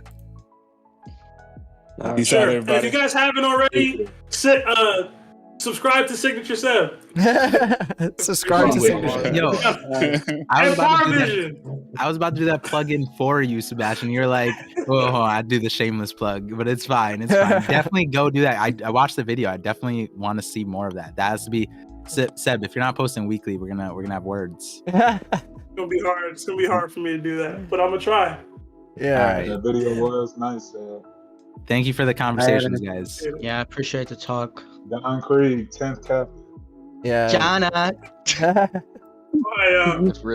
Peace out, everybody. If you guys haven't already, subscribe to Signature Seb. Subscribe to Signature. Yo, I was about to do that plug-in for you, Sebastian. You're like, oh, I'd do the shameless plug, but it's fine. It's fine. Definitely go do that. I watched the video. I definitely want to see more of that. That has to be Seb. If you're not posting weekly, we're gonna have words. It's gonna be hard. It's gonna be hard for me to do that, but I'm gonna try. Yeah. All right. That video was nice. Thank you for the conversations, guys. Yeah, I appreciate the talk. Don Creed, 10th cap. Yeah. Jana. Bye, It's real.